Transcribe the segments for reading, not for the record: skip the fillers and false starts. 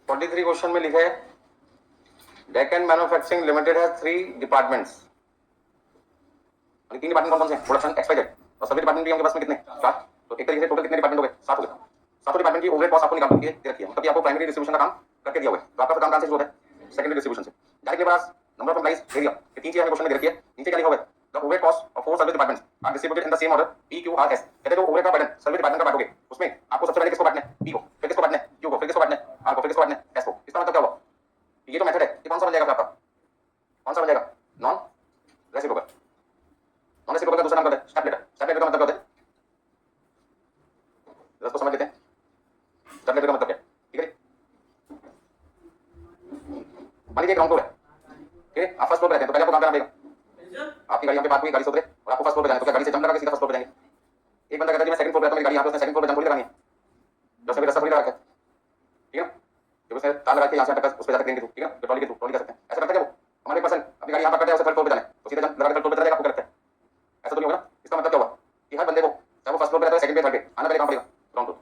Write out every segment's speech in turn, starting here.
43 question में लिखा है Deccan manufacturing limited has 3 departments. 3 department कौन कौन से हैं? प्रोडक्शन, एक्सपाइजेड और सभी डिपार्टमेंट भी उनके पास में कितने? 4। तो एक तरीके से टोटल कितने डिपार्टमेंट हो गए? 7 हो गए। 7 डिपार्टमेंट की ओवरहेड कॉस्ट आपको निकाल के दे रखी है, मतलब कि आपको प्राइमरी डिस्ट्रीब्यूशन का काम करके दिया हुआ है। तो आपका काम कहां से शुरू होता है? सेकेंडरी डिस्ट्रीब्यूशन से। Direct labour hours, number of employees, area, ये तीन चीजें हमें क्वेश्चन में दे रखी है। नीचे क्या लिखा हुआ है? The overhead cost of 4 service departments are distributed in the same order P Q R S. कहते हैं जो ओवरहेड का बर्डन सर्विस डिपार्टमेंट का बांटोगे उसमें आपको सबसे पहले किसको बांटना है? पी को, फिर किसको बांटना है? क्यू को, फिर किसको बांटना है? आर को, फिर किसको बांटना है? एस को। इसका मतलब क्या हुआ? ये जो मेथड है ये कौन सा बन जाएगा आपका? कौन सा बन जाएगा? Non reciprocal. नॉन रेसिप्रोकल का दूसरा नाम क्या है? Step letter. स्टेप लेटर का मतलब क्या होता है? इसको समझ लेते हैं। स्टेप लेटर का मतलब क्या है? ठीक है, मान लीजिए ग्राउंड फ्लोर है, ठीक है, आप फर्स्ट फ्लोर पे रहते हैं, तो पहले आपको काम करना पड़ेगा। आपकी गाड़ी यहाँ पे पार्क हुई, गाड़ी से उतरे और आपको फर्स्ट फ्लोर पे जाना है, तो क्या गाड़ी से जंप लगा के सीधा फर्स्ट फ्लोर पे जाएंगे? एक बंदा कहता है कि मैं सेकंड फ्लोर पे रहता हूं, मेरी गाड़ी यहाँ पे, उसने सेकंड फ्लोर पे जंप थोड़ी लगानी है, जो सभी रास्ता थोड़ी लगा रखा है, ठीक है ना? जब उसने तार लगा के यहाँ से तक उस पे जाकर क्रेन के थ्रू, ठीक है ना, ट्रॉली के थ्रू, ट्रॉली कर सकते हैं। ऐसा करता है क्या वो? हमारे पर्सन अपनी गाड़ी यहाँ पार्क करता है, उसे थर्ड फ्लोर पे जाना है, तो सीधा जंप लगा के थर्ड फ्लोर पे चला जाएगा, आपको क्या लगता है? ऐसा तो नहीं होगा ना? इसका मतलब क्या हुआ कि हर बंदे को चाहे वो फर्स्ट फ्लोर पे रहता है, सेकंड पे, थर्ड पे, आना पहले कहाँ पड़ेगा? Ground floor.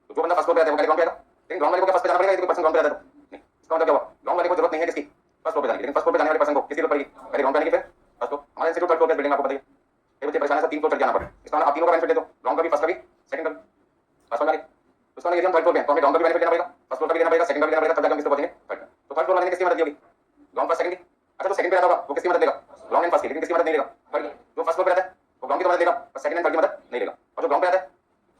तो जो बंदा फर्स्ट फ्लोर पे रहता है वो पहले ग्राउंड पे आएगा, लेकिन ग्राउंड वाले को क्या फर्स्ट पे जाना पड़ेगा? यदि पर्सन ग्राउंड पे रहता है तो नहीं। इसका मतलब क्या हुआ? ग्राउंड वाले को जरूरत नहीं है किसकी? फर्स्ट फ्लोर पे जाने की, लेकिन फर्स्ट फ्लोर पे जाने वाले पर्सन को किसकी जरूरत पड़ेगी? पहले ग्राउंड पे आने की, फिर फर्स्ट फ्लोर। हमारे इंस्टीट्यूट थर्ड फ्लोर पे बिल्डिंग आपको बताइए, ये बच्चे परेशान है, सब 3 फ्लोर चढ़ के आना पड़े। इसका मतलब आप तीनों का बेनिफिट दे दो, ग्राउंड का भी, फर्स्ट का भी, सेकंड का भी। फर्स्ट वाला उसका मतलब यदि हम थर्ड फ्लोर पे हैं तो हमें ग्राउंड का भी बेनिफिट देना पड़ेगा, फर्स्ट फ्लोर का भी देना पड़ेगा, सेकंड का भी देना पड़ेगा, तब जाकर हम किस पे पहुंचेंगे? थर्ड। तो थर्ड फ्लोर वाले ने किसकी मदद दी होगी? ग्राउंड फर्स्ट सेकंड की। अच्छा, तो सेकंड पे रहता होगा वो किसकी मदद लेगा? ग्राउंड एंड फर्स्ट की, लेकिन किसकी मदद नहीं लेगा? थर्ड की। जो फर्स्ट फ्लोर पे रहता है वो ग्राउंड की मदद लेगा और सेकंड एंड थर्ड की मदद नहीं लेगा, और जो ग्राउंड पे रहता है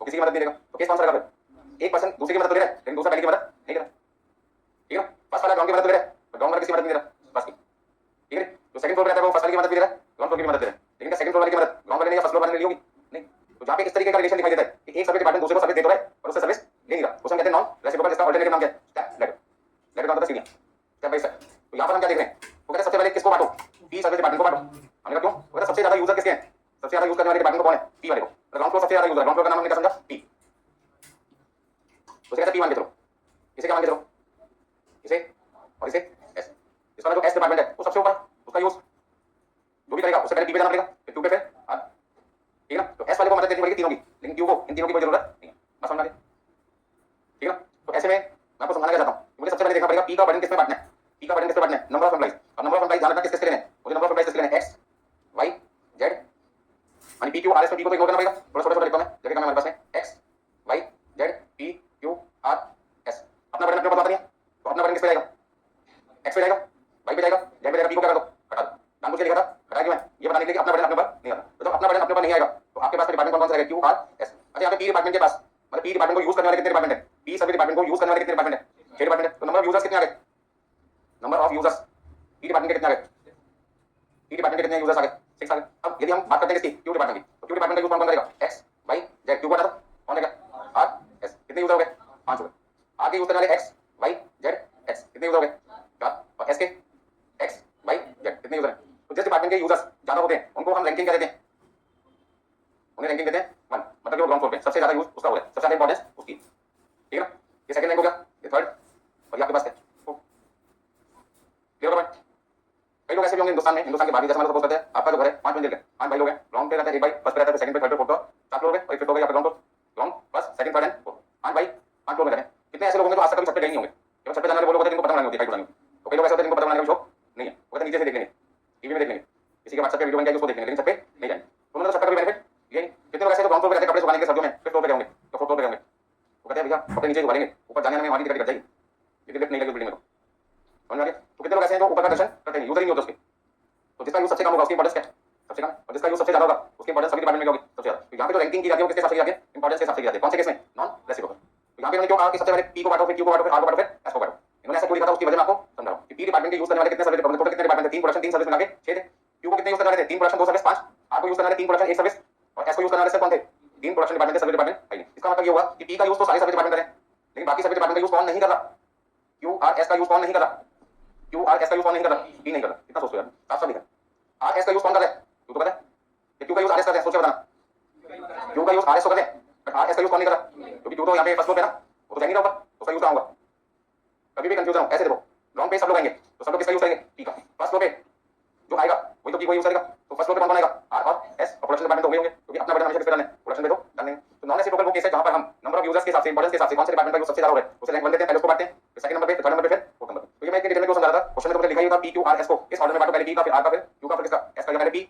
वो किसी की मदद नहीं लेगा। तो केस कौन सा रहेगा फिर? एक पर्सन दूसरे की मदद तो ले रहा है, लेकिन दूसरा पहले की मदद नहीं ले रहा, ठीक है ना? फर्स्ट वाला ग्राउंड की मदद ले रहा है, ग्राउंड वाला किसकी मदद नहीं ले रहा? फर्स्ट की, ठीक है। जो सेकंड फ्लोर पे रहता है वो फर्स्ट वाले की मदद भी ले रहा है, ग्राउंड फ्लोर की मदद ले रहा है, लेकिन क्या सेकंड फ्लोर वाले की मदद ग्राउंड वाले ने या फर्स्ट फ्लोर वाले ने ली होगी? नहीं। तो जहां पे इस तरीके का रिलेशन दिखाई देता है कि एक सर्विस डिपार्टमेंट दूसरे को सर्विस दे तो रहा है और उससे सर्विस ले नहीं रहा, उसे हम कहते हैं नॉन रेसिप्रोकल। इसका ऑल्टरनेटिव नाम क्या है? Step letter. लेटर का मतलब सीढ़ियां, स्टेप बाय स्टेप। तो यहां पर हम क्या देख रहे हैं? वो कहते हैं सबसे पहले किसको बांटो? पी सर्विस डिपार्टमेंट को बांटो। हमने कहा क्यों? वो कहता है सबसे ज्यादा यूजर किसके हैं? सबसे ज्यादा यूज करने वाले डिपार्टमेंट कौन है? पी वाले को। ग्राउंड फ्लोर सबसे ज्यादा यूजर, ग्राउंड फ्लोर का नाम हमने क्या समझा? पी। तो उसे कहते हैं पी मान के चलो, इसे क्या मान के चलो? इसे और इसे एस। इसका जो एस डिपार्टमेंट है वो सबसे ऊपर, उसका यूज जो भी करेगा उससे पहले पी पे जाना पड़ेगा, फिर क्यू पे, फिर आर, ठीक है ना? तो एस वाले को मदद देनी पड़ेगी तीनों की, लेकिन क्यू को, इन तीनों की कोई जरूरत नहीं है। बस समझ में आ गया, ठीक है ना? तो ऐसे में मैं आपको समझाना क्या चाहता हूं, मुझे सबसे पहले देखना पड़ेगा पी का बर्डन किस पे बांटना है। पी का बर्डन किस पे बांटना है? Number of employees. और नंबर ऑफ एम्प्लॉइज जान रखना किस किसके लेने हैं? मुझे नंबर ऑफ एम्प्लॉइज किसके लेने हैं? एक्स, वाई, जेड, यानी पी क्यू आर एस में पी को तो इग्नोर करना पड़ेगा, थोड़ा छोटा छोटा लिखता हूं मैं, जगह कम है हमारे पास में। X, Y, Z, P, Q, R, S. अपना बर्डन अपने को पता नहीं है, तो अपना बर्डन किस पे जाएगा? एक्स पे जाएगा, वाई पे जाएगा, जेड पे जाएगा, पी को क्या कर दो? हटा दो। जानबूझ के लिखा था, हटा के मैं ये बताने के लिए कि अपना बर्डन अपने ऊपर नहीं आता। तो जब अपना बर्डन अपने ऊपर नहीं आएगा तो आपके पास डिपार्टमेंट कौन सा रहेगा? Q, R, S. अच्छा, यहाँ पे पी डिपार्टमेंट के पास, मतलब पी डिपार्टमेंट को यूज करने वाले कितने डिपार्टमेंट है? पी सर्विस डिपार्टमेंट को यूज करने वाले कितने डिपार्टमेंट है? 6 डिपार्टमेंट है। तो नंबर ऑफ यूजर्स कितने आ गए? Number of users P department के कितने आ गए? पी डिपार्टमेंट के कितने यूजर्स आ गए? 6 आ गए। अब यदि हम बात करते हैं किसकी? क्यू डिपार्टमेंट की, तो क्यू डिपार्टमेंट का यूज कौन कौन करेगा? X, Y, Z. क्यू को हटा दो, कौन रहेगा? Are, S. कितने यूजर हो गए? 5 हो गए। आर के यूज करने वाले एक्स, वाई, जेड, एक्स। कितने यूजर हो गए? 4। और एस के एक्स, वाई, जेड। कितने यूजर हैं? तो जिस डिपार्टमेंट के यूजर्स ज्यादा होते हैं उनको हम रैंकिंग क्या देते हैं? उन्हें रैंकिंग देते हैं 1, मतलब कि वो ग्राउंड फ्लोर पे सबसे ज्यादा यूज उसका हो रहा है, सबसे ज्यादा इंपॉर्टेंस उसकी, ठीक है ना? ये सेकंड रैंक हो गया, ये थर्ड, और ये आपके पास है। क्लियर हो गया? कई लोग ऐसे भी होंगे हिंदुस्तान में, हिंदुस्तान के बाहर भी, जैसे मान लो सपोज करते हैं आपका जो घर है 5 मंजिल का, 5 भाई लोग हैं, ग्राउंड पे रहते हैं, एक भाई फर्स्ट पे रहता है, सेकंड पे, थर्ड पे, फोर्थ पे, 4 फ्लोर पे, और एक फिफ्थ हो गया आपका ground floor. Ground first, second, third and fourth, 5 भाई 5 फ्लोर में रहते हैं। कितने ऐसे लोग होंगे जो आज तक कभी छत पे गए नहीं होंगे? केवल छत पे जाने वाले वो लोग होते हैं जिनको पतंग उड़ानी होती है, काइट उड़ानी होती है। तो कई लोग ऐसे होते हैं जिनको पतंग उड़ाने का शौक नहीं है, वो कहते हैं नीचे से देख लेंगे, टीवी में देख लेंगे, किसी के व्हाट्सएप पे वीडियो बन जाएगी उसको देख लेंगे, लेकिन छत पे नहीं जाएंगे। तो उन्होंने तो छत का भी बेनिफिट लिया नहीं। कितने लोग ऐसे जो ग्राउंड फ्लोर पे रहते हैं, कपड़े सुखाने के सर्दियों में, फिफ्थ फ्लोर पे रहेंगे, तो फोर्थ फ्लोर पे रहेंगे, वो कहते हैं भैया कपड़े नीचे उगालेंगे, ऊपर जाने में हमारी टिकट कट जाएगी, लेकिन लिफ्ट नहीं लगी बिल्डिंग में। तो समझ में आ गया? तो कितने लोग ऐसे हैं जो ऊपर का दर्शन करते नहीं, यूजर ही नहीं होते उसके। तो जिसका यूज सबसे कम होगा उसकी इंपॉर्टेंस क्या है? सबसे कम। और जिसका यूज सबसे ज्यादा होगा उसकी इंपॉर्टेंस सभी डिपार्टमेंट में होगी सबसे ज्यादा। तो यहाँ पे जो रैंकिंग की जाती है वो किसके हिसाब से की जाती है? इंपॉर्टेंस के हिसाब से की जाती है। कौन से केस में? Non reciprocal. तो यहाँ पे उन्होंने क्यों कहा कि सबसे पहले पी को बांटो, फिर क्यू को बांटो, फिर आर को बांटो, फिर एस को बांटो? इन्होंने ऐसा क्यों लिखा था उसकी वजह मैं आपको समझा रहा हूँ कि पी डिपार्टमेंट के यूज करने वाले कितने सर्विस डिपार्टमेंट, टोटल कितने डिपार्टमेंट थे? 3 प्रोडक्शन 3 सर्विस मिला के 6 थे। क्यू को कितने यूज करने वाले थे? 3 प्रोडक्शन 2 सर्विस 5। आर को यूज करने वाले 3 प्रोडक्शन 1 सर्विस, और एस को यूज करने वाले सिर्फ कौन थे? 3 प्रोडक्शन डिपार्टमेंट थे, सर्विस डिपार्टमेंट है नहीं। इसका मतलब ये हुआ कि पी का यूज तो सारे सर्विस डिपार्टमेंट करें, लेकिन बाकी सर्विस डिपार्टमेंट का यूज कौन नहीं कर रहा? क्यू आर एस का यूज कौन नहीं कर रहा? क्यू आर एस का यूज कौन नहीं कर रहा? पी नहीं कर रहा। इतना सोचो यार, साफ साफ लिखा। आर एस का यूज कौन कर रहा है? तू तो पता है। क्यू का यूज आर एस कर रहे हैं, सोच के बताना। क्यू का यूज आर एस को कर रहे हैं, बट आर एस का यूज कौन नहीं कर रहा? क्योंकि क्यू तो यहाँ पे फर्स्ट फ्लोर पे ना, वो तो जाएंगे ना ऊपर, तो उसका यूज कहाँ होगा? कभी भी कंफ्यूज ना हो, ऐसे देखो, ग्राउंड पे सब लोग आएंगे तो सब लोग किसका यूज करेंगे? पी का। फर्स्ट फ्लोर पे जो आएगा वही तो पी को यूज करेगा। तो फर्स्ट फ्लोर पे कौन कौन आएगा? आर और एस, और प्रोडक्शन डिपार्टमेंट हो गए होंगे, क्योंकि अपना बटन हमेशा किस पे डालना है? प्रोडक्शन पे तो डालने। तो नॉन रेसिप्रोकल वो केस है जहां पर हम नंबर ऑफ यूजर्स के हिसाब से इंपॉर्टेंस के हिसाब से कौन से डिपार्टमेंट का यूज सबसे ज्यादा हो रहा है उसे रैंक 1 देते हैं, पहले उसको बांटते हैं, फिर सेकंड नंबर पे, थर्ड नंबर पे, फिर फोर्थ नंबर पे। तो ये मैं एक डिटेल में क्वेश्चन डाला था, क्वेश्चन में तो मुझे लिखा ही था पी क्यू आर एस को इस ऑर्डर में बांटो, पहले पी का फिर आर का फिर क्यू का फिर किसका, एस का या पहले पी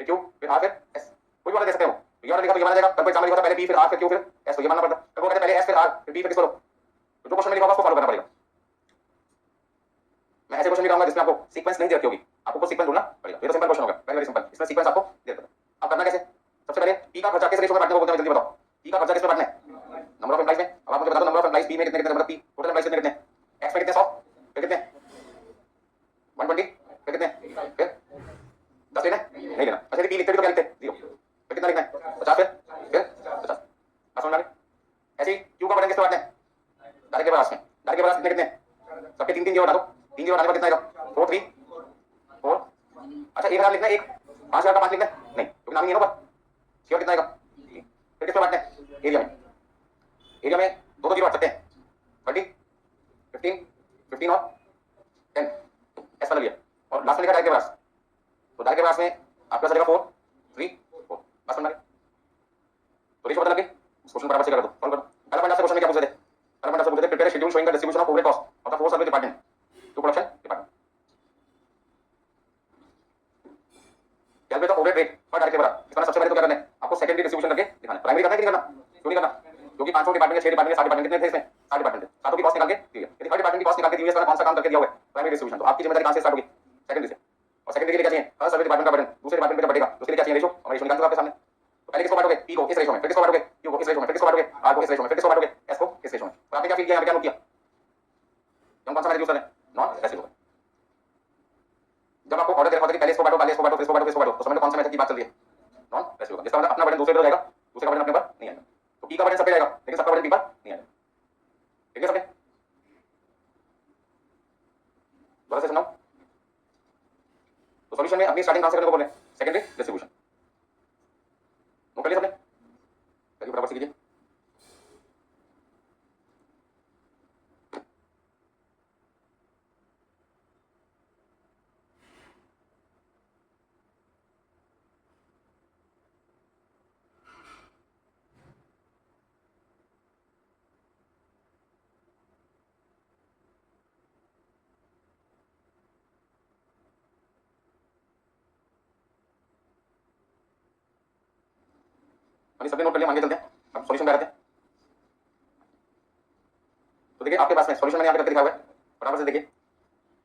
फिर क्यू फिर आर फिर एस, कोई भी ऑर्डर दे सकते हो। ये ऑर्डर लिखा तो ये माना जाएगा, कल कोई एग्जाम में लिखा था पहले पी फिर आर फिर क्यू फिर एस, तो ये मानना पड़ता। कल वो कहते पहले एस फिर आर फिर बी फिर किसको लो, तो जो क्वेश्चन में लिखा होगा उसको फॉलो करना पड़ेगा। मैं ऐसे क्वेश्चन भी कराऊंगा जिसमें आपको सीक्वेंस नहीं दे रखी होगी, आपको सीक्वेंस ढूंढना पड़ेगा। ये तो सिंपल क्वेश्चन होगा, वेरी वेरी सिंपल, इसमें सीक्वेंस आपको दे रखा है। अब करना कैसे, सबसे पहले पी का खर्चा किस रेशो में बांटने को बोलते हैं, जल्दी बताओ पी का खर्चा किस में बांटना है, नंबर ऑफ एम्प्लॉइज में। अब आप मुझे बता दो नंबर ऑफ एम्प्लॉइज पी में कितने कितने, मतलब पी टोटल एम्प्लॉइज कितने कितने, एक्स में कितने 100 फिर कितने 120 फिर कितने फिर 10 लेना नहीं लेना, अच्छा पी लिखते भी तो क्या लिखते हैं 0, फिर कितना लिखना है 50 फिर 50। आप समझ में आ गया। ऐसे ही क्यू का बटन किस में बांटना है, डायरेक्ट के बराबर में, डायरेक्ट के बराबर कितने कितने, सबके 3 3 जीरो डालो, 3 जीरो डालने पर कितना आएगा 4 3 4। अच्छा 1000 लिखना है, 1 5000 का 5 लिखना है नहीं, क्योंकि नाम ही नहीं है ना ऊपर, श्योर कितना आएगा। फिर किस में बांटना है, एरिया में, एरिया में दो जीरो हट सकते हैं, 30 15 15 और 10 ऐसा लिया, और लास्ट में लिखा डायरेक्ट के बराबर, तो डायरेक्ट के बराबर में आपका चलेगा 4 3 4 बस समझ में। तो रेशो पता लग गई, क्वेश्चन बराबर से कर दो, सॉल्व करो। पहला पॉइंट आपसे क्वेश्चन में क्या पूछ रहे थे, पहला पॉइंट आपसे पूछ रहे थे prepare schedule showing the distribution of overhead cost of the 4 service department to production department, calculate the overhead rate पर डायरेक्ट के बराबर। इसका सबसे पहले तो क्या करना है, आपको सेकेंडरी डिस्ट्रीब्यूशन करके दिखाना है, प्राइमरी करना है कि नहीं करना, क्यों नहीं करना, क्योंकि 500 डिपार्टमेंट 6 डिपार्टमेंट 7 डिपार्टमेंट कितने थे इसमें, 7 डिपार्टमेंट थे, सातों की कॉस्ट निकाल के दी है। यदि हर डिपार्टमेंट की कॉस्ट निकाल के दी है, इसका कौन सा काम करके दिया हुआ है, प्राइमरी डिस्ट्रीब्यूशन, तो आपकी जिम्मेदारी कहां से स्टार्ट होगी, सेकेंडरी से। और सेकेंडरी के लिए क्या चाहिए, हर सर्विस डिपार्टमेंट का बर्डन दूसरे डिपार्टमेंट पे जब बढ़ेगा तो उसके लिए क्या चाहिए, रेशो, और रेशो निकाल दो आपके सामने। तो पहले किसको बांटोगे, पी को इस रेशो में, फिर किसको बांटोगे, क्यू को इस रेशो में, फिर किसको बांटोगे, आर को इस रेशो में, फिर किसको बांटोगे, एस को इस रेशो में। और आपने क्या फील किया, यहाँ पे क्या नोट किया, हम कौन सा मेथड यूज कर रहे हैं, नॉन रेसिप्रोकल। जब आपको ऑर्डर दे रखा होता है कि पहले इसको बांटो, पहले इसको बांटो, फिर इसको बांटो, फिर इसको बांटो, तो समझ लो कौन सा मेथड की बात चल रही है, नॉन रेसिप्रोकल। जिसका मतलब अपना बर्डन दूसरे पे जाएगा, दूसरे का बर्डन अपने पर नहीं आएगा। तो पी का बर्डन सब पे जाएगा, लेकिन सबका बर्डन पी पर नहीं आएगा, ठीक है सबने, दोबारा से सुनाओ। तो सॉल्यूशन में अपनी स्टार्टिंग कहां से करने को बोल रहे हैं, सेकेंडरी डिस्ट्रीब्यूशन, नोट कर लिया सबने, चलिए फटाफट से कीजिए। मैंने सबने नोट कर लिया, मान के चलते हैं, अब सॉल्यूशन पे आते हैं। तो देखिए आपके पास में सॉल्यूशन मैंने यहाँ पे करके दिखा हुआ है, फटाफट से देखिए।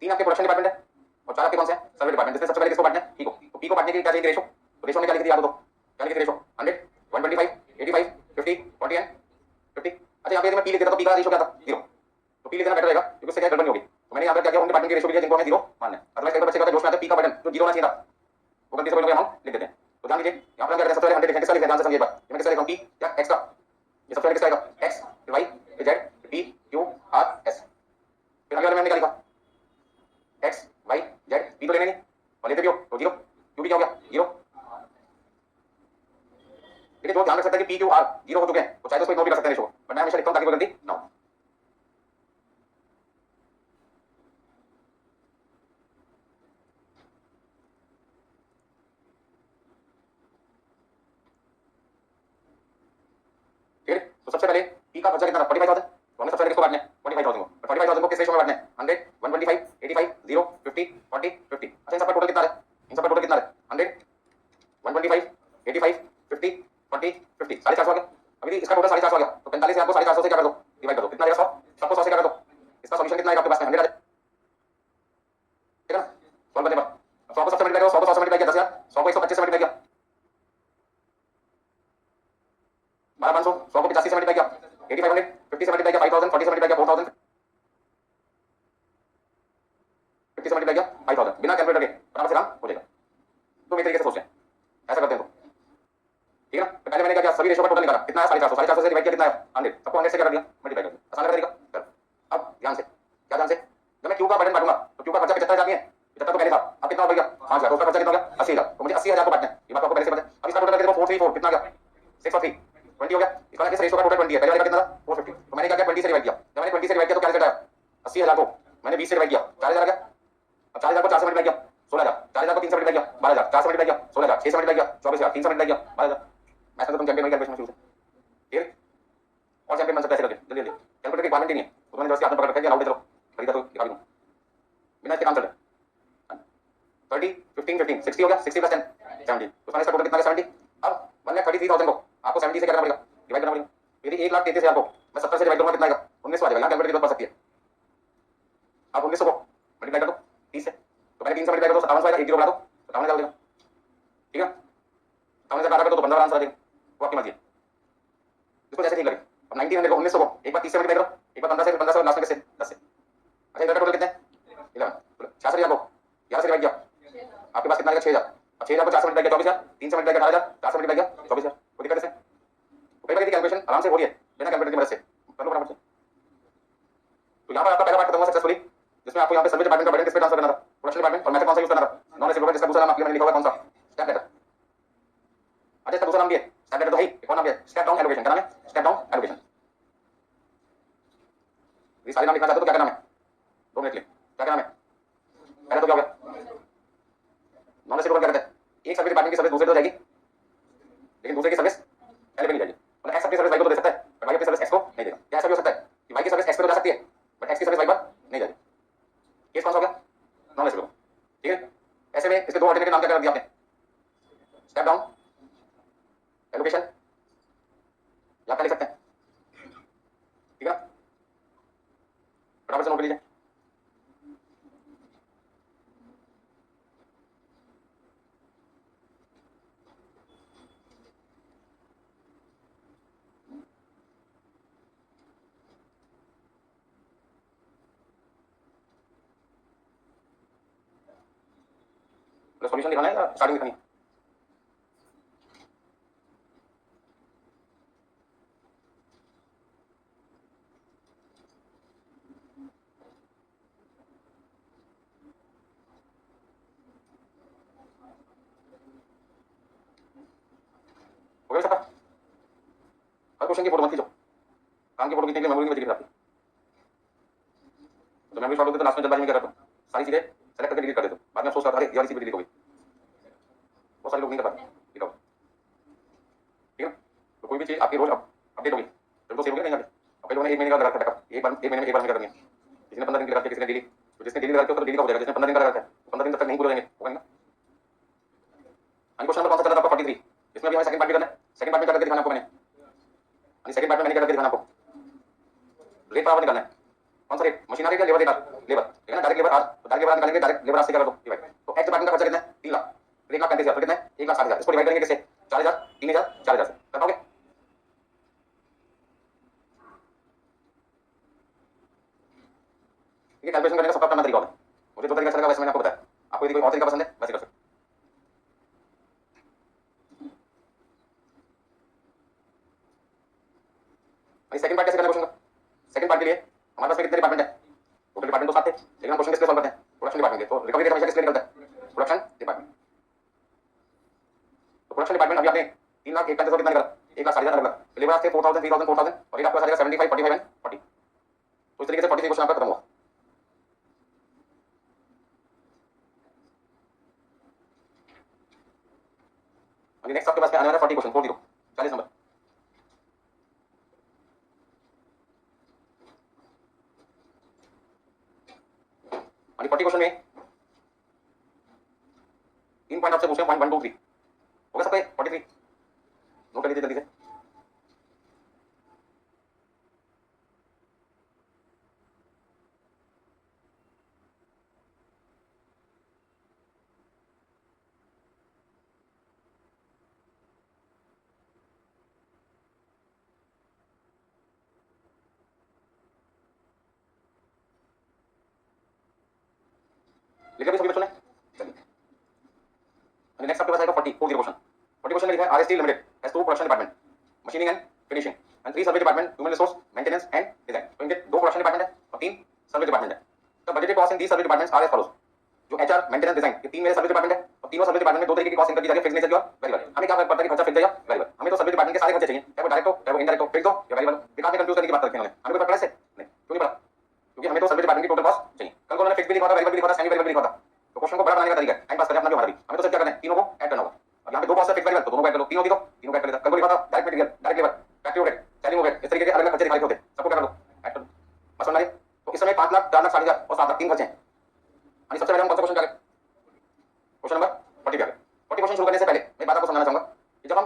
3 आपके प्रोडक्शन डिपार्टमेंट है और 4 आपके कौन से हैं, सर्वे डिपार्टमेंट, जिसमें सबसे पहले किसको बांटना है, पी को। तो पी को बांटने के लिए क्या चाहिए, रेशो, तो रेशो में क्या लिख दिया, याद दो क्या लिख दिया, रेशो 100 125 85 50 40 एंड 50। अच्छा यहाँ पे यदि मैं पी लिख देता तो पी का रेशो क्या था, 0, तो पी लिख देना बेटर रहेगा क्योंकि उससे क्या गड़बड़ नहीं होगी। तो मैंने यहाँ पे क्या किया, उन डिपार्टमेंट की रेशो भी जिनको हमें 0 मानना है, अदरवाइज कई बच्चे क्या होता है जोश में आता है पी का बटन जो 0 होना चाहिए था वो गलती से कोई अमाउंट लिख देते हैं। तो ध्यान दीजिए यहाँ पर क्या करते हैं, सबसे पहले 100 लिखें, किसका लिखें, ध्यान से समझिए एक बार, मैं किसका लिखूं, पी या एक्स का, ये सबसे पहले किसका आएगा, एक्स फिर वाई फिर Z P Q R S. फिर आगे वाले में हमने क्या लिखा, एक्स वाई जेड, पी तो लेने नहीं और लेते भी हो तो 0, क्यू भी क्या हो गया 0। देखिए जो ध्यान रख सकता है कि पी क्यू आर 0 हो चुके हैं तो चाहे तो कोई नोट भी कर सकते हैं रेशो, बट मैं हमेशा लिखता हूं ताकि कोई गलती ना हो। ठीक है, तो सबसे पहले पी का खर्चा कितना था 45000, तो हमें सबसे पहले किसको बांटना है 45000 को, 45000 को किस रेशो में बांटना है 100 125 85 0 50 40 50। अच्छा इन सबका टोटल कितना है, इन सबका टोटल कितना है 100 125 85 50 40 50, 450 आ गया। अभी इसका टोटल 450 आ गया, तो 45 आपको 450 से क्या कर दो, डिवाइड कर दो, कितना आएगा 100, सबको 100 से क्या कर दो, इसका सॉल्यूशन कितना आएगा आपके पास में 100 आ जाएगा, ठीक है ना। सॉल्व करने पर 100 को सबसे मल्टीप्लाई करो, 100 को 100 से मल्टीप्लाई किया 10000, 100 को 125 से मल्टीप्लाई किया 12500, 100 को 85 से मल्टीप्लाई किया 8500, 50 से मल्टीप्लाई किया 5000, 40 से मल्टीप्लाई किया 4000, 50 से मल्टीप्लाई किया 5000, बिना कैलकुलेटर के बराबर से काम हो जाएगा। तो मेरे तरीके से सोचते हैं, ऐसा करते हैं तो ठीक है ना। तो पहले मैंने क्या किया, सभी रेशो का टोटल निकाला, कितना है 450, 450 से डिवाइड किया कितना है 100, सबको 100 से क्या कर दिया मल्टीप्लाई कर दिया, आसान लगा तरीका। अब ध्यान से, क्या ध्यान से, जब मैं क्यू का बटन बांटूंगा तो क्यू का खर्चा 75 नहीं है, 75 तो पहले था, अब कितना बढ़ गया 5000, तो उसका खर्चा कितना हो गया 80000, तो मुझे 80000 को बांटना है, ये बात आपको पहले से पता है। अब इसका टोटल करके देखो 434 कितना आ गया 6 और 3 20 हो गया, इसका किस रेशो का टोटल 20 है, पहले वाले का कितना था 450, तो मैंने क्या किया 20 से डिवाइड किया, जब मैंने 20 से डिवाइड किया तो क्या रिजल्ट आया 80000 को मैंने 20 से डिवाइड किया 4000 आ गया। अब 4000 को 4 से मल्टीप्लाई किया 16000, 4000 को 3 से मल्टीप्लाई किया 12000, 4 से मल्टीप्लाई किया 16000, 6 से मल्टीप्लाई किया 24000, 3 से मल्टीप्लाई किया 12000। मैं तो तुम चैंपियन हो कैलकुलेशन शुरू से, ठीक है, और चैंपियन बन सकते हैं ऐसे करके, जल्दी जल्दी कैलकुलेटर की रिक्वायरमेंट नहीं है, उन्होंने जैसे आपने पकड़ रखा है अलाउड है, चलो खरीदा तो दिखा भी दूं बिना इसके काम चल रहा है। 30 15 15 60 हो गया, 60 प्लस 10 70, उसमें इसका टोटल कितना है 70। अब 1,33,000 को आपको 70 से क्या करना पड़ेगा, डिवाइड करना पड़ेगा। यदि 1,33,000 को मैं 70 से डिवाइड करूंगा कितना आएगा, 1900 आ जाएगा। यहाँ कैलकुलेटर की जरूरत पड़ सकती है। आप 1900 को मल्टीप्लाई कर दो 30 से, तो पहले 3 से मल्टीप्लाई कर दो 57 आएगा, 80 बढ़ा दो 57,000 हो जाएगा। ठीक है, 57,000 काटा कर दो तो 15 आंसर आ जाएगा, वो आपकी मर्जी है, इसको जैसे ठीक लगे। अब 1900 को 1900 को एक बार 30 से मल्टीप्लाई करो, एक बार 15 से, 15 से लास्ट में किससे 10 से। अच्छा इधर का टोटल कितना है 11, 66,000 को 11 से डिवाइड किया आपके पास कितना आएगा 6,000। अब 6,000 को 4 से मल्टीप्लाई किया 24,000, 3 से मल्टीप्लाई किया 18,000, 4 से मल्टीप्लाई किया 24,000, कोई दिक्कत है? कई बार कैलकुलेशन आराम से हो रही है बिना कैलकुलेटर की मदद से कर लो फटाफट से। तो यहाँ पर आपका पहला पार्ट खत्म हुआ सक्सेसफुली, जिसमें आपको यहाँ पे सर्विस डिपार्टमेंट का बटन किस पे ट्रांसफर करना था, प्रोडक्शन डिपार्टमेंट, और मेथड कौन सा यूज करना था, नॉन रेसिप्रोकल, जिसका दूसरा नाम आपके मैंने लिखा हुआ कौन सा, स्टेप लेटर। अच्छा इसका दूसरा नाम भी है स्टेप लेटर, तो है कौन नाम है, स्टेप डाउन एलोकेशन। क्या नाम है, स्टेप डाउन एलोकेशन। ये सारे नाम लिखना चाहते हो तो क्या नाम है, 2 मिनट के लिए क्या नाम है। पहले तो क्या हो गया, नॉन रेसिप्रोकल क्या कहते हैं, एक सर्विस डिपार्टमेंट की सर्विस दूसरे को जाएगी, लेकिन दूसरे की सर्विस पहले पे नहीं जाएगी। मतलब एक्स अपनी सर्विस वाई को तो दे सकता है, पर वाई अपनी सर्विस एक्स को नहीं देगा। क्या ऐसा भी हो सकता है कि वाई की सर्विस एक्स पे तो जा सकती है, बट एक्स की सर्विस वाई पर नहीं जाएगी। केस कौन सा हो गया, नॉन रेसिप्रोकल। ठीक है, ऐसे में इसके दो ऑल्टरनेटिव नाम क्या कर दिया आपने, स्टेप डाउन एलोकेशन, या क्या लिख सकते हैं। ठीक है, फटाफट से नोट कर लीजिए। सॉल्यूशन लिखाना है या स्टार्टिंग लिखनी है। हो गया सबका, हर क्वेश्चन की फोटो मत खींचो, काम की फोटो खींचने के लिए मेमोरी में बची रहती है। तो मेमोरी शॉर्ट होती है तो लास्ट में जल्दबाजी में क्या करता हूँ, सारी चीजें सेलेक्ट करके डिलीट कर देता हूँ, बाद में अफसोस करता है ये वाली चीज डिलीट हो गई। बहुत सारे लोग नहीं कर पाते, ठीक है। ठीक है, तो कोई भी चीज आपकी रोज अपडेट होगी तो सेव होगी नहीं आगे। कई लोगों ने 1 महीने का लगा रखा है, एक महीने में एक बार करनी है, किसी ने 15 दिन की रखी है, किसी ने डेली, तो जिसने डेली रखा है तो डेली का हो जाएगा, जिसने 15 दिन का रखा है 15 दिन तक नहीं पूरे होंगे, होगा ना। क्वेश्चन नंबर कौन सा चला था आपका 43, इसमें भी हमें सेकंड पार्ट भी करना है। सेकंड पार्ट में क्या करके दिखाना आपको मैंने, सेकंड पार्ट में मैंने क्या करके दिखाना आपको, रेट बराबर निकालना है। कौन सा रेट, मशीनरी का लेबर रेट, लेबर ठीक है ना, डायरेक्ट लेबर आर, तो डायरेक्ट लेबर निकालेंगे, डायरेक्ट लेबर आर से क्या कर दो डिवाइड। तो एक्स डिपार्टमेंट का खर्चा कितना है 3 लाख, 1,35,000, कितना है 1,60,000, इसको डिवाइड करेंगे किससे 4,000, 3,000, 4,000 से कर पाओगे। ये कैलकुलेशन करने का सबका अपना तरीका होता है, मुझे जो तरीका अच्छा लगा वैसे मैंने आपको बताया, आपको यदि कोई और तरीका पसंद है वैसे कर सकते। सेकंड पार्ट कैसे करना क्वेश्चन का, सेकंड पार्ट के लिए हमारे पास में कितने डिपार्टमेंट है, टोटल डिपार्टमेंट तो 7 थे, लेकिन हम क्वेश्चन किसके सॉल्व करते हैं, प्रोडक्शन डिपार्टमेंट के। तो रिकवरी रेट हमेशा किसके निकलता है, प्रोडक्शन डिपार्टमेंट। तो प्रोडक्शन डिपार्टमेंट अभी आपने 3,41,000 कितना निकला, 1,60,000 निकला, लेबर थे 4,000, 3,000, 4,000, और ये आपका आ जाएगा 75, 45 एंड 40। तो इस तरीके से 43 क्वेश्चन आपका खत्म हुआ। अभी नेक्स्ट आपके पास में आने वाला 40 क्वेश्चन, 40 नंबर। अभी 40 क्वेश्चन में 3 पॉइंट आपसे पूछे, पॉइंट 1 2 3 हो गया सबका 43, नोट कर लीजिए जल्दी से। लिखे भी सभी बच्चों ने, चलिए नेक्स्ट आपके पास आएगा 40 क्वेश्चन। 40 क्वेश्चन में लिखा है RST limited has 2 production department, machining and finishing, and 3 service department, human resource, maintenance and design. तो इनके 2 प्रोडक्शन डिपार्टमेंट है और 3 सर्विस डिपार्टमेंट है। तो budgeted cost in the service departments are as follows, जो एचआर, मेंटेनेंस, डिजाइन, ये 3 मेरे service department है, और तीनों सर्विस डिपार्टमेंट में 2 तरीके की कॉस्ट इनकर की जा रही है, फिक्स नेचर की और वेरिएबल। हमें क्या फर्क पड़ता है कि खर्चा फिक्स है या वेरिएबल, हमें तो सर्विस डिपार्टमेंट के सारे खर्चे चाहिए, चाहे वो डायरेक्ट हो चाहे वो इनडायरेक्ट हो, फिक्स हो या वेरिएबल। विकास में कंफ्यूज करने की बात करते हैं उन्होंने, हमें कोई पता है नहीं, क्यों नहीं पता, क्योंकि हमें तो सर्विस डिपार्टमेंट की टोटल कॉस्ट चाहिए। कल को उन्होंने फिक्स भी लिखा था, वेरिएबल भी लिखा था, सेमी वेरिएबल भी लिखा था। तो क्वेश्चन को बड़ा बनाने का तरीका है, टाइम पास करने अपना भी हमारा भी, हमें तो सिर्फ क्या करना है, तीनों को ऐड करना होगा। अब यहाँ पे 2 कॉस्ट है फिक्स वेरिएबल, तो दोनों को ऐड कर लो, तीन होगी तो तीनों को ऐड कर लेता। कल को लिखा था direct material, direct labour, factory overhead, selling overhead, इस तरीके के अलग अलग खर्चे दिखाई होते, सबको क्या कर लो, ऐड कर लो। बस समझ में आ गया। 4 लाख 60 हजार और 7 लाख 3 खर्चे हैं। यानी सबसे पहले हम कौन सा क्वेश्चन करें? क्वेश्चन नंबर 40 पे आ गए। 40 क्वेश्चन शुरू करने से पहले मैं बात आपको समझाना चाहूंगा कि जब हम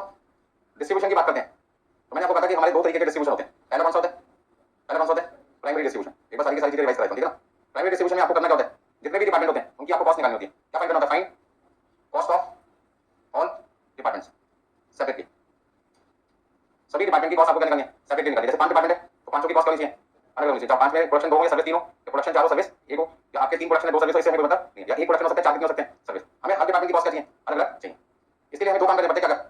डिस्ट्रीब्यूशन की बात करते हैं तो मैंने आपको कहा था कि हमारे दो तरीके के डिस्ट्रीब्यूशन होते हैं। पहला कौन सा होता है? पहला कौन सा होता है? Primary distribution. एक बार सारी की सारी चीजें रिवाइज कराता हूं, ठीक है ना? प्राइमरी डिस्ट्रीब्यूशन में आपको करना क्या होता है? जितने भी डिपार्टमेंट होते हैं उनकी आपको कॉस्ट निकालनी होती है। क्या फाइंड करना होता है? Find cost of all departments separately. सभी डिपार्टमेंट की कॉस्ट आपको क्या निकालनी है? सेपरेटली निकालनी है। जैसे 5 डिपार्टमेंट है तो 5 की कॉस्ट करनी चाहिए, अलग होनी चाहिए। चाहे 5 में प्रोडक्शन 2 हो या सर्विस 3 हो, या प्रोडक्शन 4 हो सर्विस 1 हो, या आपके 3 प्रोडक्शन है 2 सर्विस हो, इससे हमें कोई मतलब नहीं है। या एक प्रोडक्शन हो सकता है 4 कितने हो सकते हैं सर्विस। हमें हर डिपार्टमेंट की कॉस्ट क्या चाहिए? अलग अलग चाहिए। इसके लिए हमें दो काम करने पड़ते हैं। क्या कर?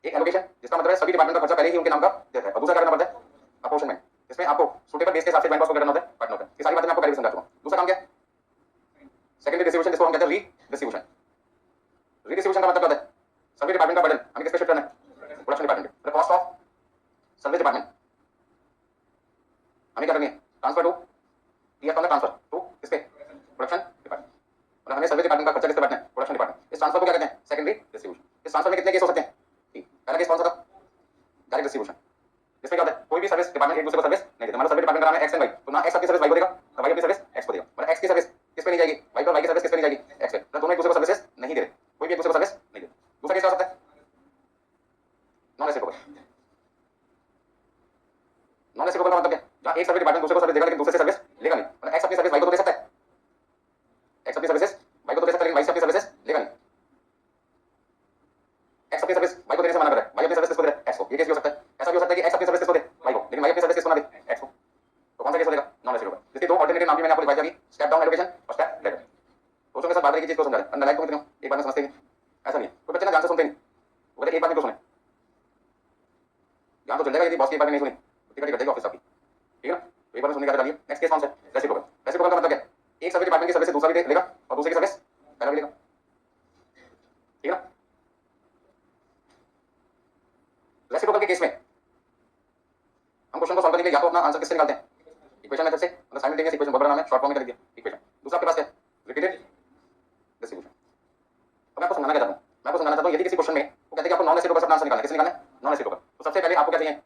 एक एलोकेशन, जिसका मतलब है सभी डिपार्टमेंट का खर्चा पहले ही उनके नाम का देता है, और दूसरा क्या करना पड़ता है? अपोर्शनमेंट, इसमें आपको सुटेबल बेस के हिसाब से ज्वाइंट कॉस्ट करना होता है, काटना होता है। ये सारी बातें मैं आपको पहले भी समझा चुका हूं। दूसरा काम क्या है? सेकेंडरी डिस्ट्रीब्यूशन, जिसको हम कहते हैं रीडिस्ट्रीब्यूशन। रीडिस्ट्रीब्यूशन का मतलब क्या होता है? सभी डिपार्टमेंट का बर्डन हमें किस पे शिफ्ट करना है? प्रोडक्शन डिपार्टमेंट पे। कॉस्ट ऑफ सर्विस डिपार्टमेंट हमें क्या करनी है? ट्रांसफर टू टीएफ का ट्रांसफर टू किस पे? Production department. मतलब हमें सर्विस डिपार्टमेंट का खर्चा किस पे बांटना है? Production department. इस ट्रांसफर को क्या कहते हैं? Secondary distribution. इस ट्रांसफर में कितने केस हो सकते हैं? ठीक। पहला केस कौन सा था? Direct distribution. इसमें क्या होता है? कोई भी सर्विस डिपार्टमेंट एक दूसरे को सर्विस नहीं देता। मतलब सर्विस डिपार्टमेंट का नाम है एक्स एंड वाई, तो ना एक्स अपनी सर्विस वाई को देगा, ना वाई अपनी सर्विस एक्स को देगा। मतलब एक्स की सर्विस किस पे नहीं जाएगी? वाई पर, वाई की सर्विस किस पे नहीं जाएगी? एक्स पे। मतलब दोनों एक दूसरे को सर्विसेज नहीं दे रहे, कोई भी एक दूसरे को सर्विस नहीं दे। दूसरा केस क्या हो सकता है? Non reciprocal. नॉन रेसिप्रोकल का मतलब क्या? जहां एक सर्विस डिपार्टमेंट दूसरे को सर्विस देगा लेकिन दूसरे से सर्विस लेगा नहीं। मतलब एक्स अपनी सर्विस वाई को तो दे सकता है, एक्स अपनी सर्विसेज वाई को तो दे सकता है, लेकिन वाई से अपनी सर्विसेज लेगा नहीं। एक्स अपनी सर्विस वाई को देने से मना कर रहा है, वाई अपनी सर्विस किसको दे रहा है? एक्स को। ये केस भी हो सकता है। ऐसा भी हो सकता है कि एक्स अपनी सर्विस किसको दे? वाई को, लेकिन वाई अपनी सर्विस किसको ना दे? एक्स को। तो कौन सा केस हो जाएगा? Non reciprocal. इसके दो ऑल्टरनेटिव नाम भी मैंने आपको दिखाया था, स्टेप डाउन एलोकेशन और स्टेप लेटर। दोस्तों के साथ बात की चीज को समझा रहे हैं, अंडरलाइन को कितने एक बार में समझते हैं? ऐसा नहीं है। कोई बच्चे ना ध्यान से सुनते नहीं, वो कहते एक बार में क्यों सुने? ध्यान तो चल जाएगा यदि बॉस की एक बार में नहीं सुनी तो टिकट ही कट जाएगी ऑफिस आपकी, ठीक है ना? तो एक बार में सुनने की आदत डालिए। नेक्स्ट केस कौन सा है? रेसिप्रोकल। रेसिप्रोकल का मतलब क्या है? एक सर्विस डिपार्टमेंट की सर्विस से दूसरा भी लेगा और दूसरे की सर्विस पहला भी लेगा, ठीक है ना? रेसिप्रोकल के केस में हम क्वेश्चन को सॉल्व करने के लिए या तो अपना आंसर किससे निकालते हैं? इक्वेशन मेथड से। मतलब साइमल्टेनियस इक्वेशन, बहुत बड़ा नाम है, शॉर्ट फॉर्म में कर दिया इक्वेशन। दूसरा आपके पास क्या है? Repeated distribution. तो मैं आपको समझाना क्या चाहता हूं? मैं आपको समझाना चाहता हूं यदि किसी क्वेश्चन में वो कहते हैं कि आपको नॉन रेसिप्रोकल का आंसर निकालना है, किससे निकालना है? Non reciprocal. तो सबसे पहले आपको क्या चाहिए?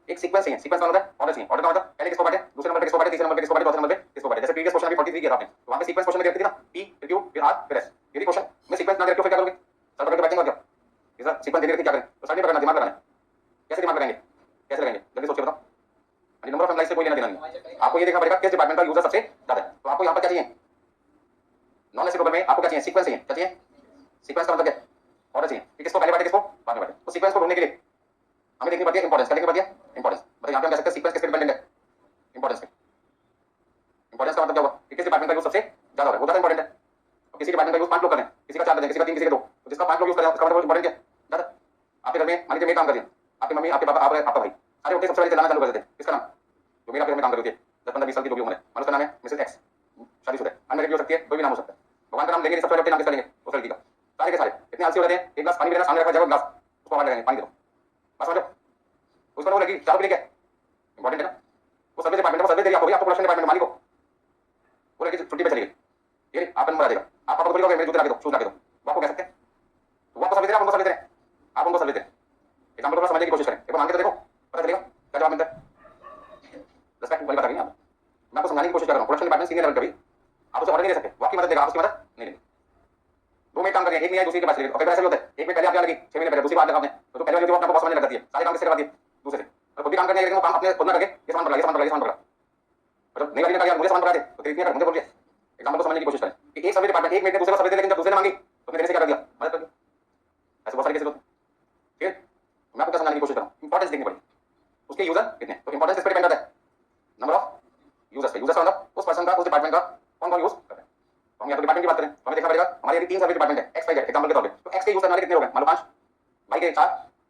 एक सीक्वेंस चाहिए। सीक्वेंस का मतलब है ऑर्डर चाहिए। ऑर्डर का मतलब पहले किसको बांटे, दूसरे नंबर पे किसको बांटे, तीसरे नंबर पे किसको बांटे, चौथे नंबर पे किसको बांटे। जैसे प्रीवियस क्वेश्चन अभी 43 किया था आपने, तो वहां पे सीक्वेंस क्वेश्चन में देखते थे ना, पी फिर क्यू फिर आर फिर एस। यदि क्वेश्चन में सीक्वेंस ना दे रखे हो फिर क्या करोगे? सर पकड़ के बैठेंगे और क्या? इधर सीक्वेंस दे रखे क्या करें? तो साइड में पकड़ना, दिमाग लगाना है। कैसे दिमाग लगाएंगे? कैसे लगाएंगे? जल्दी सोच के बताओ। नंबर ऑफ एम्प्लॉइज से कोई लेना देना नहीं। आपको ये देखना पड़ेगा किस डिपार्टमेंट का यूजर सबसे ज्यादा है। तो आपको यहाँ पर क्या चाहिए? नॉन रेसिप्रोकल में आपको क्या चाहिए? सीक्वेंस चाहिए। क्या चाहिए? सीक्वेंस का मतलब क्या? ऑर्डर चाहिए कि किसको पहले बांटे किसको बाद में बांटे। तो सीक्वेंस को ढूंढने के लिए हमें देखनी पड़ती है इंपॉर्टेंस। क्या देखनी पड़ती है? इंपॉर्टेंस। मतलब यहाँ पे हम कह सकते हैं सीक्वेंस किसके डिपेंडेंट है? इंपॉर्टेंस पे। इंपॉर्टेंस का मतलब क्या हुआ कि किस डिपार्टमेंट का यूज सबसे ज्यादा हो रहा है, वो ज्यादा इंपॉर्टेंट है। तो किसी डिपार्टमेंट का यूज 5 लोग कर रहे हैं, किसी का 4 कर रहे हैं, किसी का 3, किसी का 2, तो जिसका 5 लोग यूज कर रहे हैं उसका मतलब इंपॉर्टेंट क्या ज्यादा? आपके घर में मान लीजिए मैं काम कर रही हूँ, आपकी मम्मी, आपके पापा, आपका भाई सारे उठे सबसे पहले चलाना चालू कर देते हैं। किसका नाम? जो मेरा आपके घर में काम कर रही होती है 10-15-20 साल की जो भी उम्र है, मान उसका नाम है मिसेस एक्स, शादीशुदा है, अनमैरिड भी हो सकती है, कोई भी नाम हो सकता है। भगवान का नाम लेंगे सबसे पहले अपने नाम किसका लेंगे? उस लड़की का। सारे के सारे इतने आलसी हो जाते हैं, एक गिलास पानी भी लेना सामने रखा जाएगा, गिलास उसको आवाज लगाएंगे पानी दो, बस समझो। उसका वो लड़की चारों के लिए क्या इंपॉर्टेंट है ना? वो सर्विस डिपार्टमेंट को सर्विस दे रही है आपको, प्रोडक्शन डिपार्टमेंट मालिक को। वो लड़की छुट्टी पे चली गई, ये आप नंबर आ जाएगा, आप पापा को बोलिएगा मेरे जूते ला के दो, शूज ला के दो, वो आपको कह सकते हैं। वो आपको सर्विस दे रहे हैं, आप उनको सर्विस दे रहे हैं, आप उनको सर्विस दे रहे हैं। एग्जाम्पल थोड़ा समझने की कोशिश करें, एक बार मांग के तो देखो, पता चलेगा क्या जवाब मिलता है। रिस्पेक्ट वाली बात आ गई ना। मैं आपको समझाने की कोशिश कर रहा हूँ, प्रोडक्शन डिपार्टमेंट सीनियर लेवल कभी आप उसे ऑर्डर नहीं दे सकते, वो आपकी मदद देगा, आप उसकी मदद नहीं लेंगे। 2 मिनट काम कर रहे हैं, एक नहीं है दूसरी के पास, और ऐसा भी होता है एक मिनट पहले आप लगी, 6 महीने पहले दूसरी बात आपने, तो पहले वाली जो आपको बॉस समझने लग जाती है, सारे काम किससे करवाती है? दूसरे से। और खुद भी काम करने लेकिन वो काम अपने खुद ना करके ये सामान पकड़ा, ये सामान पकड़ा, ये सामान पकड़ा, मतलब नहीं वाली ने कहा मुझे सामान पकड़ा दे, तो तेरी मुझे बोल दिया। एग्जाम्पल को समझने की कोशिश करें कि एक सर्विस डिपार्टमेंट एक मिनट में दूसरे को सर्विस दे, लेकिन जब दूसरे ने मांगी तो देने से क्या कर दिया? मदद कर दी। ऐसे बहुत सारे केसेस होते हैं, ठीक है? मैं आपको क्या समझाने की कोशिश कर रहा हूँ, इंपॉर्टेंस देखनी पड़ेगी, उसके यूजर कितने। तो इंपॉर्टेंस इस पर डिपेंड करता है नंबर ऑफ यूजर्स पे। यूजर्स का मतलब उस पर्सन का, उस डिपार्टमेंट का कौन कौन यूज कर रहे हैं। तो हम यहाँ तो डिपार्टमेंट की बात करें तो हमें देखना पड़ेगा हमारे यदि 3 सर्विस डिपार्टमेंट है एक्स वाई जेड एग्जांपल के तौर पे, तो एक्स के यूजर हमारे कितने हो गए? मान लो 5, वाई के 4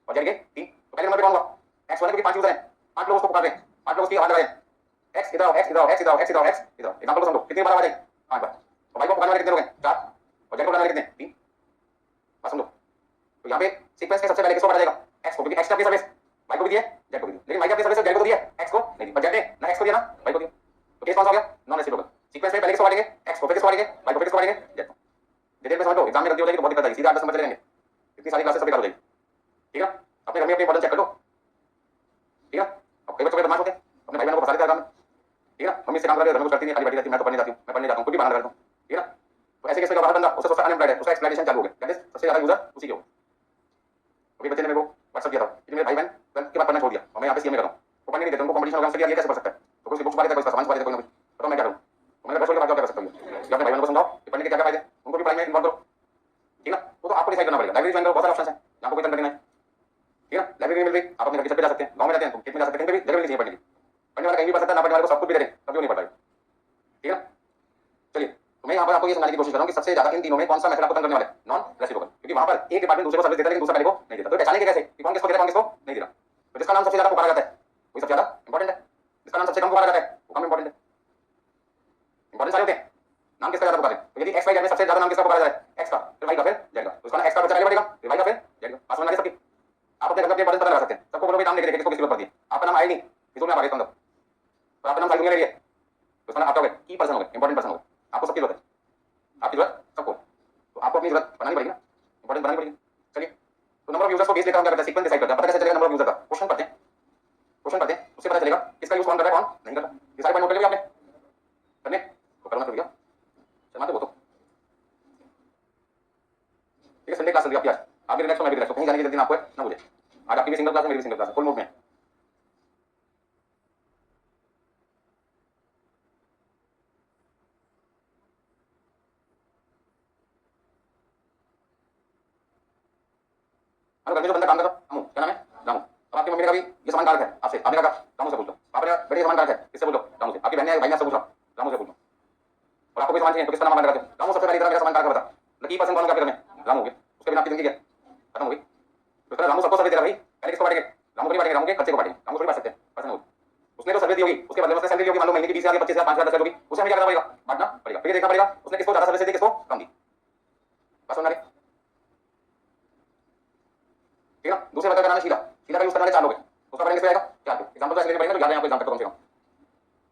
और जेड के 3। तो पहले नंबर पे कौन हुआ? एक्स वाले के 5 यूजर हैं, 5 लोग उसको पुकार रहे हैं, 5 लोग उसकी आवाज लगा रहे हैं, एक्स इधर आओ, एक्स इधर आओ, एक्स इधर आओ, एक्स इधर आओ, एक्स इधर आओ। एग्जांपल को समझो, कितनी बार आवाज आई? 5 बार। तो वाई को पुकारने वाले कितने लोग हैं? 4 और जेड को पुकारने वाले कितने? 3। बस समझो। तो यहाँ पे सीक्वेंस के सबसे पहले किसको पढ़ा जाएगा? एक्स को, क्योंकि एक्स की सर्विस वाई को भी दी है, जेड को भी दी, लेकिन वाई की सर्विस जेड को दी है, एक्स को नहीं दी, और जेड ने ना एक्स को दिया ना वाई को दिया। तो केस कौन सा हो गया? Non reciprocal. सीक्वेंस में पहले किसको पढ़ेंगे? एक्स को, फिर किसको पढ़ेंगे? वाई को, फिर किसको पढ़ेंगे? जेड को। डिटेल में समझ लो, एग्जाम में गलती हो जाएगी तो बहुत दिक्कत आएगी, सीधा 8-10 नंबर चले जाएंगे, इतनी सारी क्लासेस सब बेकार हो जाएगी, ठीक है? अपने घर में अपनी इंपॉर्टेंस चेक कर लो, ठीक है? अब कई बच्चों के बदमाश होते हैं, अपने भाई बहनों को फंसा देते हैं काम में, ठीक है? मम्मी से काम कर रहे हो, घर में कुछ करती नहीं, खाली बैठी रहती है, मैं तो पढ़ने जाती हूँ, मैं पढ़ने जाता हूँ, कुछ भी बहाना करता हूँ, ठीक है ना। तो ऐसे केस में बाहर बंदा उसे सोचता अनएम्प्लॉयड है, उसका एक्सप्लॉइटेशन चालू हो गया, दैट इज सबसे ज्यादा यूजर उसी के हो। अभी बच्चे ने मेरे को व्हाट्सएप किया था कि मेरे भाई बहन 12th के बाद पढ़ना छोड़ दिया और मैं यहाँ पे सीएम में कर रहा हूँ, वो पढ़ने नहीं देते, उनको कंपटीशन होगा, ये कैसे पढ़ सकता है, तो कोई बुक्स पढ़ देता है, कोई सामान पढ़ देता है, कोई ना कुछ, तो मैं क्या करूँ। तो मैंने बस क्या कर सकता हूँ, या अपने भाई बहनों को समझाओ कि पढ़ने के क्या क्या फायदे, उनको भी पढ़ाई में इन्वॉल्व करो, ठीक है ना। वो तो आपको डिसाइड करना पड़ेगा, लाइब्रेरी ज्वाइन करो, बहुत सारे ऑप्शन है, यहाँ को कोई तंग नहीं है, ठीक है। लाइब्रेरी मिल रही, आप अपने घर की छत पे जा सकते हैं, गाँव में जाते हैं तो खेत में जा सकते हैं, कहीं भी जगह मिलनी चाहिए पढ़ने की, पढ़ने वाला कहीं भी पढ़ सकता है, ना पढ़ने वाले को सब कुछ भी दे दें तभी वो नहीं पढ़ पाएगा, ठीक है। चलिए, तो मैं यहाँ पर आपको ये समझाने की कोशिश कर रहा हूँ कि सबसे ज्यादा इन तीनों में कौन सा मेथड आपको तंग करने वाला है, नॉन रेसिप्रोकल, क्योंकि वहां पर एक डिपार्टमेंट दूसरे को सर्विस देता है लेकिन दूसरा पहले को नहीं देता, तो पहचाने के कैसे कि कौन किसको दे रहा है, कौन किसको नहीं दे रहा। तो जिसका नाम सबसे ज्यादा पुकारा जाता है वही सबसे ज्यादा इंपॉर्टेंट है, जिसका नाम सबसे कम पुकारा जाता है वो कम इंपॉर्टेंट है। इंपॉर्टेंट सारे होते हैं, नाम किसका ज्यादा पुकारे, तो यदि एक्स वाई जेड में सबसे ज्यादा नाम किसका पुकारा जाए, एक्स का, फिर वाई का, फिर जेड का, तो उसका एक्स का बच्चा आगे बढ़ेगा, फिर वाई का, फिर जेड का, पास में आगे सबकी। आप अपने घर में इंपॉर्टेंट पता लगा सकते हैं, सबको बोलोगे नाम लिख के किसको किसको पढ़ दिया, आपका नाम आया नहीं इसमें आप आगे तो अंदर, तो आपका नाम सारी दुनिया ले लिया, तो उसका नाम आपका हो गया, की पर्सन हो गया, इंपॉर्टेंट पर्सन हो गया, आपको सबकी जरूरत है, आपकी जरूरत सबको, तो आपको अपनी जरूरत बनानी पड़ेगी ना, इंपॉर्टेंट बनानी पड़ेगी। चलिए, तो नंबर ऑफ यूजर्स को बेस लेकर हम क्या करते हैं, सीक्वेंस डिसाइड करते हैं, पता कैसे चलेगा नंबर ऑफ यूजर का, क्वेश्चन पढ़ते हैं, क्वेश्चन पढ़ते हैं, उससे पता चलेगा किसका यूज कौन कर रहा है, कौन नहीं कर रहा, ये सारे पॉइंट नोट कर लिया आपने, करने तो करना तो भैया शर्मा तो वो तो ठीक है। संडे क्लास चल रही है आपकी, आज आप भी रिलैक्स हो, मैं भी रिलैक्स हूं, कहीं जाने की जल्दी ना आपको है ना मुझे, आज आपकी भी सिंगल क्लास है, मेरी भी सिंगल क्लास है, फुल मूड में। घर में जो बंदा काम कर रहा है, क्या नाम है, रामू, अब आपकी मम्मी ने कहा ये सामान कहाँ रखा है, आपसे आपने कहा रामू से पूछ लो, पापा ने बेटे सामान कहाँ रखा है, इससे पूछ लो रामू से, आपकी बहन ने भाई ने आपसे पूछा रामू से पूछ लो, और आपको कोई सामान चाहिए तो किसका नाम लगाते हो, रामू सबसे पहले इधर मेरा सामान कहाँ रखा बता, लकी पर्सन कौन होगा आपके घर में, रामू हो गया, उसके बिना आपकी जिंदगी क्या खत्म हो गई। तो फिर रामू सबको सर्विस दे रहा भाई, पहले किसको बांटेंगे, रामू को नहीं बांटेंगे, रामू के खर्चे को बांटेंगे, रामू को बांट सकते हैं पर्सन हो, उसने तो सर्विस दी होगी, उसके बदले में सैलरी होगी, मान लो महीने की 20,000 25,000 5,000 10,000 होगी, उसे हमें क्या करना पड़ेगा, बांटना पड़ेगा, फिर देखना पड़ेगा उसने किसको ज्यादा सर्विस दी, किसको कम दी, बस सुनना, ठीक है। दूसरे बता का नाम है शीला, शीला का यूज करने वाले 4 लोग हैं, उसका पढ़ेंगे आएगा क्या, एग्जांपल तो ऐसे लेने पड़ेंगे तो याद है आपको, एग्जांपल तक कम से कम।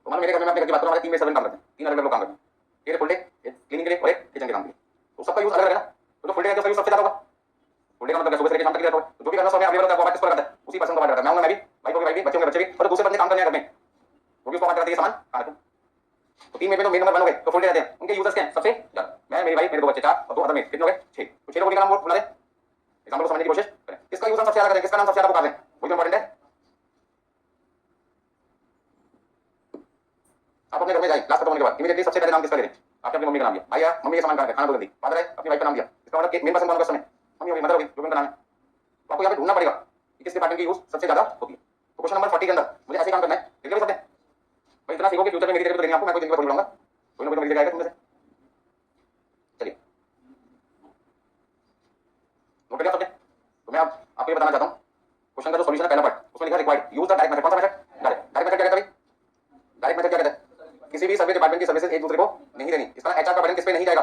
तो मान मेरे घर में मैं अपने घर की बात करूं, हमारे 3 में 7 काम करते हैं, 3 अलग-अलग लोग काम करते हैं, एक फुल डे, एक क्लीनिंग के लिए और एक किचन के काम के लिए, तो सबका यूज अलग है ना, तो जो फुल डे है उसका यूज सबसे ज्यादा होगा, फुल डे का मतलब सुबह से लेकर शाम तक रहता है, तो जो भी करना समय अवेलेबल होता है वो बात किस पर करता है, उसी पर्सन को बात करता है, मैं हूं, मैं भी भाई को भी भाई भी, बच्चों के बच्चे भी, और दूसरे बंदे काम करने हैं घर में, वो भी उसको बात करते हैं सामान कहां रखूं। तो 3 में तो मेन नंबर 1 हो गए, तो फुल डे रहते हैं, उनके यूजर्स क्या हैं सबसे ज्यादा, मैं, मेरी भाई, मेरे 2 बच्चे 4 और 2 अदर में कितने हो गए 6, तो 6 लोगों का नाम बोल बुला दे, एग्जांपल को समझने की कोशिश करें, किसका यूज हम सबसे ज्यादा करें, किसका नाम सबसे ज्यादा पुकार लें, वही इंपॉर्टेंट है। आप अपने घर में जाइए क्लास खत्म होने के बाद इमीडिएटली सबसे पहले नाम किसका ले रहे हैं, आपने अपनी मम्मी का नाम दिया, भाई मम्मी ये सामान कहाँ है, खाना बोल दी, फादर है अपनी वाइफ का नाम दिया, इसका मतलब मेन पर्सन कौन होगा समय, मम्मी होगी, मदर होगी, जो भी उनका नाम है, तो आपको यहाँ पे ढूंढना पड़ेगा कि किस डिपार्टमेंट की यूज सबसे ज्यादा होती है। तो क्वेश्चन नंबर 40 के अंदर मुझे ऐसे काम करना है, लिख भी सकते हैं भाई, इतना सीखोगे फ्यूचर में मेरी तरफ तो देंगे आपको, मैं कोई जिंदगी भर बोलूंगा, कोई ना कोई मेरी आएगा तुम में से। चलिए नोट कर लिया सबने, तो मैं अब आपको ये बताना चाहता हूँ, क्वेश्चन का जो सॉल्यूशन है पहला पार्ट उसमें लिखा required use the direct method, कौन सा मेथड, डायरेक्ट मेथड क्या कहता है, डायरेक्ट मेथड क्या कहता है, किसी भी सर्विस डिपार्टमेंट की सर्विसेज एक दूसरे को नहीं देनी, इसका एचआर का बर्डन किस पे नहीं जाएगा,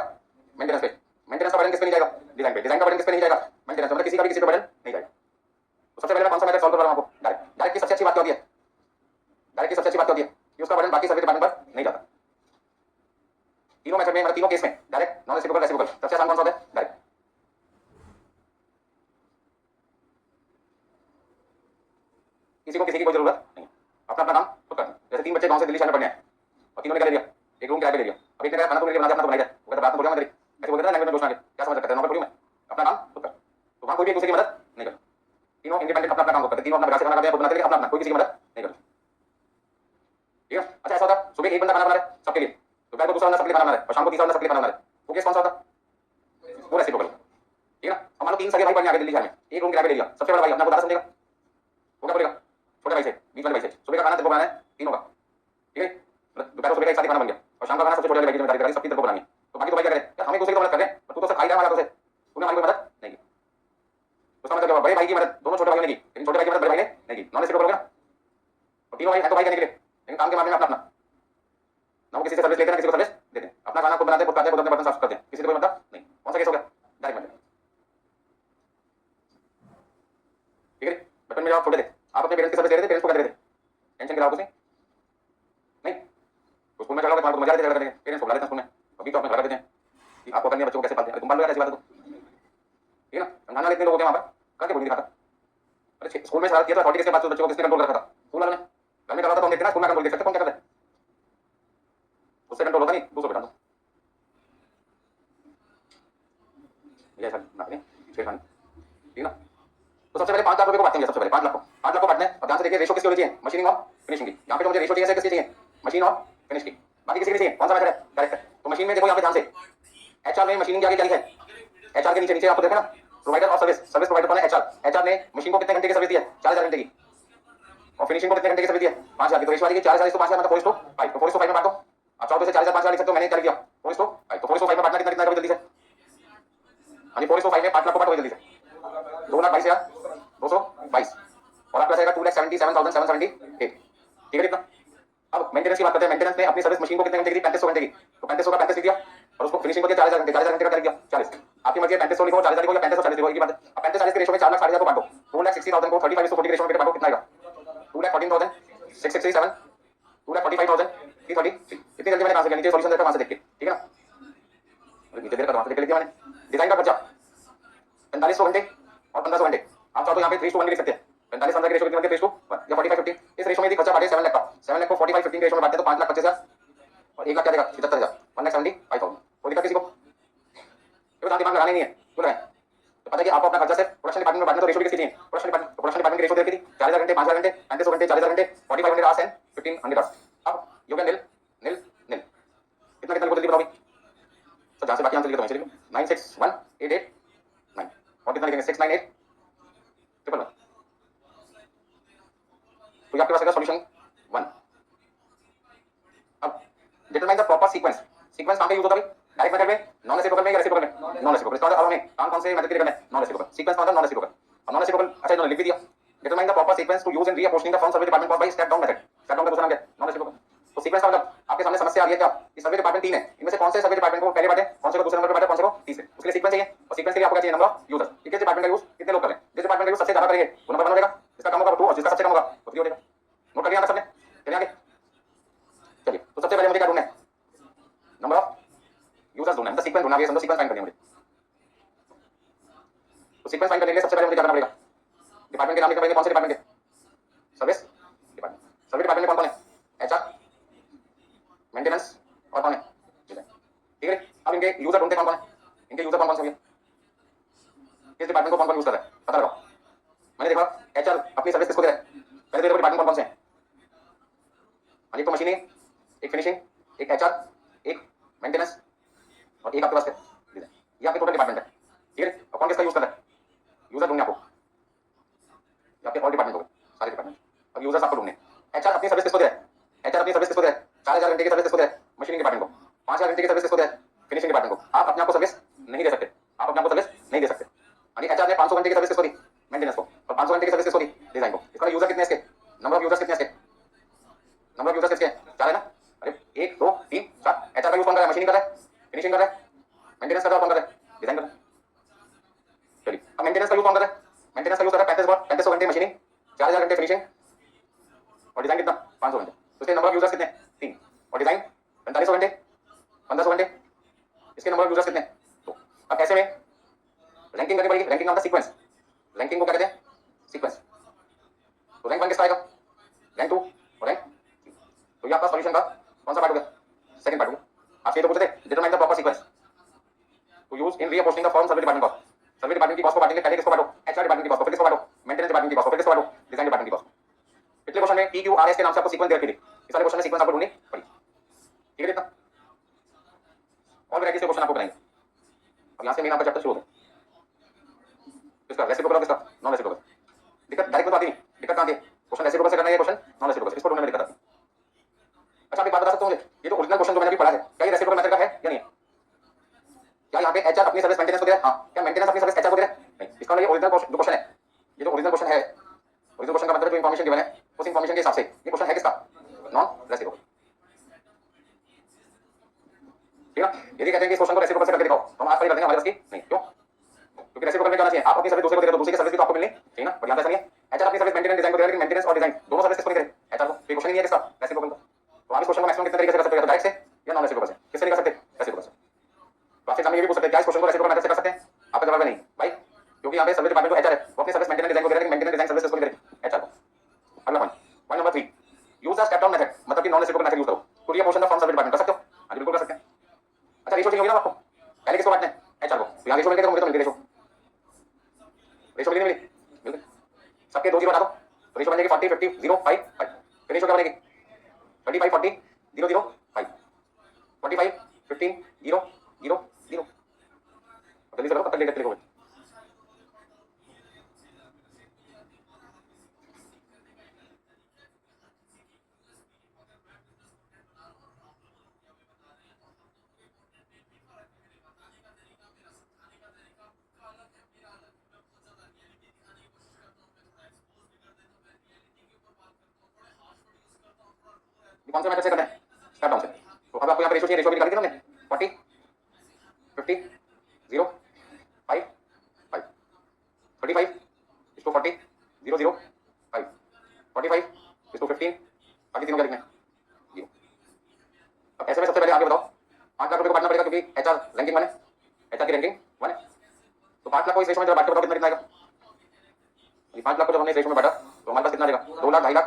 मेंटेनेंस पे, मेंटेनेंस का बर्डन किस पे नहीं जाएगा, डिजाइन पे, डिजाइन का बर्डन किस पे नहीं जाएगा, मेंटेनेंस, मतलब किसी का भी किसी पे बर्डन नहीं जाएगा। तो सबसे पहले मैं कौन सा मेथड सॉल्व कर रहा हूं आपको, डायरेक्ट, डायरेक्ट की सबसे अच्छी बात क्या होती है, डायरेक्ट की सबसे अच्छी बात क्या होती है कि उसका बर्डन बाकी सर्विस डिपार्टमेंट पर नहीं जाता। तीनों मेथड में मतलब तीनों केस में डायरेक्ट, नॉन रेसिप्रोकल, रेसिप्रोकल, सबसे आसान कौन सा होता है, डायरेक्ट। किसी को किसी की कोई जरूरत नहीं है, अपना अपना काम खुद करना, जैसे 3 बच्चे गांव से दिल्ली शहर में पढ़ने आए और तीनों ने क्या ले लिया, एक रूम किराए पे ले लिया, अब एक ने कहा खाना तो मेरे लिए बना दे, अपना तो बनाई दे, वो कहता बात में बोल रहा मैं तेरी, ऐसे बोल देता लैंग्वेज में दोस्त आगे क्या समझ सकते हैं, नौकर थोड़ी मैं, अपना काम खुद कर, तो वहां कोई भी एक दूसरे की मदद नहीं करता, तीनों इंडिपेंडेंट अपना अपना काम करते हैं, तीनों अपना बना से खाना खाते हैं, खुद बनाते हैं, अपना अपना, कोई किसी की मदद नहीं करता, ठीक है। अच्छा ऐसा होता है सुबह एक बंदा खाना बना रहा है सबके लिए, दोपहर को दूसरा बंदा सबके लिए खाना बना रहा है और शाम को तीसरा बंदा सबके लिए खाना बना रहा है, वो केस कौन सा होता है, वो रेसिप्रोकल, ठीक है ना। अब मान लो 3 सगे भाई पढ़ने आ गए दिल्ली शहर में, एक रूम किराए पे ले लिया, सबसे बड़ा भाई अपना को ज्यादा समझेगा, वो क्या बोलेगा छोटे भाई से, बीच वाले भाई से, सुबह का खाना तेरे को बनाना है तीनों का, ठीक है, दोपहर को सुबह का एक साथ ही खाना बन गया और शाम का खाना सबसे छोटे वाले भाई की जिम्मेदारी सबकी तरफ बनानी है, तो बाकी तो भाई क्या करें यार, हम एक दूसरे की मदद कर रहे हैं, तू तो सब खाई रहा है तुझे, तूने हमारी कोई मदद नहीं की, उसका मतलब क्या, बड़े भाई की मदद दोनों छोटे भाइयों ने की, लेकिन छोटे भाई की मदद बड़े भाई ने नहीं की, नॉन रेसिप्रोकल हो गया ना। और तीनों भाई है तो भाई करने के लिए, लेकिन काम के मामले में अपना अपना, ना वो किसी से सर्विस लेते हैं ना किसी को सर्विस देते हैं, अपना खाना खुद बनाते हैं, खुद खाते हैं, खुद अपने बर्तन साफ करते हैं, किसी से कोई मतलब नहीं, कौन सा केस हो गया, डायरेक्ट मेथड, ठीक है। बचपन में जब आप छोटे थे आप अपने पेरेंट्स की सर्विस ले रहे थे, पेरेंट्स को क्या दे रहे थे, टेंशन की कुछ नहीं, तो स्कूल में चढ़ोगे तुम्हारे मजा लेते हैं, पेरेंट्स को बुला लेते हैं स्कूल में, अभी तो अपने घर देते हैं कि आपको करनी है, बच्चों को कैसे पालते हैं, तुम मान लो यार ऐसी बात है तो, ठीक है ना। समझाने वाले इतने लोग होते हैं वहां पर, करके बोल नहीं दिखाता, अरे स्कूल में शरारत किया था 40 के बाद बच्चों को किसने कंट्रोल कर रखा था, स्कूल वालों ने, घर में कर रहा था तो हम देखते ना, स्कूल में कंट्रोल देख सकते कौन क्या करता है, देखिए रेशो किसकी होनी चाहिए, मशीनिंग और फिनिशिंग की। यहाँ पे तो मुझे रेशो चाहिए, किसकी चाहिए, मशीन और फिनिश की, बाकी किसी की चाहिए, कौन सा मेथड है, करेक्ट है। तो मशीन में देखो यहाँ पे ध्यान से एचआर में मशीनिंग के आगे क्या लिखा है, एचआर के नीचे नीचे आपको देखा ना प्रोवाइडर और सर्विस, सर्विस प्रोवाइडर कौन है, एचआर। एचआर ने मशीन को कितने घंटे की सर्विस दी है, 4000 घंटे की, और फिनिशिंग को कितने घंटे की सर्विस दी है, 5000 की। तो रेशो आ रही है 4000 तो 5000 मतलब 4:5, तो 4:5 में बांट दो। आप चाहो तो 4000 5000 लिख सकते हो, मैंने क्या लिख दिया 4:5, तो 4:5 में बांटना कितना कितना करोगे जल्दी से, हाँ जी 4:5 में 5 लाख को बांटो जल्दी से, 2,22,222 और आपका जाएगा 2,77,778, ठीक है इतना। अब मेंटेनेंस की बात करते हैं, मेंटेनेंस में अपनी सर्विस मशीन को कितने घंटे की, 3500 घंटे की, तो 3500 का 35 लिख दिया और उसको फिनिशिंग को दिया 4000 घंटे, 4000 घंटे का क्या लिख दिया 40, आपकी मर्जी है 3500 लिखो 4000 लिखो या 3540 लिखो, एक ही बात है। अब 3540 के रेशो में 4,60,000 को बांटो, 2,60,000 को 35:40 के रेशो में बांटो, कितना आएगा 2,14,667, 2,45,333। इतनी जल्दी मैंने कहां से किया, नीचे सॉल्यूशन देखा वहां से देख के, ठीक है ना, नीचे देर का वहां से देख के लिख दिया मैंने। डिजाइन का खर्चा 4500 घंटे और 1500 घंटे, आप चाहो तो यहाँ पे 3:1 लिख सकते हैं, 45-15 के रेशो कितने बनते हैं 3:1 या 45-15, इस रेशो में यदि खर्चा बांटे 7 लाख का, 7 लाख को 45-15 के रेशो में बांटते हैं तो 5,25,000 और 1 लाख क्या देगा 77,000, 1,75,000। कोई दिक्कत किसी को, क्यों दिमाग लगाने नहीं है, क्यों लगाए, तो पता है कि आपको अपना खर्चा सिर्फ प्रोडक्शन डिपार्टमेंट में बांटना, तो रेशो किसकी चाहिए, प्रोडक्शन डिपार्टमेंट की रेशो देखी थी 4000 घंटे 5000 घंटे 3500 घंटे 4000 घंटे 4500 आवर्स एंड 1500 आवर्स। अब योग निल निल निल कितना कितना जल्दी बताओ भाई, तो जहां से बाकी आंसर लिखो तो मैं चलिए 96188 और कितना लिखेंगे 698 ट्रिपल 1, तो ये आपके पास आएगा सॉल्यूशन 1। अब determine the proper sequence, sequence कहां पे यूज होता है भाई, डायरेक्ट मेथड में, नॉन रेसिप्रोकल में या रेसिप्रोकल में, नॉन रेसिप्रोकल। इसका मतलब अब हमें काम कौन से मेथड के लिए करना है, नॉन रेसिप्रोकल। सीक्वेंस मतलब नॉन रेसिप्रोकल, और नॉन रेसिप्रोकल अच्छा इन्होंने लिख भी दिया, determine the proper sequence to use in reapportioning the firm service department called by step down method. Step down का दूसरा नाम क्या है, नॉन रेसिप्रोकल। तो सीक्वेंस का मतलब आपके सामने समस्या आ रही है क्या, कि सर्वे डिपार्टमेंट 3 है, इनमें से कौन से सर्वे डिपार्टमेंट को पहले बांटे, कौन से को दूसरे नंबर पे बांटे, कौन से को तीसरे, उसके लिए सीक्वेंस चाहिए। और सीक्वेंस के लिए आपको क्या चाहिए, नंबर ऑफ यूजर्स, किस डिपार्टमेंट का यूज कितने लोग करें, जिस डिपार्टमेंट का यूज सबसे ज्यादा करेंगे वो नंबर 1 हो जाएगा, जिसका कम होगा वो 2 और जिसका सबसे कम होगा वो 3 हो जाएगा। नोट कर लिया सबने, चलिए आगे चलिए। तो सबसे पहले मुझे क्या ढूंढना है, नंबर ऑफ यूजर्स ढूंढना है, मतलब सीक्वेंस ढूंढना है, ये समझो सीक्वेंस फाइंड करनी है मुझे। तो सीक्वेंस फाइंड करने के लिए सबसे पहले मुझे क्या करना पड़ेगा, डिपार्टमेंट के नाम लिखना पड़ेंगे, कौन से डिपार्टमेंट के, सर्विस डिपार्टमेंट। सर्विस डिपार्टमेंट में कौन कौन है, एचआर, मेंटेनेंस और कौन है, ठीक है। अब इनके यूजर ढूंढते कौन कौन है, इनके यूजर कौन कौन से होंगे, किस डिपार्टमेंट को कौन कौन यूज कर रहा है पता लगाओ। मैंने देखा एचआर अपनी सर्विस किसको दे रहा है, पहले देखो डिपार्टमेंट कौन कौन से हैं, एक तो मशीनिंग, एक फिनिशिंग, एक एचआर, एक मेंटेनेंस और एक आपके पास है, ये आपके टोटल डिपार्टमेंट है, ठीक है। और कौन किसका यूज कर रहा है, यूजर ढूंढने आपको, आपके ऑल डिपार्टमेंट हो गए सारे डिपार्टमेंट। अब यूजर्स आपको ढूंढने, एचआर अपनी सर्विस किसको दे रहा है, एचआर अपनी सर्विस किसको दे रहा है, 4000 घंटे की सर्विस किसको दे रहा है, मशीनिंग डिपार्टमेंट को, 5000 घंटे की सर्विस किसको दे रहा है, फिनिशिंग डिपार्टमेंट को। आप अपने आप को सर्विस नहीं दे सकते, आप अपने आप को सर्विस नहीं दे सकते। यानी एचआर ने 500 घंटे की सर्विस किसको दी, मेंटेनेंस को, और 500 घंटे की सर्विस किसको दी, डिजाइन को। इसका यूजर कितने इसके, नंबर ऑफ यूजर्स कितने इसके, नंबर ऑफ यूजर्स किसके 4 है ना, अरे 1 2 3 4। एचआर का यूज कौन कर रहा है, मशीनिंग कर रहा है, फिनिशिंग कर रहा है, मेंटेनेंस कर रहा है, कौन कर रहा है, डिजाइन कर रहा है। चलिए अब मेंटेनेंस का यूज कौन कर रहा है, मेंटेनेंस का यूज कर रहा है 3500 घंटे मशीनिंग, 4000 घंटे फिनिशिंग और डिजाइन कितना 500 घंटे। तो इसके नंबर ऑफ यूजर्स कितने 3 और डिजाइन 4500 घंटे 1500 घंटे, इसके नंबर ऑफ यूजर्स कितने 2। अब ऐसे में रैंकिंग करनी पड़ेगी, ranking of the sequence, ranking को क्या कहते हैं, सीक्वेंस। तो रैंक 1 किसका आएगा, रैंक 2 और रैंक 3। तो ये आपका सॉल्यूशन का कौन सा पार्ट हो गया, सेकंड पार्ट हो गया। आपसे तो पूछते थे determine the proper sequence to use in reapportioning the firm service department cost. Service department की कॉस्ट को बांटेंगे, पहले किसको बांटो, एचआर डिपार्टमेंट की कॉस्ट को, फिर किसको बांटो, मेंटेनेंस डिपार्टमेंट की कॉस्ट को, फिर किसको बांटो, डिजाइन डिपार्टमेंट की कॉस्ट को। पिछले क्वेश्चन में PQRS के नाम से आपको सीक्वेंस दे रखी थी, इस वाले क्वेश्चन में सीक्वेंस आपको ढूंढनी पड़ी, ठीक है इतना। और वैरायटी से क्वेश्चन आपको बनाएंगे। अब यहां से मेन आपका चैप्टर शुरू होगा, किसका, रेसिप्रोकल, किसका, नॉन रेसिप्रोकल। दिक्कत डायरेक्ट में तो आती नहीं, दिक्कत कहां आती है, क्वेश्चन रेसिप्रोकल से करना है, क्वेश्चन नॉन रेसिप्रोकल, इसको ढूंढने में दिक्कत आती है। अच्छा आप एक बात बता सकते हो मुझे, ये जो ओरिजिनल क्वेश्चन जो मैंने अभी पढ़ा है, क्या ये रेसिप्रोकल मेथड का है या नहीं है, क्या यहाँ पे एचआर अपनी सर्विस मेंटेनेंस को दे रहा है, हाँ, क्या मेंटेनेंस अपनी सर्विस एचआर को दे रहा है, नहीं। इसका मतलब ये ओरिजिनल जो क्वेश्चन है, ये जो ओरिजिनल क्वेश्चन है, ओरिजिनल क्वेश्चन का मतलब जो इंफॉर्मेशन गिवन है उस इंफॉर्मेशन के हिसाब से ये क्वेश्चन है किसका, नॉन रेसिप्रोकल, ठीक है। यदि कहते हैं कि इस क्वेश्चन को रेसिप्रोकल से करके दिखाओ तो हम आज कर देंगे, हमारे पास की नहीं, क्यों, क्योंकि रेसिप्रोकल में जाना चाहिए, आप अपनी सर्विस दूसरे को दे रहे हो तो दूसरे की सर्विस भी तो आपको मिलनी चाहिए ना, पर यहाँ ऐसा नहीं है। एचआर अपनी सर्विस मेंटेनेंस डिजाइन को दे रहा है, लेकिन मेंटेनेंस और डिजाइन दोनों सर्विस किसको नहीं दे रहे, एचआर को। तो क्वेश्चन नहीं है किसका, रेसिप्रोकल का। तो आप इस क्वेश्चन को मैक्सिमम कितने तरीके से कर सकते हो, या डायरेक्ट से या नॉन रेसिप्रोकल से, किससे नहीं कर सकते, रेसिप्रोकल से। तो आपसे सामने ये भी पूछ सकते हैं क्या इस क्वेश्चन को रेसिप्रोकल मेथड से कर सकते हैं, आपका जवाब है नहीं भाई, क्योंकि यहाँ पे सर्विस डिपार्टमेंट को एचआर है, वो अपनी सर्विस मेंटेनेंस डिजाइन को दे रहा है, मेंटेनेंस डिजाइन सर्विस किसको दे रही है, एचआर को। अगला point, point number 3, use the step down method, मतलब कि नॉन रेसिप्रोकल मेथड यूज करो to reapportion the firm service department, कर सकते हो, हाँ जी बिल्कुल कर सकते हैं। अच्छा रेशो चाहिए होगी ना आपको, पहले किसको बांटना है, एचआर को, तो यहाँ रेशो मिल गया, तो मुझे तो मिल गई रेशो, रेशो मिली नहीं मिली, मिल गई, सबके 2 जीरो हटा दो, तो रेशो बन जाएगी 40 50 0 5 5। फिर रेशो क्या बनेगी 35 40 0 0 5 45 15 0 0 0। जल्दी से करो, कब तक लेट करते रहोगे। कौन से मेथड से करना है, स्टेप डाउन से। तो अब आपको यहाँ पे रेशो चाहिए, रेशो भी निकाली थी हमने 40 50 0 5 5 35 इसको 40 0 0 5 45 इसको 15 बाकी तीनों क्या लिखना है 0। अब ऐसे में सबसे पहले आगे बताओ 5 लाख रुपए को बांटना पड़ेगा क्योंकि एचआर रैंकिंग 1 है, एचआर की रैंकिंग 1 है। तो 5 लाख को इस रेशो में जब बांट के बताओ कितना आएगा। 5 लाख को जब हमने इस रेशो में बांटा तो हमारे पास कितना आएगा 2 लाख 2.5 लाख,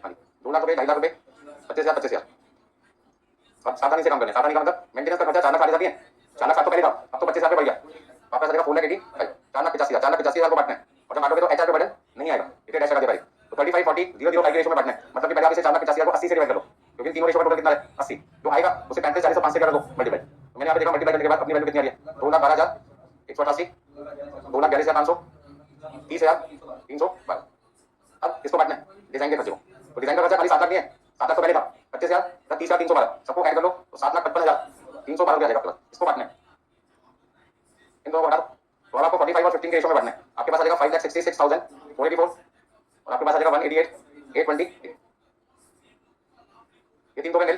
हाँ 2 लाख रुपए 2.5 लाख रुपए 25,000 25,000। सावधानी से काम करना है, सावधानी का मतलब मेंटेनेंस का खर्चा 4 लाख 40,000 है, 4 लाख 7 तो पहले था, अब तो 25,000 बढ़ गया, वापस आएगा 4 लाख 80 4 लाख 85,000, 4 लाख 85,000 को बांटना है। और जब बांटोगे तो एचआर पे बर्डन नहीं आएगा, इसे डैश लगा दे भाई। तो 35 40 0 0 5 के रेशो में बांटना है, मतलब कि पहले आप इसे 4 लाख 85,000 को 80 से डिवाइड कर लो, क्योंकि तीनों रेशो का टोटल कितना है 80, जो आएगा उसे 35 40 और 5 से कर दो मल्टीप्लाई। तो मैंने यहाँ पे देखा मल्टीप्लाई करने के बाद अपनी वैल्यू कितनी आ रही है 2,12,188 2,42,500 30,312। अब इसको बांटना है डिजाइन के खर्चे को, तो डिजाइन का खर्चा खाली 7 लाख नहीं है, 7 लाख तो पहले था 25,000 30,312, सबको ऐड कर लो तो 7,55,312 रुपया जाएगा प्लस। इसको बांटना है, इन दोनों को हटा दो। तो आपको 45 और 15 के रेशो में बांटना है, आपके पास आ जाएगा 5,66,484 और आपके पास आ जाएगा 188,820। ये तीन तो गए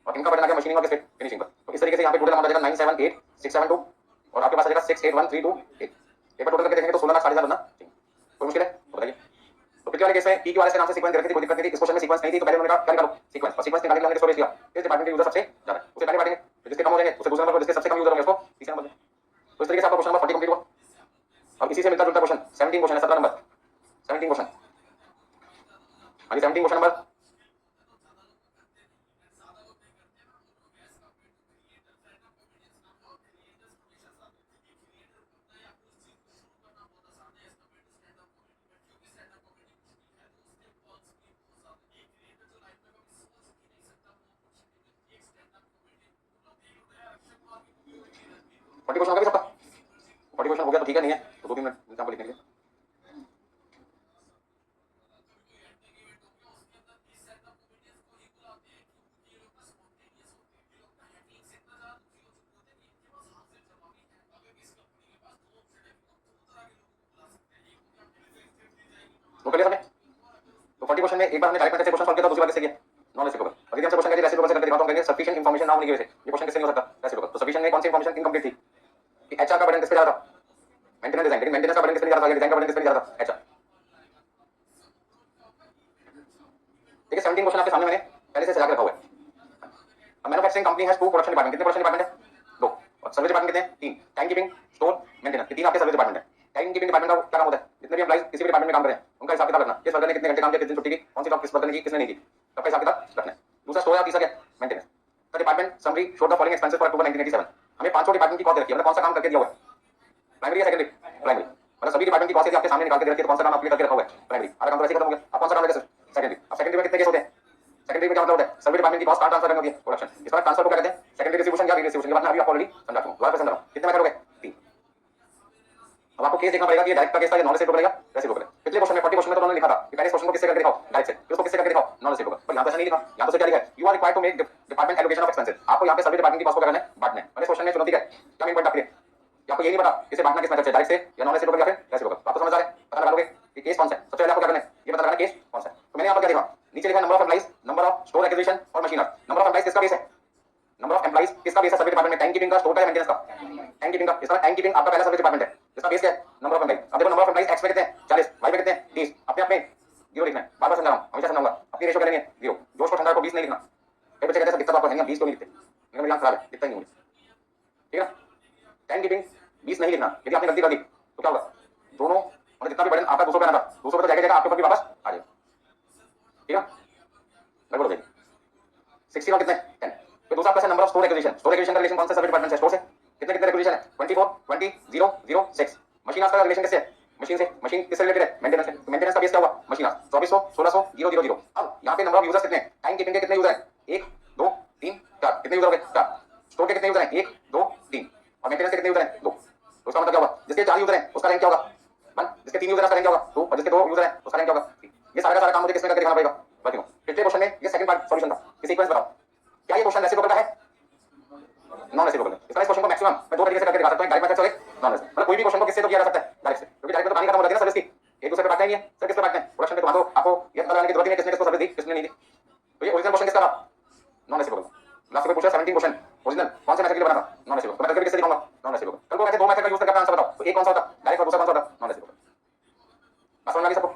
और इनका बटन आ गया मशीनिंग और फिनिशिंग पर। तो इस तरीके से यहाँ पे टोटल अमाउंट आ जाएगा 978,672 और आपके पास आ जाएगा 681,328। एक बार टोटल करके देखेंगे तो 16,60,000 बनना चाहिए। कोई मुश्किल है तो बताइए। तो पिछले वाले केस में पी क्यू आर एस के नाम से सीक्वेंस दे रखी थी, कोई दिक्कत नहीं थी। इस क्वेश्चन में सीक्वेंस नहीं थी तो पहले उन्होंने कहा क्या निकालो सीक्वेंस, और सीक्वेंस निकालने के लिए हमने स्टोरेज दिया, इस डिपार्टमेंट के यूजर सबसे ज्यादा है उसे पहले बांटेंगे, जिसके कम हो जाएंगे उसे दूसरे नंबर पर, जिसके सबसे कम यूजर होंगे उसको तीसरे नंबर पर। तो इस तरीके से आपका क्वेश्चन नंबर 40 कंप्लीट हुआ। अब इसी से मिलता जुलता क्वेश्चन 17 क्वेश्चन है, 17 नंबर 17 क्वेश्चन, हाँ 17 क्वेश्चन नंबर क्वेश्चन होगा भी सबका 40 क्वेश्चन हो गया तो ठीक है, नहीं है तो 2-3 मिनट एग्जाम्पल लिखने के लिए। तो कर लिया सबने। तो 40 क्वेश्चन में एक बार हमने डायरेक्ट मेथड से क्वेश्चन सॉल्व किया था, दूसरी बार किससे किया नॉन रेसिप्रोकल। अगर हमसे क्वेश्चन करेंगे रेसिप्रोकल से करके दिखाता हूं, कहेंगे सफिशिएंट इंफॉर्मेशन नाउ नहीं गिवन, ये क्वेश्चन किससे नहीं हो सकता रेसिप्रोकल। तो सफिशिएंट में कौन सी इंफॉर्मेशन इनकम्प्लीट थी कि एचआर का बर्डन किस पे जा रहा था, मेंटेनेंस डिजाइन, लेकिन मेंटेनेंस का बर्डन किस पे जा रहा था, डिजाइन का बर्डन किस पे जा रहा था एचआर। ठीक है 17 क्वेश्चन आपके सामने मैंने पहले से सजा के रखा हुआ है। अब मैन्युफैक्चरिंग कंपनी है, 2 प्रोडक्शन डिपार्टमेंट, कितने प्रोडक्शन डिपार्टमेंट है 2, और सर्विस डिपार्टमेंट कितने हैं 3, टाइम कीपिंग स्टोर मेंटेनेंस, ये 3 आपके सर्विस डिपार्टमेंट है। टाइम कीपिंग डिपार्टमेंट का क्या काम होता है, जितने भी एम्प्लॉइज किसी भी डिपार्टमेंट में काम कर रहे हैं उनका हिसाब किताब रखना, किस वर्कर ने कितने घंटे काम किया, किस दिन छुट्टी की, कौन सी जॉब किस वर्कर ने की किसने नहीं की, सबका हिसाब किताब रखना है। दूसरा स्टोर है, तीसरा क्या मेंटेनेंस। तो department summary show the following expenses for October 1987, हमें 5 डिपार्टमेंट की कॉस्ट दे रखी है, मतलब कौन सा काम करके दिया हुआ है, प्राइमरी या सेकेंडरी, प्राइमरी, मतलब सभी डिपार्टमेंट की कॉस्ट यदि आपके सामने निकाल के दे रखी है तो कौन सा काम आपने करके रखा हुआ है प्राइमरी, आधा काम तो ऐसे खत्म हो गया, अब कौन सा काम लेके सेकेंडरी। अब सेकेंडरी में कितने केस होते हैं, सेकेंडरी में क्या मतलब होता है, सर्विस डिपार्टमेंट की कॉस्ट कहां ट्रांसफर करनी होती है प्रोडक्शन, इस बार ट्रांसफर को क्या कहते हैं सेकेंडरी डिस्ट्रीब्यूशन या डिस्ट्रीब्यूशन, ये बात मैं अभी आपको ऑलरेडी समझा चुका हूं, दोबारा समझा रहा हूं। कितने मेथड हो गए 3। अब आपको केस देखना पड़ेगा कि ये डायरेक्ट का केस था या नॉन रेसिप्रोकल है रेसिप्रोकल। पिछले क्वेश्चन में 40 क्वेश्चन में तो उन्होंने लिखा था कि पहले क्वेश्चन को किससे करके दिखाओ डायरेक्ट से, फिर उसको किससे करके दिखाओ नॉन रेसिप्रोकल, पर यहां पे ऐसा नहीं लिखा, यहां तो क्या लिखा है you are required to make department allocation of expenses. आपको यहां पे सभी डिपार्टमेंट की कॉस्ट को क्या करना है बांटना है। मैंने क्वेश्चन में चुनौती है क्या मेन पॉइंट आपके लिए, आपको ये नहीं पता इसे बांटना किस मेथड से, डायरेक्ट से या नॉन रेसिप्रोकल या फिर रेसिप्रोकल। आपको समझ आ रहा है, पता लगा लोगे कि केस कौन सा है। सबसे पहले आपको क्या करना है ये पता लगाना केस कौन सा है। तो मैंने यहां पर क्या लिखा, नीचे लिखा number of employees, number of store acquisition और मशीनर। नंबर ऑफ एम्प्लॉइज किसका बेस है, नंबर ऑफ एम्प्लॉइज किसका बेस है सभी डिपार्टमेंट में, टाइम कीपिंग का, स्टोर का या मेंटेनेंस का, टाइम कीपिंग का। इसका टाइम कीपिंग आपका पहला सर्विस डिपार्टमेंट है, इसका बेस क्या है नंबर ऑफ एम्प्लॉइज। अब देखो नंबर ऑफ एम्प्लॉइज एक्स में कितने हैं 40, वाई में कितने हैं 30, अपने अपने 0 लिखना है, बार-बार समझा रहा हूं, हमेशा समझाऊंगा। अपनी रेशियो क्या लेनी है 0, जोश को ठंडा को 20 नहीं लिखना। कई बच्चे कहते हैं दिक्कत आपको है नहीं 20 क्यों नहीं लिखते, मेरा मिलान खराब है दिखता ही नहीं मुझे, ठीक है। टाइम कीपिंग 20 नहीं लिखना, यदि आपने गलती कर दी तो क्या होगा, दोनों और जितना भी बर्डन आपका 200 पे आना था 200 पे तो जाएगा आपके ऊपर भी वापस आ जाएगा, ठीक है। गड़बड़ हो जाएगी। 60 और कितने 10। फिर दूसरा question number of store acquisition, store acquisition का रिलेशन कौन सा सर्विस डिपार्टमेंट से, स्टोर से कितने कितने एक्विजिशन है 24 20 0 0 6। मशीन का रिलेशन किससे है, मशीन से, मशीन किससे रिलेटेड है? मेंटेनेंस से। तो मेंटेनेंस का बेस क्या हुआ? Machine hours 2400 1600 000। अब यहाँ पे नंबर ऑफ यूजर्स कितने हैं? टाइम कीपिंग के कितने यूजर हैं? 1 2 3 4। कितने यूजर हो गए? 4। स्टोर के कितने यूजर हैं? 1 2 3। और मेंटेनेंस के कितने यूजर हैं? 2। तो इसका मतलब क्या हुआ? जिसके 4 यूजर हैं उसका रैंक क्या होगा? 1। जिसके 3 यूजर हैं उसका रैंक क्या होगा? 2। और जिसके 2 यूजर हैं उसका रैंक क्या होगा? 3। ये सारा का सारा काम मुझे किसमें करके दिखाना पड़ेगा? वर्किंग में। पिछले क्वेश्चन में ये सेकंड पार्ट सॉल्यूशन था। ये सीक्वेंस बताओ, क्या ये क्वेश्चन रेसिप्रोकल का है? नॉन रेसिप्रोकल है। इस क्वेश्चन को मैक्सिमम मैं दो तरीके से करके दिखा सकता हूं, डायरेक्ट मेथड और एक नॉन रेसिप्रोकल। मतलब कोई भी क्वेश्चन को किससे तो किया जा सकता है? डायरेक्ट से, क्योंकि डायरेक्ट में तो कहानी खत्म हो जाती है ना सर्विस की। एक दूसरे पे बांटते नहीं है। सर किस पे बांटते हैं? प्रोडक्शन पे। तो आपको ये पता लगाने की जरूरत नहीं है किसने किसको सर्विस दी, किसने नहीं दी। तो ये ओरिजिनल क्वेश्चन किसका था? Non reciprocal. लास्ट में पूछा 17 क्वेश्चन ओरिजिनल कौन से मेथड के लिए बना था? Non reciprocal. तो मैं करके किससे दिखाऊंगा? Non reciprocal. कल को मैं दो मेथड का यूज करके अपना आंसर बताओ, तो एक कौन सा होता? डायरेक्ट और दूसरा कौन सा होता? Non reciprocal. बात समझ आ गई सबको?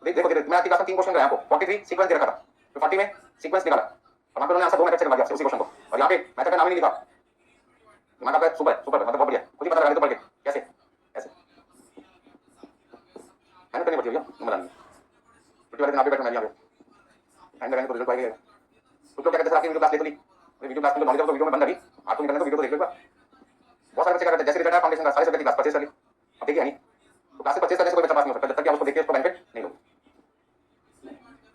देखो मैं आपकी क्लास में 3 क्वेश्चन कराया आपको, 43 सीक्वेंस दे रखा था, तो 40 में सीक्वेंस निकाला और वहां पे उन्होंने आंसर दो मेथड से करवा दिया उसी क्वेश्चन को। और यहाँ पे मेथड का नाम ही नहीं लिखा। दिमाग आपका सुपर सुपर मतलब बहुत बढ़िया, खुद ही पता लगा दो पढ़ के कैसे ऐसे मैंने करनी पड़ती है भैया, नंबर आनी छुट्टी वाले दिन आप भी बैठो मैं भी आ गया एंड लगाने तो रिजल्ट आएगा। कुछ लोग क्या कहते हैं आपकी वीडियो क्लास ले तो ली, वीडियो क्लास में नॉलेज तो वीडियो में बंद अभी आपको निकलने तो वीडियो तो देख लो। बहुत सारे बच्चे क्या करते हैं जैसे रिजल्ट आया फाउंडेशन का सारे सब्जेक्ट की क्लास परचेज कर ली, अब देखिए नहीं तो क्लास से परचेज करने से कोई बच्चा पास नहीं हो सकता जब तक कि आप उसको देखिए उसको बेनिफिट नहीं लो।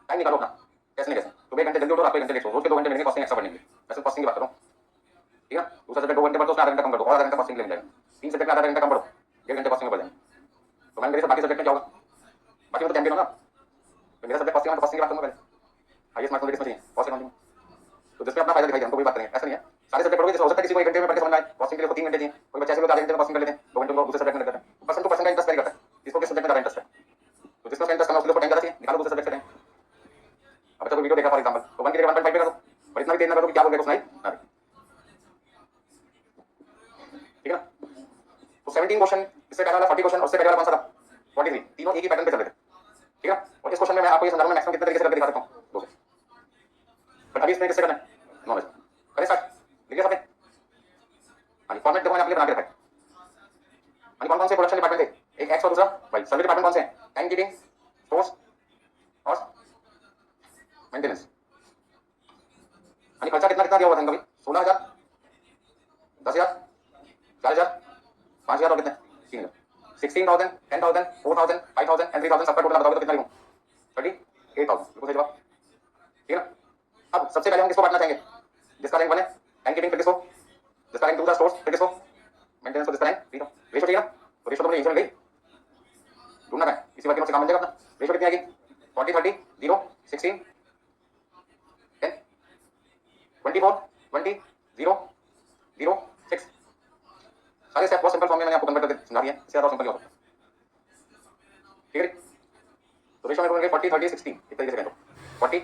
टाइम निकालो अपना, कैसे नहीं कैसे तो 2 घंटे जल्दी उठो, रात को 1 घंटे लेट सो, रोज के 2 घंटे मिलेंगे कॉस्टिंग एक्स्ट्रा बढ़ने के लिए। वैसे कॉस्टिंग की बात करो ठीक है। दूसरा सब्जेक्ट 2 घंटे पढ़ो उसका आधा घंटा कम कर दो और आधा घंटा कॉस्टिंग ले जाएगा। 3 सब्जेक्ट का आधा घंटा कम पढ़ो, 1.5 घंटे कॉस्टिंग में बढ़ जाएंगे। तो मैंने मेरे से बाकी सब्जेक्ट में क्या होगा? बाकी में तो चैंपियन होगा, तो मेरा सब्जेक्ट कॉस्टिंग में, तो कॉस्टिंग की बात करूंगा पहले। हाईएस्ट मार्क्स मुझे किसमें चाहिए? Cost accounting. तो जिसमें अपना फायदा दिखाई दे हमको कोई बात नहीं है, ऐसा नहीं है। सारे सब्जेक्ट पढ़ोगे जैसे हो सकता है किसी को 1 घंटे में पढ़ के समझ में आए, कॉस्टिंग के लिए 3 घंटे चाहिए। कोई बच्चे ऐसे लोग आधे घंटे में कॉस्टिंग कर लेते हैं, 2 घंटे में दूसरे सब्जेक्ट में लग जाते हैं। पर्सन टू पर्सन का इंटरेस्ट वेरी करता है, किसको किस सब्जेक्ट में ज्यादा इंटरेस्ट है। तो जिसका इंटरेस्ट कम है उसके ऊपर टाइम ज्यादा चाहिए, निकालो दूसरे सब्जेक्ट से टाइम। अब जब वीडियो देखा फॉर एग्जांपल तो 1 की जगह 1.5 पे कर दो और इतना भी देर ना करो कि क्या बोल गए तो सुनाई ना दे, ठीक है ना। तो 17 क्वेश्चन, इससे पहले वाला 40 क्वेश्चन और उससे पहले वाला कौन सा था? 43। तीनों एक ही पैटर्न पे चल रहे थे, ठीक है। और इस क्वेश्चन में मैं आपको ये समझाऊंगा मैक्सिमम कितने तरीके से करके दिखा सकता हूं, दो से। बट अभी इसमें किससे करना है? नॉलेज करें स्टार्ट, लिखिए सबने। हाँ फॉर्मेट देखो मैंने आपके लिए बना के रखा है। हाँ कौन कौन से प्रोडक्शन डिपार्टमेंट थे? एक एक्स और दूसरा वाई। सर्विस डिपार्टमेंट कौन से हैं? टाइम कीपिंग, स्टोर्स और मेंटेनेंस। हाँ खर्चा कितना कितना दिया हुआ था इनका भी? 16,000 10,000 4,000 5,000 और कितने? 3,000 16,000 10,000 4,000 5,000 एंड 3,000 सबका टोटल बताओगे तो कितना लिखूं? 38,000 बिल्कुल सही जवाब, ठीक है ना। अब सबसे पहले हम किसको बांटना चाहेंगे? जिसका रैंक 1 है टाइम कीपिंग, फिर किसको? जिसका रैंक 2 था स्टोर्स, फिर किसको? मेंटेनेंस को। जिसका रैंक 3 था रेशो चाहिए ना, तो रेशो तो मुझे यहीं से मिल गई, ढूंढना है इसी बात से काम मिल जाएगा अपना। रेशो कितनी आएगी? 40 30 0 16 10 24 20 0 0 6। सारे स्टेप बहुत सिंपल फॉर्म में मैंने आपको कन्वर्ट करके समझा दिया, इससे ज्यादा सिंपल नहीं होता, ठीक है। तो रेशो में ढूंढेंगे 40 30 16 एक तरीके से कह दो 40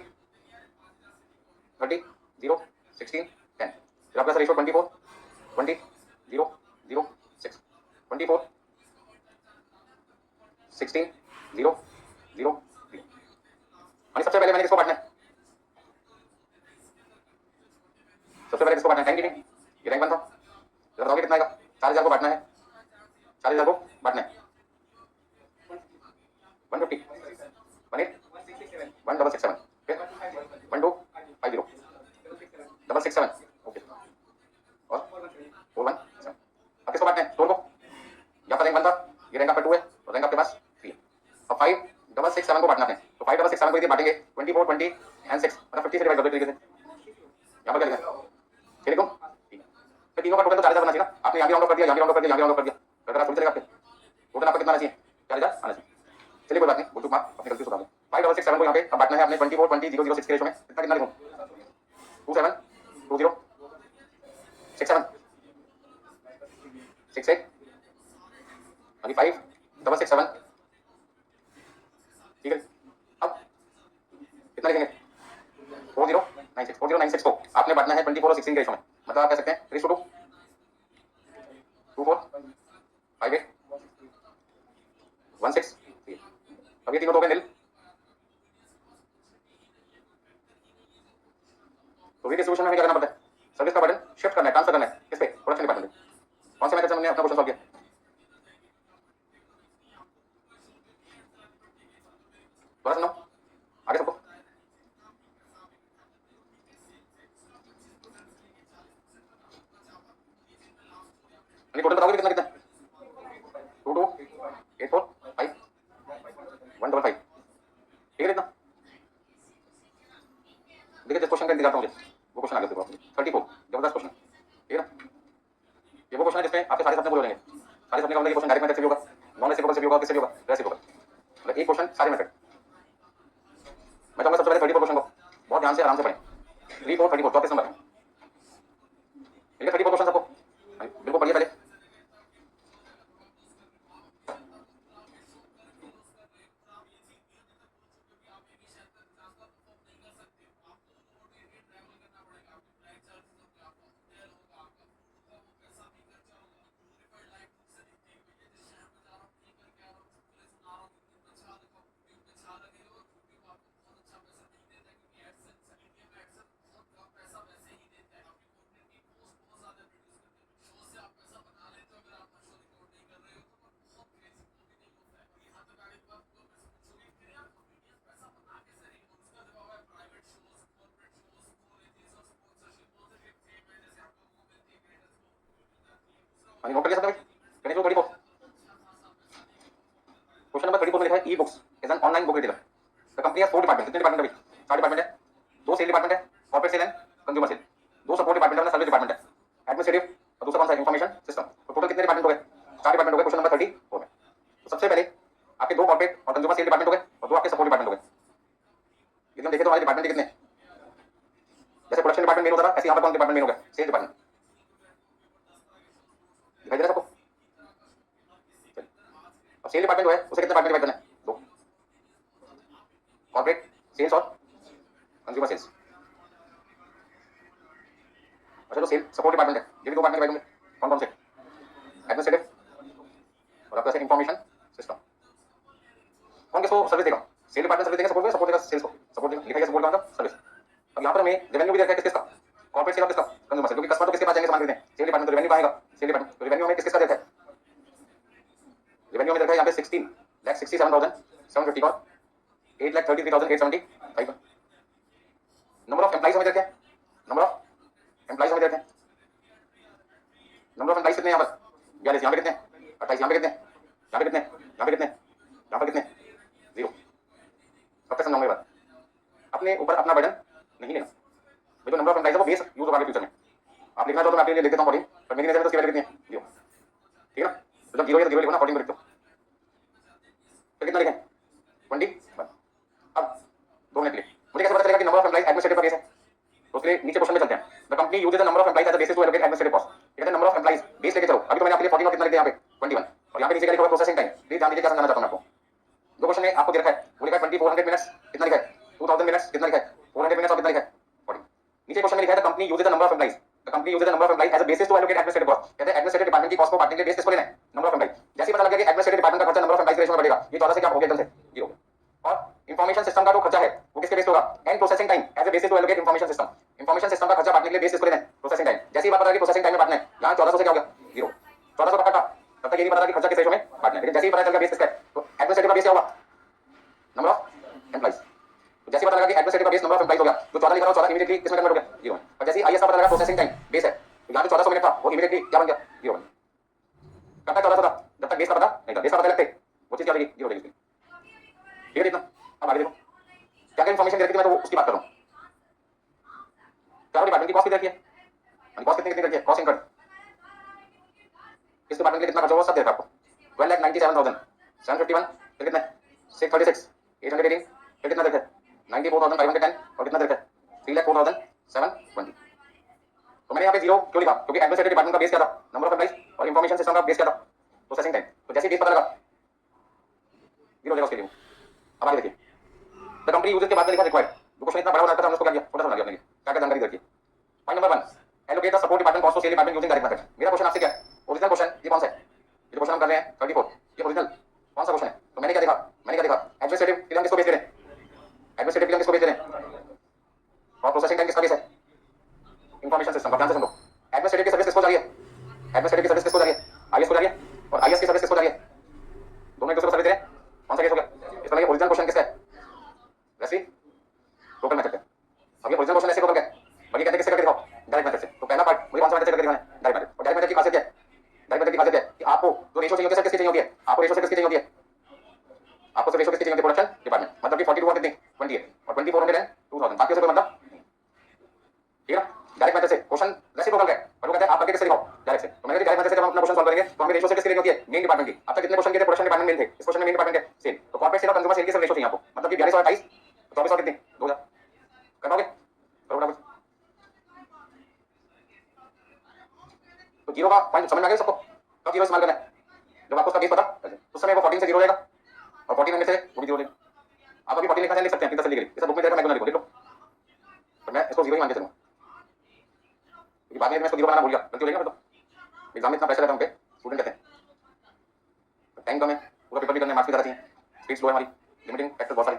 30 0 16 10। फिर आपका रेशो 24 20 0 0 6 24 16 0 0 0। सबसे पहले मैंने किसको बांटना है? सबसे पहले किसको बांटना है? टाइम कीपिंग, ये रैंक 1 था, जरा बताओगे कितना आएगा? 4,000 को बांटना है, 4,000 को बांटना है 150 18 1667 फिर 1250 667 ओके और 417। अब किसको बांटना है? स्टोर को। यहाँ पर रैंक 1 था, ये रैंक आपका 2 है और रैंक आपके पास 3 है। अब 5,667 को बांटना है, तो 5,667 को यदि बांटेंगे 24 20 एंड 6 मतलब 50 से डिवाइड कर दो तरीके से। यहाँ पर क्या लिखा है? ठीक है फिर तीनों का टोटल तो 4,000 बना चाहिए ना। आपने यहाँ भी राउंड ऑफ कर दिया, यहाँ भी राउंड ऑफ कर दिया, यहाँ भी राउंड ऑफ कर दिया, तो अगर आप चलेगा आपके टोटल आपका कितना आना चाहिए? 4,000 आना चाहिए। चलिए कोई बात नहीं, बुजुर्ग माँ अपनी गलती सुधार दो। 5,667 को यहाँ पे अब बांटना है आपने 24 20 0 0 6 के रेशो में। कितना कितना लिखूं? 27 20 67 68 अभी 5,667, ठीक है। अब कितना लिखेंगे? 4096 को आपने बांटना है 24 और 16 के रेशो में, मतलब आप कह सकते हैं 3:2 24 58 16। अब ये तीनों तो हो गए निल, तो डिस्ट्रीब्यूशन में हमें क्या करना पड़ता है? सर्विस का बर्डन शिफ्ट करना है, ट्रांसफर करना है किस पे? प्रोडक्शन डिपार्टमेंट पे। कौन से मेथड से हमने अपना क्वेश्चन सॉल्व किया? थोड़ा सुनो आगे सबको। टोटल बताओगे कितना कितना? 22 84 देखिए जिस क्वेश्चन का इंतजार था मुझे वो क्वेश्चन आ गया 34 जबरदस्त क्वेश्चन, ठीक है ना। ये वो क्वेश्चन है जिसमें आपके सारे सपने पूरे हो जाएंगे। सारे सपने का मतलब ये क्वेश्चन डायरेक्ट मेथड से भी होगा, नॉन रेसिप्रोकल से भी होगा, किससे भी होगा, रेसिप्रोकल, मतलब एक क्वेश्चन सारे मेथड। मैं चाहूंगा सबसे पहले 34 क्वेश्चन को बहुत ध्यान से आराम से पढ़ें। 3 4 34 34 नंबर, ठीक है। 34 क्वेश्चन सबको बिल्कुल पढ़िए पहले। हाँ नोट कर लिया सबने भाई, गणेश 34 क्वेश्चन नंबर 34 में लिखा है e books is an online book retailer. The company has 4 department, कितने डिपार्टमेंट है भाई, 4 डिपार्टमेंट है। 2 सेल डिपार्टमेंट है, corporate sale and consumer sale. 2 support department है, सर्विस डिपार्टमेंट है, एडमिनिस्ट्रेटिव, और दूसरा कौन सा इन्फॉर्मेशन सिस्टम। तो टोटल कितने डिपार्टमेंट हो गए, 4 डिपार्टमेंट हो गए क्वेश्चन नंबर 34 में। तो सबसे पहले आपके 2 कॉर्पोरेट और कंज्यूमर सेल डिपार्टमेंट हो गए और 2 आपके सपोर्ट डिपार्टमेंट हो गए। लेकिन देखें तो हमारे डिपार्टमेंट कितने, जैसे प्रोडक्शन डिपार्टमेंट मेन होता था, ऐसे यहाँ पर कौन डिपार्टमेंट मेन हो गया, सेल डिपार्टमेंट। दिखाई दे रहा है सबको। अब सेल डिपार्टमेंट जो है उसे कितने डिपार्टमेंट डिवाइड करना है, 2, कॉर्पोरेट सेल्स और कंज्यूमर सेल्स। अच्छा जो सेल सपोर्ट डिपार्टमेंट है ये भी 2 डिवाइड होंगे, कौन कौन से, एडमिनिस्ट्रेटिव और आपका इंफॉर्मेशन सिस्टम। कौन किसको सर्विस देगा, सेल डिपार्टमेंट सर्विस देगा सपोर्ट को, सपोर्ट देगा सेल्स को, सपोर्ट लिखा है सपोर्ट का मतलब सर्विस। अब यहाँ पर हमें रेवेन्यू भी देखा है किसका, कॉर्पोरेट सेल और किसका, कंज्यूमर सेल, क्योंकि कस्टमर तो किसके पास जाएंगे सामान खरीदने, सेल डिपार्टमेंट तो रेवेन्यू पाएगा, सेल डिपार्टमेंट तो रेवेन्यू हमें किसका देखा है, रेवेन्यू में देखा है यहाँ पे 16,67,750 और 8,33,875। नंबर ऑफ एम्प्लॉइज हमें देखते हैं, नंबर ऑफ एम्प्लॉइज हमें देखते हैं, नंबर ऑफ एम्प्लॉइज कितने यहाँ पर 42, यहाँ पे कितने 28, यहाँ पे कितने, यहाँ पे कितने, यहाँ पे कितने, यहाँ पर कितने 0। कब तक समझाऊंगा ये बात, अपने ऊपर अपना बर्डन नहीं लेना। जो नंबर ऑफ एम्प्लॉइज है वो बेस यूज होगा फ्यूचर में। आप लिखना चाहो तो मैं आपके लिए लिख देता हूँ 14, पर मेरी नजर में तो उसकी वैल्यू कितनी है 0, ठीक है ना। तो जब 0 है तो 0 लिखो ना, 14 में लिखते हो तो कितना लिखें 21। अब 2 मिनट के लिए मुझे कैसे पता चलेगा कि नंबर ऑफ एम्प्लॉइज एडमिनिस्ट्रेटिव का बेस है, तो उसके लिए नीचे क्वेश्चन में चलते हैं। The company uses the number of employees as a basis to allocate administrative cost. ये कहते हैं नंबर ऑफ एम्प्लॉइज बेस लेके चलो। अभी तो मैंने आपके लिए 14 और कितना लिख दिया यहाँ पे 21, और यहाँ पे नीचे क्या लिखा हुआ प्रोसेसिंग टाइम। प्लीज ध्यान दीजिए क्या समझाना चाहता हूँ मैं आपको। दो क्वेश्चन में आपको दे रखा है, वो लिखा है 2400 मिनट्स, कितना लिखा है 2000 मिनट्स, कितना लिखा है 400 मिनट्स और कितना लिखा है 40। नीचे क्वेश्चन में लिखा है the company uses the number of employees, the company uses the number of employees as a basis to allocate administrative cost. कहते हैं एडमिनिस्ट्रेटिव डिपार्टमेंट की कॉस्ट को बांटने के लिए बेस किसको लेना है, नंबर ऑफ एम्प्लॉइज। जैसे ही पता लग गया कि एडमिनिस्ट्रेटिव डिपार्टमेंट का खर्चा नंबर ऑफ एम्प्लॉइज के रेशियो में बढ़ेगा, ये 14 से क्या हो गया एकदम से 0। और इंफॉर्मेशन सिस्टम का जो खर्चा है वो किसके बेस पे होगा, and processing time as a basis to allocate information system. Information system का खर्चा बांटने के लिए बेस किसको लेना है, प्रोसेसिंग टाइम। जैसे ही बात पता लगी प्रोसेसिंग टाइम में बांटना है, यहाँ 1400 से क्या हो गया 0, 1400 का कटा। तब तक ये नहीं पता कि खर्चा किस रेशियो में बांटना है, लेकिन जैसे ही पता चल गया बेस किसका है, तो एडमिनिस्ट्रेटिव का बेस क्या होगा, नंबर ऑफ एम्प्लॉइज। तो जैसे पता लगा कि एडमिनिस्ट्रेटिव का बेस नंबर ऑफ एम्प्लॉइज हो गया, जो 14 लिखा था 14 इमीडिएटली किसमें कन्वर्ट हो गया 0 में। और जैसे ही आईएएस का पता लगा प्रोसेसिंग टाइम बेस है, तो यहाँ पे 1400 मिनट था वो इमीडिएटली क्या बन गया 0 बन गया। कब तक 1400 था, जब तक बेस का पता नहीं था, बेस का पता लगते वो चीज क्या हो जाएगी 0 हो जाएगी। ठीक है इतना। अब आगे देखो क्या क्या इन्फॉर्मेशन दे रखी है, मैं तो उसकी बात कर रहा हूँ। चारों डिपार्टमेंट की कॉस्ट कितनी रखी है, कॉस्ट कितनी कितनी रखी है, कॉस्ट इनकर्ड किस डिपार्टमेंट के लिए कितना खर्चा हुआ सब दे रखा है आपको। 12,97,751, फिर कितना 636, 818, फिर कितना देखा 94,510 और कितना देखा 3,04,720। तो मैंने यहाँ पे 0 क्यों लिखा, क्योंकि एडमिनिस्ट्रेटिव डिपार्टमेंट का बेस क्या था, नंबर ऑफ एम्प्लॉइज, और इंफॉर्मेशन सिस्टम का बेस क्या था, प्रोसेसिंग टाइम। तो जैसे बेस पता लगा 0 लेगा उसके लिए। अब आगे देखिए द कंपनी यूजेस के बाद में लिखा रिक्वायर्ड। जो क्वेश्चन इतना बड़ा बनाता था हमने उसको क्या किया, छोटा सा बना दिया अपने लिए। क्या क्या जानकारी रखिए। Point number 1, allocate the support department cost to sale department using direct method. मेरा क्वेश्चन आपसे क्या है, ओरिजिनल क्वेश्चन ये कौन सा है, ये क्वेश्चन हम कर रहे हैं 34, ये ओरिजिनल कौन सा क्वेश्चन है। तो मैंने क्या देखा, एडमिनिस्ट्रेटिव के लिए हम किसको बेस दे रहे हैं, एडमिनिस्ट्रेटिव के लिए हम किसको बेस दे रहे हैं, और प्रोसेसिंग टाइम किसका बेस है, इंफॉर्मेशन सिस्टम का। ध्यान से सुनो, एडमिनिस्ट्रेटिव की सर्विस किसको जा रही है, एडमिनिस्ट्रेटिव की सर्विस किसको जा रही है, आईएएस को जा रही है, और आईएएस की सर्विस किसको जा रही है, दोनों एक दूसरे को सर्विस दे रहे हैं। कौन सा केस हो गया, इसका मतलब ओरिजिनल क्वेश्चन किसका है, वैसे टोटल मेथड है। अब ये ओरिजिनल क्वेश्चन ऐसे टोटल क्या है, और ये कहते हैं किससे करके दिखाओ, डायरेक्ट मेथड से। तो पहला पार्ट मुझे कौन सा मेथड से करके दिखाना है, डायरेक्ट मेथड। और डायरेक्ट मेथड की खासियत क्या है, डायरेक्ट मेथड की खासियत क्या है कि आपको जो रेशो चाहिए होती है किसकी चाहिए होती है, आपको रेशो से किसकी चाहिए होती है, आपको सिर्फ रेशो किसकी चाहिए होती है, प्रोडक्शन डिपार्टमेंट। मतलब कि 42 और कितनी 28 और 2400 एंड 2000, बाकी से कोई मतलब नहीं। वहां पे रेशियो किसकी लेनी होती है? मेन डिपार्टमेंट की। अब तक कितने क्वेश्चन के थे? प्रोडक्शन डिपार्टमेंट मेन थे, इस क्वेश्चन में मेन डिपार्टमेंट है सेल। तो कॉर्पोरेट सेल और कंज्यूमर सेल की सिर्फ रेशियो चाहिए आपको, मतलब कि 42 और 28, 24 और कितने 2000 कर पाओगे? करो फटाफट। तो जीरो का पॉइंट समझ में आ गया सबको? कब जीरो इस्तेमाल करना है? जब आपको उसका बेस पता उस समय वो 14 से जीरो रहेगा और 14 में से वो भी जीरो लेगा। आप अभी 14 लिखना लिख सकते हैं, 10 लिख जैसा बुक में जाएगा, मैं क्यों ना लिखो, तो मैं इसको जीरो ही मान के चलूंगा क्योंकि बाद में मैं इसको जीरो बनाना भूल गया, गलती हो जाएगी। तो एग्जाम में इतना प्रेशर रहता है हम पे, स्टूडेंट कहते हैं टाइम कम है, पूरा पेपर भी करना है, मार्क्स भी ज़्यादा चाहिए, स्पीड स्लो है हमारी, लिमिटिंग फैक्टर बहुत सारे।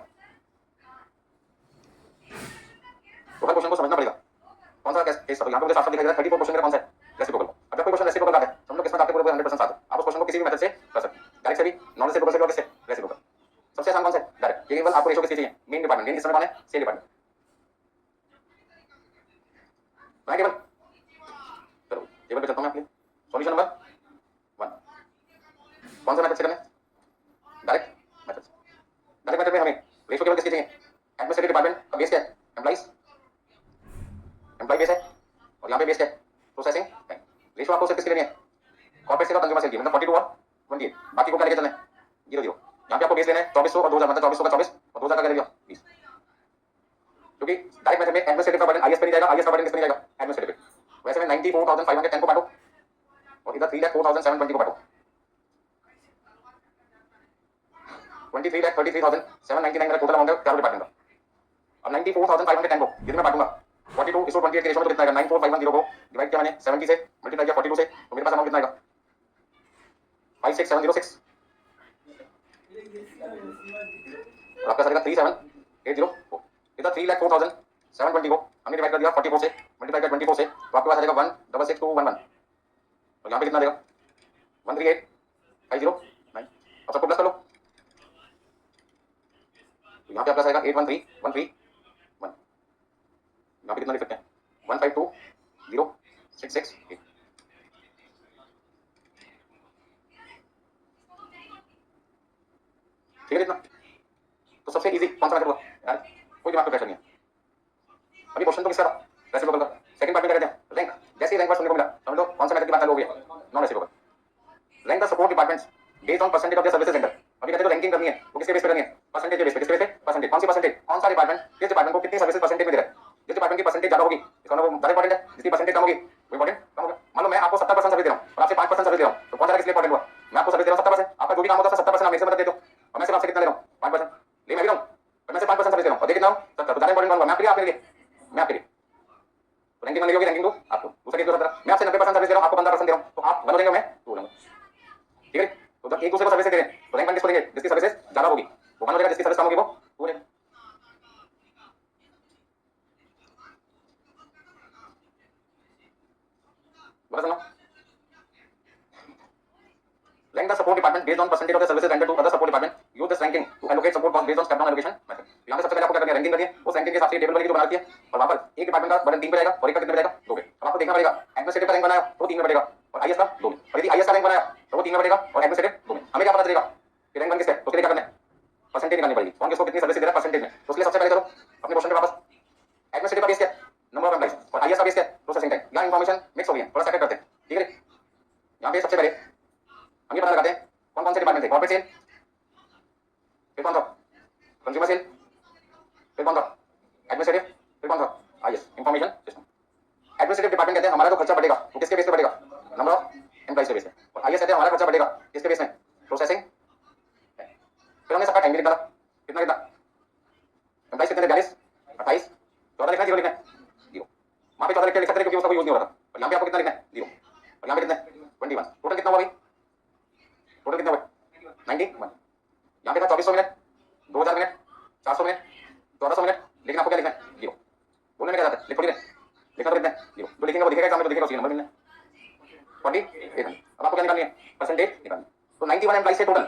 तो हर क्वेश्चन को समझना पड़ेगा कौन सा केस। यहाँ पे मुझे साफ दिखाई दे रहा है 34 क्वेश्चन मेरा कौन सा है? रेसिप्रोकल। अगर कोई क्वेश्चन रेसिप्रोकल का है समझ लो किस्मत आपके पूरे 100% साथ है, आप उस क्वेश्चन को किसी भी मेथड से कर सकते हैं, डायरेक्ट से भी, नॉन रेसिप्रोकल से भी, और किससे? रेसिप्रोकल। सबसे आसान कौन सा है? डायरेक्ट। केवल आपको रेशियो किसकी चाहिए? Main department. मेन किस समय कौन है? Sale department. टेबल चलो टेबल पे चलता हूं मैं आपके सॉल्यूशन नंबर 1। कौन सा मेथड से करना है? Direct method. डायरेक्ट मेथड में हमें रेशियो केवल किसकी चाहिए? एडमिनिस्ट्रेटिव डिपार्टमेंट का बेस क्या है? एम्प्लॉइज, एम्प्लॉय बेस है, और यहाँ पे बेस क्या है? Processing time. रेशियो आपको सिर्फ किसकी लेनी है? कॉर्पोरेट सेल और कंज्यूमर सेल की, मतलब 42 और 28। बाकी को क्या लेके चलना है? 0 0। यहाँ पे आपको बेस लेना है 2400 और 2000, मतलब 2400 का 24 और 2000 का क्या ले लिया 20। क्योंकि डायरेक्ट मेथड में एडमिनिस्ट्रेटिव का बर्डन आईएएस पे नहीं जाएगा, आईएएस का बर्डन किस पे नहीं जाएगा? एडमिनिस्ट्रेटिव पे। वैसे में 94510 को बांटो और इधर 3,04,720 को बांटो। 23,33,799 मेरा टोटल अमाउंट है चारों डिपार्टमेंट का। अब 94,510 को यदि मैं बांटूंगा 42:28 के रेशियो में तो कितना आएगा? 94,510 को डिवाइड किया मैंने 70 से, मल्टीप्लाई किया 42 से, तो मेरे पास अमाउंट कितना आएगा? 56706। और आपका सर 3780। इधर 3,04,720 को हमने डिवाइड कर दिया 44 से, मल्टीप्लाई किया 24 से, तो आपके पास आ जाएगा 1,66,211। और यहाँ पे कितना देगा? 138,509। अब सबको प्लस कर लो, तो यहाँ पे आपका आएगा 813,131। यहाँ पे कितना लिख सकते हैं? 152,066,8। ठीक है इतना? तो सबसे इजी कौन सा मेथड हुआ यार? कोई दिमाग का प्रेशर नहीं है। अभी क्वेश्चन तो किसका था? रेसिप्रोकल का। सेकंड पार्ट में क्या कहते हैं? रैंक। जैसे ही रैंक वर्ड सुनने को मिला समझ लो कौन सा मेथड की बात चालू हो गई है? Non reciprocal. Rank the support departments based on percentage of the services render. अभी कहते हैं जो रैंकिंग करनी है वो किसके बेस पे करनी है? परसेंटेज के बेस पे। किसके बेस पे? परसेंटेज। कौन सी परसेंटेज? कौन सा डिपार्टमेंट किस डिपार्टमेंट को कितनी सर्विसेज परसेंटेज में दे रहा है? जिस डिपार्टमेंट की परसेंटेज ज्यादा होगी इसका मतलब वो ज्यादा इंपॉर्टेंट है, जिसकी परसेंटेज कम होगी वो इंपॉर्टेंट कम होगा। मान लो मैं आपको 70% सर्विस दे रहा हूं और आपसे 5% सर्विस दे रहा हूं, तो कौन सा किसलिए इंपॉर्टेंट हुआ? मैं आपको सर्विस दे रहा हूं 70%, आपका जो भी काम होता है 70% आप मेरे से मदद देते हो, और मैं सिर्फ आपसे कितना ले रहा हूं? 5%। ले मैं भी रहा हूं, पर मैं सिर्फ 5% सर्विस दे रहा हूं और दे कितना हूं? 70। तो ज्यादा इंपॉर्टेंट कौन हुआ? मैं आपके लिए, आपके लिए, मैं आपके लिए। तो रैंकिंग मान लीजिए रैंकिंग दो आपको, दूसरा केस होता है मैं आपसे 90% सर्विस दे रहा हूं, आपको 15% दे रहा हूं, तो आप 1 हो जाएंगे, मैं 2 हो जाऊंगा। ठीक है? तो जब एक दूसरे को सर्विस दे रहे हैं तो रैंक किसको देंगे? जिसकी सर्विसेज ज्यादा होगी वो 1 हो जाएगा, जिसकी सर्विस कम होगी वो 2 हो जाएगा। बोला सुनो, rank the support department based on percentage of the services rendered to other support department. Use this ranking to allocate support cost based on step down allocation method. यहाँ पे सबसे पहले आपको क्या करनी है? रैंकिंग करनी है, उस रैंकिंग के हिसाब से टेबल बनेगी जो बना रखी है, और वहां पर एक डिपार्टमेंट का बर्डन 3 पे जाएगा और एक का कितने पे जाएगा? 2 पे। अब आपको देखना पड़ेगा एडमिनिस्ट्रेटिव का रैंक बनाया तो 3 में बढ़ेगा और आईएएस का 2 में, और यदि आईएएस का रैंक बनाया तो वो 3 में बढ़ेगा और एडमिनिस्ट्रेटिव 2 में। हमें क्या पता चलेगा कि रैंक बन किसका है? तो उसके लिए क्या करना है? परसेंटेज निकालनी पड़ेगी, कौन किसको कितनी सर्विस दे रहा है परसेंटेज में। तो उसके लिए सबसे पहले चलो अपने क्वेश्चन पे वापस। एडमिनिस्ट्रेटिव का बेस क्या है? नंबर ऑफ एम्प्लॉइज, और आईएएस का बेस क्या है? Processing time. यहाँ इन्फॉर्मेशन मिक्स हो गई है, थोड़ा सेपरेट करते हैं। ठीक है? यहाँ पे सबसे पहले हम ये पता लगाते हैं कौन कौन से डिपार्टमेंट थे। कॉर्पोरेट सेल, फिर कौन था? कंज्यूमर सेल, फिर कौन था? एडमिनिस्ट्रेटिव, फिर कौन था? IAS, information system. Administrative department कहते हैं हमारा जो खर्चा बढ़ेगा वो किसके बेस पे बढ़ेगा? नंबर ऑफ एम्प्लॉइज के बेस पे। और आईएएस कहते हैं हमारा खर्चा बढ़ेगा किसके बेस में? प्रोसेसिंग। फिर हमने सबका टाइम भी निकाला, कितना कितना? एम्प्लॉइज कितने थे? 42, 28, 14 लिखना है, 0 लिखना है? 0। वहां पे 14 लिख सकते थे क्योंकि उसका कोई यूज नहीं हो रहा था, और यहाँ पे आपको कितना लिखना है? 0। और यहाँ पे कितना? 21। टोटल कितना हुआ भाई? टोटल कितना हुआ? 91। यहाँ पे था 2400 मिनट, 2000 मिनट, 400 मिनट, 1400 मिनट, लेकिन आपको क्या लिखना है? 0। बोलने में क्या जाता है? लिख थोड़ी रहे, लिखना तो कितना है? 0। जो लिखेंगे वो दिखेगा एग्जाम में, तो दिखेगा उसी नंबर मिलना है 48। अब आपको क्या निकालनी है? परसेंटेज निकालनी है। तो 91 एम्प्लॉइज थे टोटल।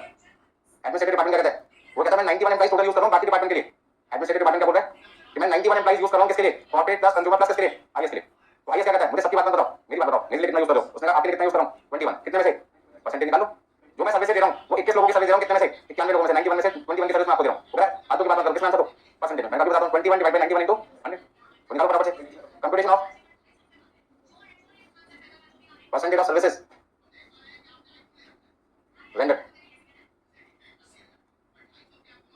एडमिनिस्ट्रेटिव डिपार्टमेंट क्या कहता है? वो कहता है मैं 91 एम्प्लॉइज टोटल यूज कर रहा हूँ बाकी डिपार्टमेंट के लिए। एडमिनिस्ट्रेटिव डिपार्टमेंट क्या बोल रहा है कि मैं 91 एम्प्लॉइज यूज कर रहा हूँ किसके लिए? कॉर्पोरेट प्लस कंज्यूमर प्लस किसके लिए? आईएएस के लिए। तो आईएएस क्या कहता है? मुझे सबकी बात मत बताओ, मेरी बात बताओ, मेरे लिए कितना यूज कर रहे हो? उसने कहा आपके लिए कितना यूज कर रहा हूँ? 21। कितने में से? परसेंटेज निकालो। जो मैं सर्विस दे रहा हूँ वो 21 लोगों की सर्विस दे रहा हूँ, कितने में से? 91 लोगों में से। 91 में से 21 की सर्विस मैं आपको दे रहा हूँ, तो हाथों की बात मत करो, किसमें आंसर दो? परसेंटेज में। मैं कभी बताता हूँ 21 डिवाइड बाय 91 इनटू 100, तो निकालो फटाफट से। Computation of percentage of services rendered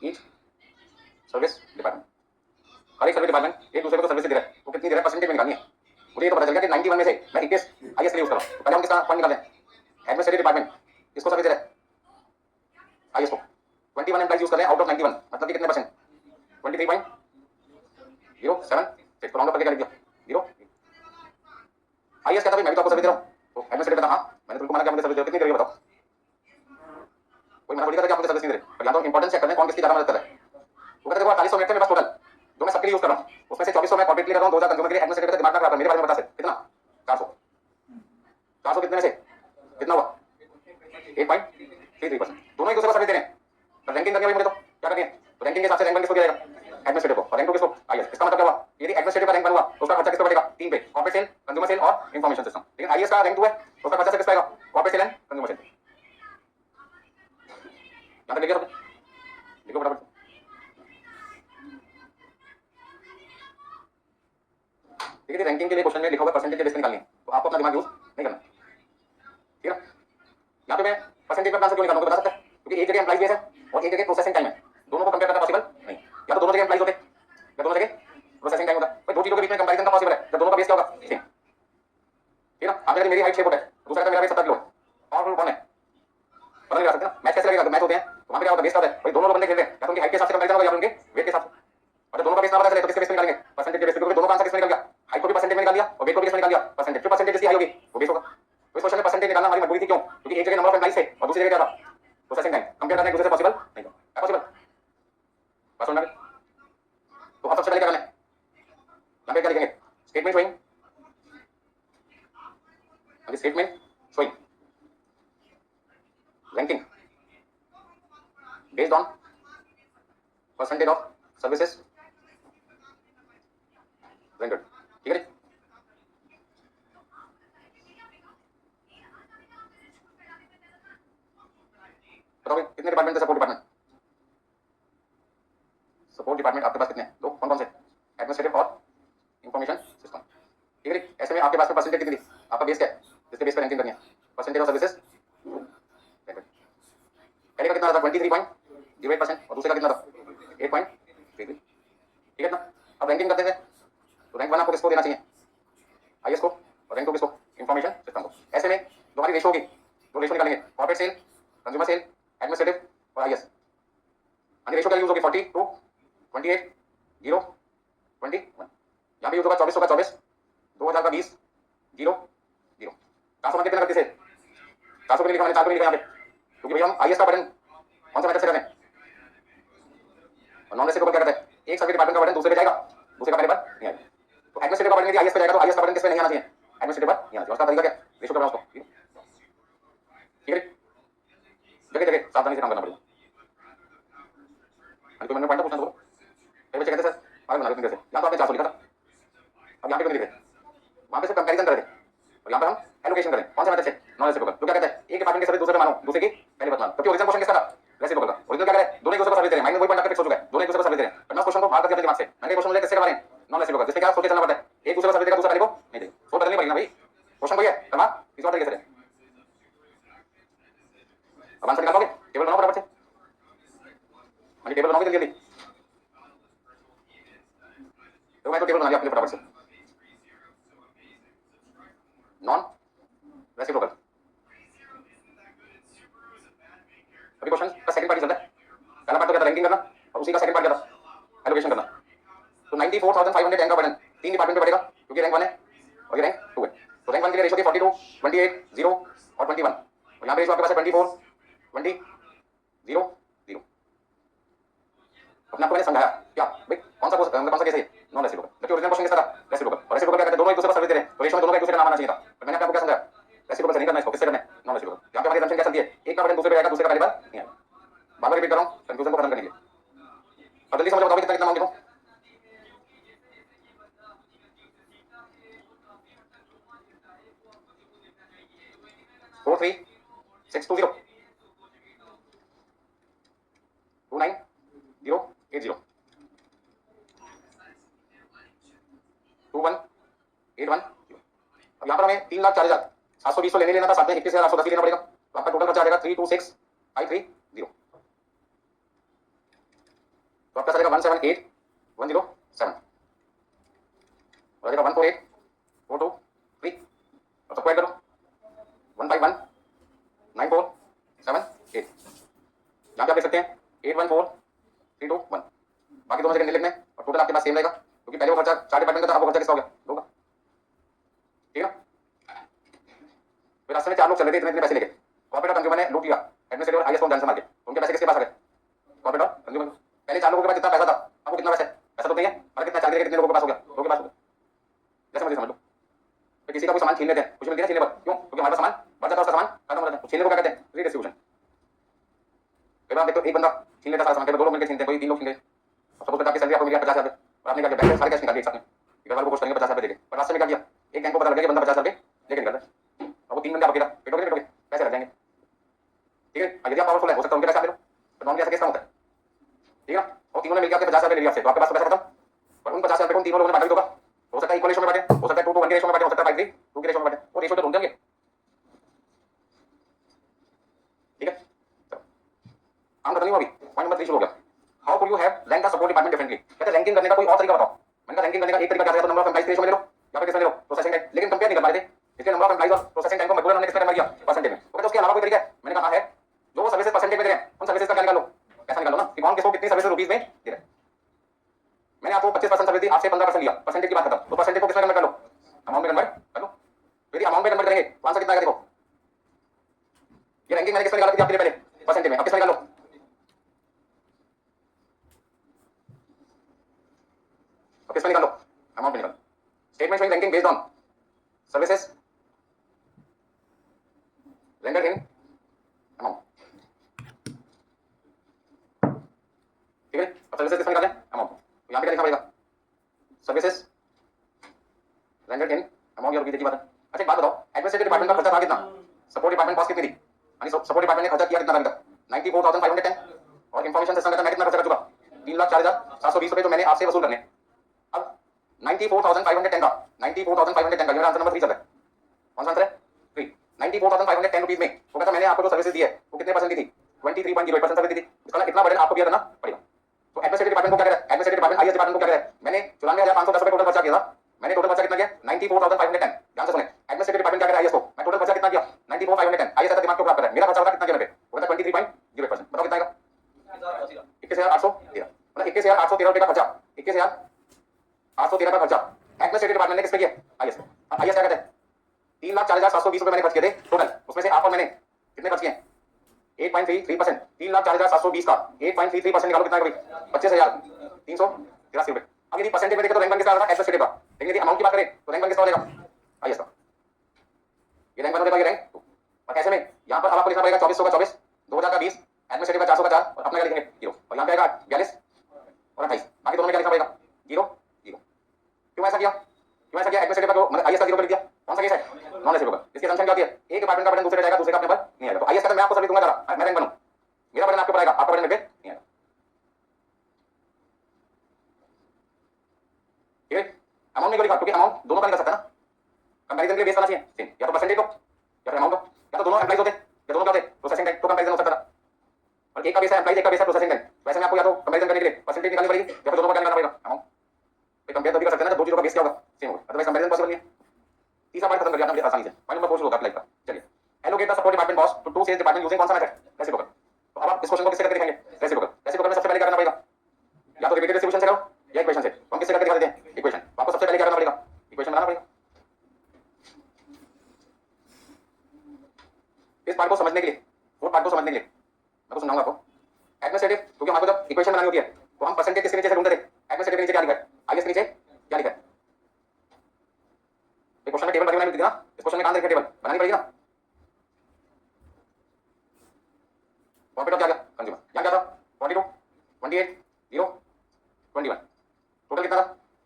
each service department. हर एक सर्विस डिपार्टमेंट एक दूसरे को सर्विस दे रहा है, वो कितनी दे रहा है परसेंटेज में निकालनी है। मुझे ये तो पता चल गया कि 91 में से मैं 21 आईएएस के लिए यूज कर रहा हूं, तो पहले हम किसका पॉइंट निकालें। एडमिनिस्ट्रेटिव डिपार्टमेंट इसको सर्विस दे रहा है आईएएस को 21 एम्प्लॉइज यूज कर रहे हैं आउट ऑफ 91, मतलब कि कितने परसेंट 23.07 तो राउंड अप करके लिख दिया 0। आईएएस कहता है मैं भी तो आपको सर्विस दे रहा हूं, तो एडमिनिस्ट्रेटिव कहता हां मैंने तुमको मना किया मुझे सर्विस दे, कितनी करेगी बताओ। कोई मना थोड़ी करता कि आप मुझे सर्विस नहीं दे रहे, पर यहां तो इंपॉर्टेंट चेक करने कौन किसकी ज्यादा मदद कर रहा है। वो कहते देखो 4800 मिनट में बस टोटल जो मैं सबके लिए यूज कर रहा हूं, उसमें से 2400 मैं कॉर्पोरेट के लिए कर रहा हूं, 2000 कंज्यूमर के लिए। एडमिनिस्ट्रेटिव का दिमाग ना खराब कर, मेरे बारे में बता से कितना 400 कितने में से कितना हुआ 8.33%। दोनों एक दूसरे को सर्विस दे रहे हैं, पर रैंकिंग करनी है मुझे तो क्या करनी है, तो रैंकिंग के हिसाब से रैंक 1 किसको दिया जाएगा एडमिनिस्ट्रेटिव को, और रैंक 2 किसको आईएएस। इसका मतलब क्या हुआ, यदि एडमिनिस्ट्रेटिव का रैंक 1 हुआ तो उसका खर्चा किस पे बढ़ेगा 3 पे, कॉर्पोरेट सेल, कंज्यूमर सेल और इंफॉर्मेशन सिस्टम। लेकिन आईएएस का रैंक 2 है तो उसका खर्चा से किस पे आएगा corporate sale and consumer sale. यहां तक लिख लिया सबने, लिखो फटाफट। ठीक है, रैंकिंग के लिए क्वेश्चन में लिखा हुआ परसेंटेज के बेस पे निकालनी है, तो आपको अपना दिमाग यूज नहीं करना, ठीक है। यहाँ पे मैं परसेंटेज पे आंसर क्यों निकालूंगा बता सकते हैं, क्योंकि एक जगह एम्प्लॉइज बेस है और एक जगह प्रोसेसिंग टाइम है, दोनों को कंपेयर करना पॉसिबल नहीं। या तो दोनों जगह एम्प्लॉइज होते या दोनों जगह प्रोसेसिंग टाइम होता, भाई दो चीजों के बीच में कंपैरिजन का पॉसिबल है जब दोनों का बेस क्या होगा सेम, ठीक है। आप मेरी हाइट 6 फुट है, दूसरा का मेरा वेट 70 किलो है, पावरफुल कौन है पता नहीं लगा सकते ना। मैच कैसे लगेगा, मैच होते हैं तो वहां पे क्या होता है बेस क्या होता है, भाई दोनों लोग बंदे खेल रहे हैं या तो उनकी हाइट के हिसाब से कंपैरिजन होगा या उनके वेट के हिसाब से, और दोनों का बेस ना पता चले तो किसके बेस पे निकालेंगे परसेंटेज के बेस पे, क्योंकि दोनों का आंसर किसमें निकल गया, हाइट को भी परसेंटेज में निकाल दिया और वेट को भी किसमें निकाल दिया परसेंटेज, फिर परसेंटेज जिसकी हाई होगी वो बेस होगा। तो इस क्वेश्चन में परसेंटेज निकालना हमारी मजबूरी थी, क्यों, क्योंकि एक जगह नंबर ऑफ एम्प्लॉइज थे और दूसरी जगह क्या था प्रोसेसिंग टाइम, कंपेयर करना एक दूसरे से पॉसिबल नहीं था, क्या पॉसिबल बस समझ में। तो अब सबसे पहले क्या करना है, यहाँ पे क्या लिखेंगे statement showing, statement showing ranking based on percentage of services rendered, ठीक है। बताओ कितने डिपार्टमेंट है सपोर्ट डिपार्टमेंट, सपोर्ट डिपार्टमेंट आपके पास कितने हैं, दो, कौन कौन से एडमिनिस्ट्रेटिव और इंफॉर्मेशन सिस्टम, ठीक है। ऐसे में आपके पास में परसेंटेज कितनी, आपका बेस क्या है जिसके बेस पे रैंकिंग करनी है, परसेंटेज ऑफ सर्विसेज पहले का कितना था 23.08% और दूसरे का कितना था 8.33, ठीक है ना। अब रैंकिंग करते थे तो रैंक 1 आपको किसको देना चाहिए आईएएस को, और रैंक 2 किसको इंफॉर्मेशन सिस्टम को। ऐसे में जो हमारी रेशो होगी दो रेशो निकालेंगे corporate sale, consumer sale, administrative और आईएएस। हमारी रेशो क्या यूज होगी 40 to 28 0 21, यहाँ पे यूज होगा 2400 का 24, 2000 का 20 0 0। 400 कितने करते थे 400 के लिए लिखा मैंने 4 के लिए लिखा यहाँ पे, क्योंकि भैया हम आईएएस का बटन कौन सा मेथड से करते हैं और नॉन रेसिप्रोकल क्या करते हैं, एक सर्विस डिपार्टमेंट का बटन दूसरे पे जाएगा दूसरे का पहले पर नहीं आएगा। तो एडमिनिस्ट्रेटिव का बटन यदि आईएएस पे जाएगा तो आईएएस का बटन किस पे नहीं आना चाहिए एडमिनिस्ट्रेटिव पर नहीं आना चाहिए। उसका तरीका क्या रेशो करना उसको, ठीक है। जगह जगह सावधानी से काम करना पड़ेगा। कोई मैंने पॉइंट पूछना तो कई बच्चे कहते सर आगे बना लेते कैसे, यहाँ तो आपने 400 लिखा था अब यहाँ पे क्यों लिख रहे, वहाँ पे सिर्फ कंपैरिजन कर रहे थे और यहाँ पे हम एलोकेशन करें कौन सा मेथड से नॉन रेसिप्रोकल। तो क्या कहते हैं एक डिपार्टमेंट के सर्विस दूसरे पे मानो दूसरे की पहले बात मानो, क्योंकि ओरिजिनल क्वेश्चन किसका था रेसिप्रोकल का, ओरिजिनल क्या करे दोनों एक दूसरे को सर्विस दे रहे हैं, माइंड में वही पॉइंट फिक्स हो चुका है दोनों एक दूसरे को सर्विस दे रहे हैं। पर मैं क्वेश्चन को बाहर करके अपने दिमाग से मैंने क्वेश्चन मुझे किससे करवा रहे हैं नॉन रेसिप्रोकल, जिसमें क्या सोच के चलना पड़ता है एक दूसरे को सर्विस देगा दूसरा पहले को नहीं देगा, सोच बदलनी पड़ेगी ना भाई, क्वेश्चन कोई है करना इस और तरीके से। अब आंसर निकालोगे टेबल बनाओ फटाफट से, मैंने टेबल बनाओगे जल्दी जल्दी, तो मैं तो टेबल बना दिया अपने फटाफट से। नॉन रेसिप्रोकल अभी क्वेश्चन का सेकंड पार्ट चलता है, पहला पार्ट तो क्या था रैंकिंग करना और उसी का सेकंड पार्ट क्या था एलोकेशन करना। तो 94,500 रैंक का बटन 3 डिपार्टमेंट पे बढ़ेगा क्योंकि रैंक 1 है और ये रैंक 2 है। तो रैंक 1 के लिए रेशो थी 42 28 0 और 21 और यहाँ पे रेशो आपके पास है 24 20 0 0। अपने आपको मैंने समझाया क्या भाई कौन सा केस है नॉन रेसिप्रोकल, जबकि ओरिजिनल क्वेश्चन किसका था रेसिप्रोकल, और रेसिप्रोकल क्या कहते हैं दोनों एक दूसरे को सर्विस दे रहे हैं तो रेशो में दोनों का एक दूसरे का नाम आना चाहिए था। पर मैंने आपको क्या समझाया रेसिप्रोकल से नहीं करना, इसको किससे करना है नॉन रेसिप्रोकल। यहाँ पे हमारी असम्पशन क्या चलती है एक का बटन दूसरे पे जाएगा दूसरे का पहले बार नहीं आएगा, बार बार रिपीट कर रहा हूँ कंफ्यूजन को खत्म करने के लिए। अब जल्दी समझ बताओ कितना कितना मांग लिखो, फोर 3 6 2 0 2 9 0 8 0 2 1 8 1। अब यहाँ पर हमें 3,04,720 लेने लेना था, साथ में 21,810 लेना पड़ेगा, तो आपका टोटल खर्चा आ जाएगा 326 530। तो आपका चलेगा 178107 और आ जाएगा 148423 और सबको ऐड करो 151947 8। यहाँ पे आप देख सकते हैं 814321। बाकी दोनों जगह लिखना है और टोटल आपके पास सेम रहेगा क्योंकि पहले वो खर्चा 4 डिपार्टमेंट का था, अब वो खर्चा किसका हो गया? दो का। ठीक है। फिर रास्ते में 4 लोग चल रहे थे इतने इतने पैसे लेके। कॉर्पोरेट और कंज्यूमर ने लूट लिया एडमिनिस्ट्रेटिव और आईएएस को जान से मार के। उनके पैसे किसके पास आ गए? कॉर्पोरेट और कंज्यूमर। पहले 4 लोगों के पास जितना पैसा था अब वो कितना पैसा है? पैसा तो नहीं है, और कितना 4 के कितने लोगों के पास हो गया? 2 के पास हो गया। जैसे मुझे समझ लो, तो किसी का कोई सामान छीन लेते हैं, कुछ मिलती है छीनने पर, क्यों? क्योंकि हमारा सामान बढ़ जाता है, उसका सामान खत्म हो जाता है। छीनने को क्या कहते हैं? रीडिस्ट्रीब्यूशन। कई बार देखो एक बंदा छीन लेता सारा सामान, कई बार 2 लोग मिलकर छीनते हैं, कोई 3 लोग छीन गए। सपोज करके आपकी सैलरी आपको मिल गया 50,000 और आपने क्या किया? बैंक से सारे कैश निकाल लिए एक साथ में। घर वालों को पोस्ट करेंगे 50,000 देके, पर रास्ते में क्या किया? एक गैंग को पता लग गया कि बंदा 50,000 लेके निकल रहा है। अब वो 3 बंदे आप अकेला पेटोगे पेटोगे, पैसे लग जाएंगे। ठीक है। यदि आप पावरफुल है हो सकता है उनके पैसे आप ले लो, तो नॉन कैश केस कम होता है। ठीक है। और तीनों ने मिलकर आपके 50,000 ले लिया आपसे, तो आपके पास पैसा खत्म। पर उन 50,000 को तीनों लोगों ने बांटा भी होगा। हो सकता है इक्वल रेशो में बांटे, हो सकता है 2 to 1 के रेशो में बांटे, हो सकता है 5:3 के रेशो में बांटे। वो रेशो तो ढूंढ देंगे। ठीक है। काम खत्म नहीं हुआ अभी, पॉइंट नंबर 3 शुरू हो गया। How could you have rank the support department differently? कहते हैं रैंकिंग करने का कोई और तरीका बताओ। मैंने कहा रैंकिंग करने का एक तरीका क्या है? तो नंबर ऑफ एम्प्लॉइज रेशो में ले लो या फिर किसमें ले लो? Processing time. लेकिन कंपेयर नहीं कर पाए थे, इसलिए नंबर ऑफ एम्प्लॉइज और प्रोसेसिंग टाइम को मजबूरन हमने किसमें कन्वर्ट किया? परसेंटेज में। तो कहते उसके अलावा कोई तरीका है? मैंने कहा है, जो सर्विसेज परसेंटेज में दे रहे हैं उन सर्विसेज का क्या निकालो? पैसा निकालो ना कि कौन किसको कितनी सर्विसेज रुपीस में दे रहे हैं। मैंने आपको 25% सर्विस दी, आपसे 15% लिया, परसेंटेज की बात खत्म। तो परसेंटेज को किसमें कन्वर्ट कर लो? अमाउंट में कन्वर्ट कर लो। यदि अमाउंट में कन्वर्ट करेंगे तो आंसर कितना आएगा? देखो ये रैंकिंग मैंने किसमें निकाला थी आपके लिए पहले? परसेंटेज में। अब किसमें निकालो? अब किसमें निकालो? अमाउंट में निकालो। Statement showing ranking based on services rendered in amount. ठीक है। अब सर्विसेज किसमें निकालें? अमाउंट। तो यहाँ पे क्या लिखना पड़ेगा? Services rendered in amount. या रुपीस की बात है। अच्छा एक बात बताओ, एडमिनिस्ट्रेटिव डिपार्टमेंट का खर्चा था कितना? सपोर्ट डिपार्टमेंट कॉस्ट कितनी थी? यानी सपोर्ट डिपार्टमेंट ने खर्चा किया कितना अभी तक? 94,510। और इंफॉर्मेशन सिस्टम का मैं कितना खर्चा कर चुका? 3,04,720 रुपए जो मैंने आपसे वसूल करने। अब 94,510 का 94,510 का मेरा आंसर नंबर 3 चल रहा है। कौन सा आंसर है? 3। 94,510 रुपीस में वो कहता मैंने आपको जो सर्विसेज दी है वो कितने परसेंट दी थी? 23.08% सर्विस दी थी। इसका इतना बर्डन आपको बियर करना पड़ेगा। तो एडमिनिस्ट्रेटिव डिपार्टमेंट को क्या कह रहा है? एडमिनिस्ट्रेटिव डिपार्टमेंट आईएएस डिपार्टमेंट को क्या कह रहा है? मैंने 94,510 रुपए टोटल खर्चा किया था। मैंने टोटल खर्चा कितना किया? 94,510। ध्यान से सुने। एडमिनिस्ट्रेटिव डिपार्टमेंट क्या कह रहा है आईएएस को? मैं टोटल खर्चा कितना किया? 94,510। आईएएस का दिमाग क्यों खराब कर रहा है? मेरा खर्चा होता कितना किया? मैंने वो था 23.08%। बताओ कितना आएगा? 21,813। मतलब 21,813 रुपए का खर्चा, 21,813 का खर्चा एडमिनिस्ट्रेटिव डिपार्टमेंट ने किस पे किया? आईएएस। अब आईएएस क्या कहते हैं? 3,04,720 रुपए मैंने खर्च किए थे टोटल, उसमें से आप और मैंने कितने खर्च किए? 8.33%। 3,04,720 का 8.33% निकालो कितना है? 25,383 रुपए। अब यदि परसेंटेज में देखें तो रैंक वन किसका आ रहा है? एडमिनिस्ट्रेटिव का। लेकिन यदि अमाउंट की बात करें तो रैंक वन किसका हो जाएगा? आईएएस का। ये रैंक वन हो जाएगा, ये रैंक। और कैसे में? यहाँ पर अब आपको लिखना पड़ेगा 2400 का 24, 2000 का 20, एडमिनिस्ट्रेटिव का 400 का 4 और अपना क्या लिखेंगे? 0। और यहाँ पे आएगा 42 और 28। बाकी दोनों में क्या लिखना पड़ेगा? 0 0। क्यों ऐसा किया? क्यों ऐसा किया? एडमिनिस्ट्रेटिव का मतलब आईएएस का 0 पे लिख दिया। कौन सा केस है? नॉन एसएबल। इसकी असम्पशन क्या होती है? एक डिपार्टमेंट का बर्डन दूसरे पे जाएगा, दूसरे का अपने पर नहीं आएगा। तो आईएएस का मैं आपको सर्विस दूंगा जरा, मैं रैंक बनूं, मेरा बर्डन आपके ऊपर आएगा, आपका बर्डन मेरे पे नहीं आएगा। ठीक है। अमाउंट नहीं लिखा क्योंकि अमाउंट दोनों का निकल सकता है ना। कंपैरिजन के लिए बेस करना चाहिए सेम, या तो परसेंटेज हो या फिर अमाउंट हो, या तो दोनों एम्प्लॉइज होते या दोनों क्या होते? Processing time. तो कंपैरिजन हो सकता था। और एक का बेस है एम्प्लॉइज, एक का बेस है प्रोसेसिंग टाइम। वैसे में आपको या तो कंपैरिजन करने के लिए परसेंटेज निकालनी पड़ेगी या फिर दोनों का निकालना पड़ेगा अमाउंट। तो कंपेयर तो भी कर सकते हैं ना, दो चीजों का बेस क्या होगा? सेम होगा, अदरवाइज कंपैरिजन पॉसिबल नहीं है। तीसरा पॉइंट खत्म कर दिया आपने आसानी से। पॉइंट नंबर 4 शुरू होगा अप्लाई का। चलिए, allocate the support department cost to to sales department using कौन सा मेथड? रेसिप्रोकल। तो अब आप इस क्वेश्चन को किससे करके दिखाएंगे? रेसिप्रोकल। रेसिप्रोकल में सबसे पहले क्या करना पड़ेगा? या तो रिपीटेड डिस्ट्रीब्यूशन से करो या इक्वेशन से। तो हम किससे करके दिखा देते हैं? इक्वेशन। तो आपको सबसे पहले क्या करना पड़ेगा? इक्वेशन बनाना पड़ेगा। इस पार्ट को समझने के लिए, फोर्थ पार्ट को समझने के लिए मैं को समझाऊंगा आपको। एडमिनिस्ट्रेटिव, क्योंकि हमको जब इक्वेशन बनानी होती है तो हम परसेंटेज किसके नीचे से ढूंढते थे? एडमिनिस्ट्रेटिव के नीचे क्या लिखा है? आईएएस के नीचे क्या लिखा है? क्वेश्चन में टेबल बनानी मिलती है ना, इस क्वेश्चन में कहां लिखा टेबल बनानी पड़ेगी ना। प्रॉफिट क्या गया? कंज्यूमर। यहाँ क्या था? 42, 28, 0, 21। टोटल कितना था?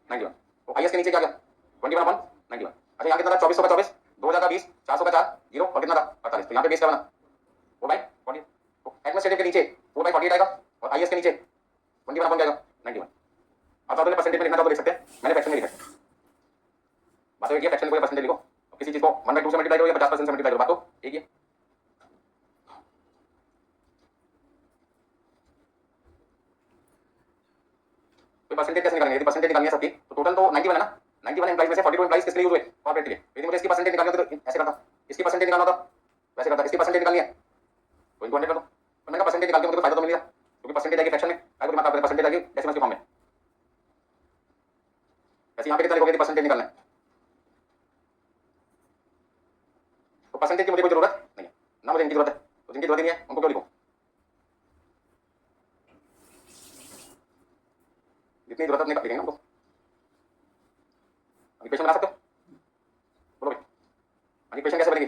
91। तो आईएएस के नीचे क्या गया? 21/91। अच्छा यहाँ कितना था? 2400 का 24, 2000 का 20, 400 का 4, 0 और कितना था? 48। तो यहाँ पे बेस क्या बना? 4/40। तो एडमिनिस्ट्रेटिव के नीचे 4/48 आएगा और आईएएस के नीचे 21 जाएगा 91। अब चाहो तो परसेंटेज में लिखना चाहो तो लिख सकते हैं, मैंने फ्रैक्शन में लिखा है। बात एक ही है, फ्रैक्शन को परसेंटेज लिखो। किसी चीज को 1/2 से मल्टीप्लाई करो या 50% से मल्टीप्लाई करो, बात तो एक ही है। परसेंटेज कैसे निकालेंगे? यदि परसेंटेज निकालनी है सबकी तो टोटल तो 91 है ना, 91 एम्प्लॉइज में से 42 एम्प्लॉइज किसके लिए यूज हुए? कॉर्पोरेट के लिए। यदि मुझे इसकी परसेंटेज निकालनी होती तो ऐसे करता, इसकी परसेंटेज निकालना होता वैसे करता, इसकी परसेंटेज निकालनी है तो इनको 100 कर दो। तो मैंने कहा परसेंटेज निकाल के मुझे फायदा तो मिल गया, क्योंकि परसेंटेज आएगी फ्रैक्शन में, अगर दिमाग का परसेंटेज आएगी डेसिमल के फॉर्म में। वैसे यहाँ पे कितना लिखोगे? यदि परसेंटेज निकालना है तो परसेंटेज की मुझे कोई जरूरत नहीं है ना, मुझे इनकी जरूरत है, तो जिनकी जरूरत नहीं है उनको क्यों लिखो? जितनी जरूरत अपने लिखेंगे ना उनको। इक्वेशन बना सकते हो? बोलो भाई, इक्वेशन कैसे बनेगी?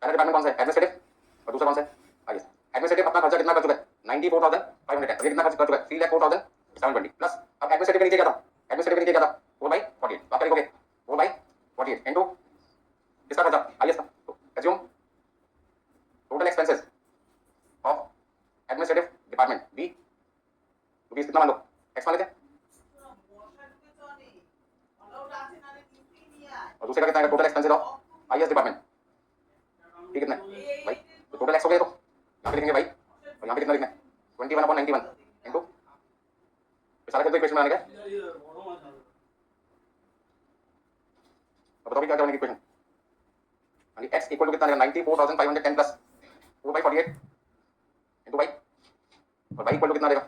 पहला डिपार्टमेंट कौन सा है? एडमिनिस्ट्रेटिव, और दूसरा कौन सा है? आईएएस। एडमिनिस्ट्रेटिव अपना खर्चा कितना कर चुका है? 94,510। ये कितना खर्च कर चुका है? 3,04,720 प्लस। अब एडमिनिस्ट्रेटिव के नीचे क्या था? एडमिनिस्ट्रेटिव के नीचे क्या था? 4/48। तो आप क्या लिखोगे? 4/48 इनटू किसका खर्चा? आईएएस का। तो assume total expenses of administrative department B, rupees कितना मान लो? एक्स मान लेते हैं, और दूसरे का कितना है? Total expenses of IAS department ठीक कितना है भाई? तो टोटल एक्स हो गया, तो यहाँ पे लिखेंगे भाई, और यहाँ पे कितना लिखना है? 21/91 इनटू, सारा खेल तो इक्वेशन बनाने का। अब बताओ क्या बनेगी इक्वेशन? एक्स इक्वल टू कितना? 94,510 प्लस 4/48 इनटू वाई, और वाई इक्वल टू कितना देगा?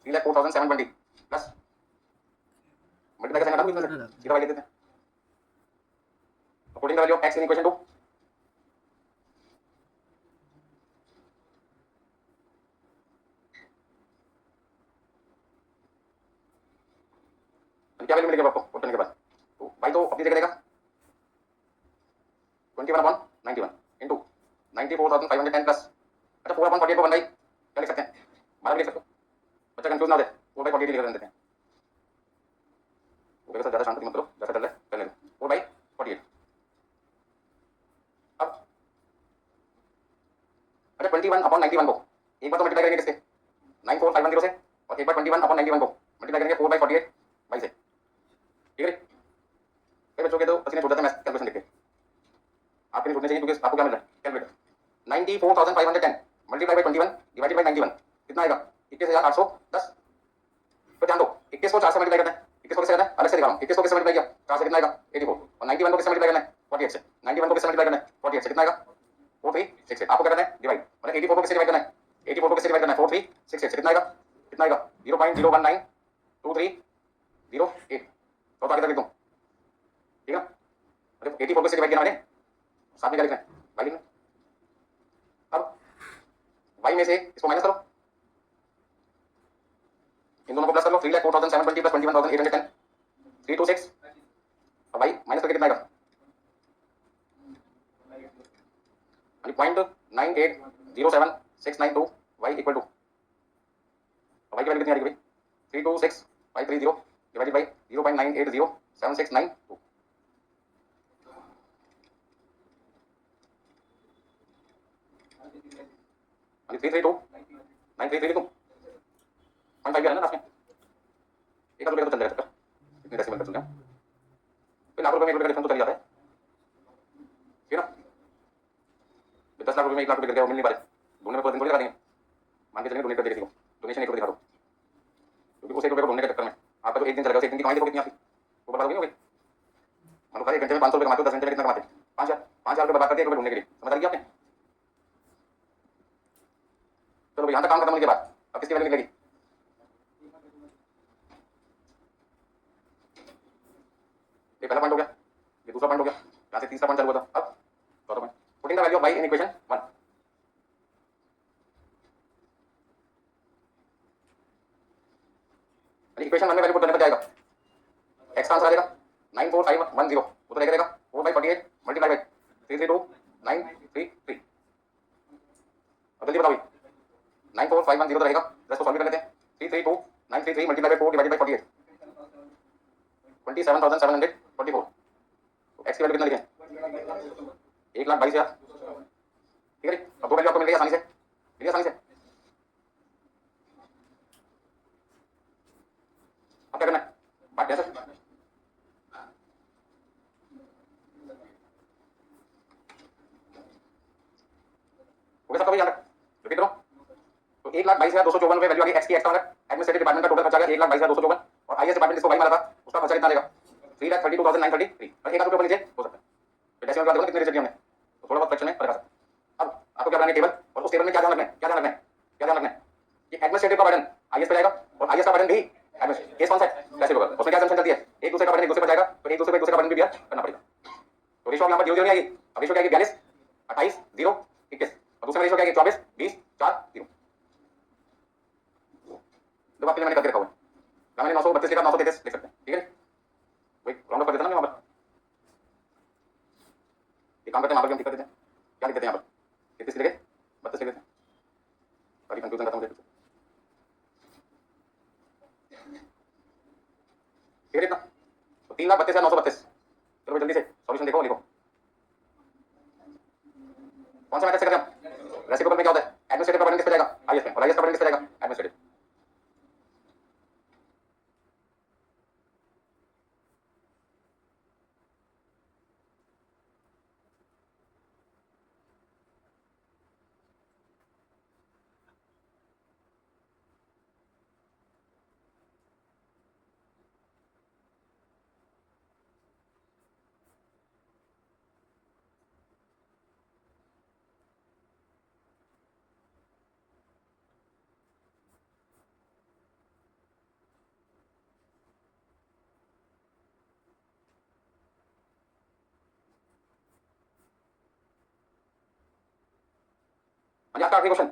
3,04,720 प्लस मल्टीप्लाई का साइन हटा दो, सीधा वाई लिख देते हैं। Putting the value of x in equation 2, क्या वैल्यू मिलेगी आपको पुट करने के बाद? तो वाई तो अपनी जगह देगा 21/91 इनटू 94,510 प्लस, अच्छा 4/48 को 1 बाई क्या लिख सकते हैं? 12 लिख सकते हो, बच्चा कंफ्यूज ना हो जाए, 4/48 लिख देते हैं। सर ज्यादा शांति मत करो, जैसा चल रहा है चलने दो। 4/48। अब अच्छा 21/91 को एक बार तो मल्टीप्लाई करेंगे किससे? 94,510 से, और एक बार 21/91 को मल्टीप्लाई करेंगे 4/48 बाई से, ठीक है? कई बच्चों के तो पसीने छूट जाते हैं मैथ कैलकुलेशन लिख के, आपके नहीं छूटने चाहिए, क्योंकि आपको क्या मिल रहा है? Calculator 94,510 multiply by 21 divided by 91 कितना आएगा? 21,810। तो ध्यान दो 21 को 4 से मल्टीप्लाई करना है, 21 को किससे करना है? अलग से दिखा रहा हूँ। 21 को किससे मल्टीप्लाई किया? 4 से कितना आएगा? 84, और 91 को किससे मल्टीप्लाई करना है? 48 से। 91 को किससे मल्टीप्लाई करना है? 48 से, कितना आएगा? 4368। आपको क्या करना है? डिवाइड, मतलब 84 को किससे डिवाइड करना है? 84 को किससे डिवाइड करना है? 4368 से, कितना आएगा? कितना आएगा? 0.0192308। तो आगे तक लिख दूं, ठीक है? मतलब 84 को किससे डिवाइड करना है? साथ में क्या लिखना है? वाई लिखना है। अब वाई में से इसको माइनस करो, इन दोनों को प्लस कर लो, 3,04,720 प्लस 21,810 326, अब वाई माइनस करके कितना आएगा? 0.9807692 वाई इक्वल टू, वाई की वैल्यू कितनी आ रही है भाई? 326530 डिवाइडेड बाई 0.9807692, 332 लिखूं, 0.5 है ना लास्ट में, एक रुपये तो चल जाएगा चक्कर, इतने डेसिमल कर चल जाए, फिर लाख रुपये में 1 रुपये का डिफरेंस तो चल जाता है, ठीक है ना? 10 लाख रुपये में 1 लाख रुपये गिर गया, वो मिल नहीं पा रहे, ढूंढने में पूरा दिन थोड़ी लगा देंगे, मान के चलेंगे डोनेट कर दे किसी को, डोनेशन 1 रुपये दिखा दो, क्योंकि उस 1 रुपये को ढूंढने के चक्कर में आपका जो एक दिन चलेगा, उस एक दिन की कमाई देखो कितनी आपकी, वो बता दोगे ना भाई? मान लो 1 घंटे में 500 रुपये कमाते हो, 10 घंटे में कितना कमाते? 5,000 रुपये बर्बाद करते 1 रुपये ढूंढने के लिए, समझ आ रही है आपने? चलो भाई यहाँ तक काम खत्म होने के बाद अब किसकी वैल्यू निकलेगी? ये पहला पॉइंट हो गया, ये दूसरा पॉइंट हो गया, यहाँ से तीसरा पॉइंट चालू होता। अब चौथा point, putting the value of y in equation 1। Equation 1 में वैल्यू पुट करने पर जाएगा, x का आंसर आ जाएगा 94510, वो तो लेकर देगा 4/48 मल्टीप्लाई बाई 332933। अब जल्दी बताओ 94510 तो रहेगा, रest को सॉल्व कर लेते हैं। 332933 multiply by 4 divided by 48 27,744। X की वैल्यू कितना लिखें? 1,22,000, ठीक है? अब दो वैल्यू आपको मिल गई आसानी से, मिल गई आसानी से। अब क्या करना है? बात कैसे? हो गया सबका भाई, यहाँ तक रिपीट करो। तो 1,22,254 रुपये वैल्यू आ गई एक्स की, एक्स का मतलब एडमिनिस्ट्रेटिव डिपार्टमेंट का टोटल खर्चा है 1,22,254 और आईएएस डिपार्टमेंट जिसको भाई मारा था उसका खर्चा कितना आएगा 3,32,933 और 1,000 रुपये ऊपर नीचे हो सकता है। तो डेसिमल का देखो कितने रिजल्ट दिए हमने, तो थोड़ा बहुत फ्रैक्शन में फर्क आ सकता है। अब आपको क्या बनानी है टेबल, और उस टेबल में क्या ध्यान रखना है, क्या ध्यान रखना है, क्या ध्यान रखना है कि एडमिनिस्ट्रेटिव का बर्डन आईएएस पे जाएगा और आईएएस का बर्डन भी केस कौन सा है, कैसे होगा, उसमें क्या असम्पशन चलती है, एक दूसरे का बर्डन एक दूसरे पर जाएगा तो एक दूसरे का बर्डन भी बियर करना पड़ेगा। तो रेशो यहाँ पर 0 नहीं आएगी, अब रेशो क्या आएगी 42 28 0 21 और दूसरा रेशो क्या आएगी 24 20 4 0। दो बात मैंने करके रखा हुआ है, मैंने 932 लिखा 933 लिख सकते हैं, ठीक है वही राउंड अप कर देता ना। यहाँ पर एक काम करते हैं, यहाँ पर हम लिख देते हैं, क्या लिख देते हैं यहाँ पर 33 लिखे 32 लिख देते हैं, बड़ी कंफ्यूजन खत्म हो जाएगी। ठीक है इतना तो 3,32,932। चलो जल्दी से सॉल्यूशन देखो, लिखो कौन सा मेथड से करते हैं। रेसिप्रोकल में क्या होता है, एडमिनिस्ट्रेटिव का बर्डन किस पे जाएगा आईएएस में और आईएएस का बर्डन किस पे जाएगा एडमिनिस्ट्रेटिव। आज का आखिरी क्वेश्चन,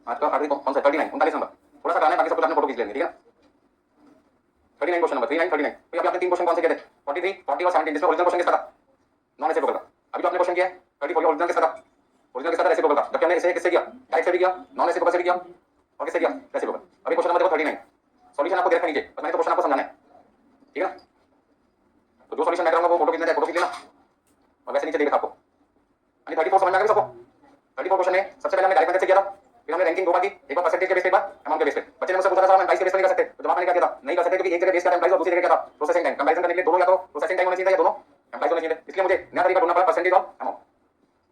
आज का आखिरी कौन सा 39 39 नंबर, थोड़ा सा कराना है बाकी सब कुछ आपने फोटो खींच लेंगे, ठीक है। 39 क्वेश्चन नंबर 39 39। तो अभी आपने तीन क्वेश्चन कौन से किए थे 43 40 और 17, जिसमें ओरिजिनल क्वेश्चन किसका था नॉन रेसिप्रोकल का। अभी जो आपने क्वेश्चन किया है 34 ओरिजिनल किसका था, ओरिजिनल किसका था रेसिप्रोकल का, जबकि हमने इसे किससे किया डायरेक्ट से भी किया नॉन रेसिप्रोकल से भी किया और किससे किया रेसिप्रोकल। अभी क्वेश्चन नंबर देखो 39, सॉल्यूशन आपको देखा नीचे बस मैंने तो क्वेश्चन आपको समझाना है, ठीक है ना। तो जो सॉल्यूशन मैं कराऊंगा वो फोटो खींचना है, फोटो खींच लेना और वैसे नीचे देख आपको। यानी 34 समझ में आ गया सबको। 34 क्वेश्चन में सबसे पहले हमने डायरेक्ट मेथड से किया था, फिर हमने रैंकिंग दो बार की, एक बार परसेंटेज के बेस पे, एक बार अमाउंट के बेस पे। बच्चे ने मुझसे पूछा था सर हम 22 के बेस पे नहीं कर सकते, तो जवाब मैंने क्या दिया था नहीं कर सकते क्योंकि एक जगह बेस का एम्प्लॉइज और दूसरी जगह क्या था प्रोसेसिंग टाइम। कंपैरिजन करने के लिए दोनों या तो प्रोसेसिंग टाइम होना चाहिए या दोनों एम्प्लॉइज होना चाहिए, इसलिए मुझे नया तरीका ढूंढना पड़ा परसेंटेज और अमाउंट।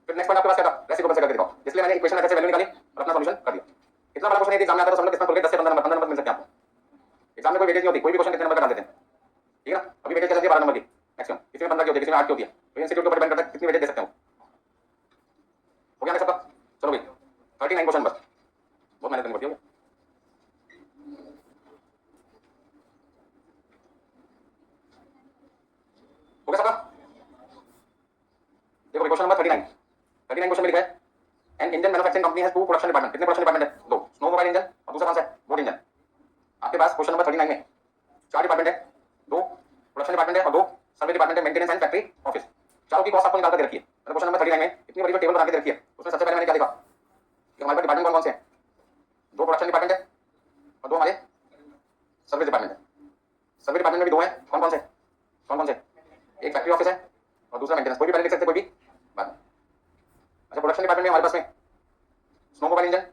फिर नेक्स्ट पॉइंट आपके पास क्या था रेसिप्रोकल से करके दिखाओ, इसलिए मैंने इक्वेशन मेथड से वैल्यू निकाली और अपना सॉल्यूशन कर दिया। इतना बड़ा क्वेश्चन है एग्जाम में आता है तो समझ लो कितना खुल के 10 से 15 नंबर मिल सकते हैं आपको। एग्जाम में कोई वेटेज नहीं होती, कोई भी क्वेश्चन कितने नंबर का डाल देते हैं, ठीक है। अभी वेटेज क्या चलती है 12 नंबर की मैक्सिमम, किसी में 15 की होती है किसी में 8 की होती है, तो इंस्टीट्यूट के ऊपर डिपेंड करता है कितनी वेटेज दे सकते हैं। हो गया सबका, चलो भाई 39 क्वेश्चन नंबर, बहुत मेहनत करनी पड़ती है। हो गया सबका, देखो क्वेश्चन नंबर 39 क्वेश्चन में लिखा है एन इंजन मैन्युफैक्चरिंग कंपनी है टू प्रोडक्शन डिपार्टमेंट। कितने प्रोडक्शन डिपार्टमेंट है, दो, स्नो मोबाइल इंजन और दूसरा कौन सा है बोट इंजन। आपके पास क्वेश्चन नंबर 39 में 4 डिपार्टमेंट है, दो प्रोडक्शन डिपार्टमेंट है और दो सर्वे डिपार्टमेंट है, मेंटेनेंस एंड फैक्ट्री ऑफिस। चारों की कॉस्ट आपको निकाल कर रखी है। तो क्वेश्चन नंबर 39 में इतनी बड़ी जो टेबल बना के रखी है उसमें सबसे पहले मैंने क्या देखा कि हमारे पास डिपार्टमेंट कौन कौन से हैं, दो प्रोडक्शन डिपार्टमेंट है और दो हमारे सर्विस डिपार्टमेंट है। सर्वे डिपार्टमेंट में भी दो हैं, कौन कौन से, एक फैक्ट्री ऑफिस है और दूसरा मेंटेनेंस। कोई भी पहले लिख सकते कोई भी बाद में। अच्छा प्रोडक्शन डिपार्टमेंट में हमारे पास में स्नो मोबाइल इंजन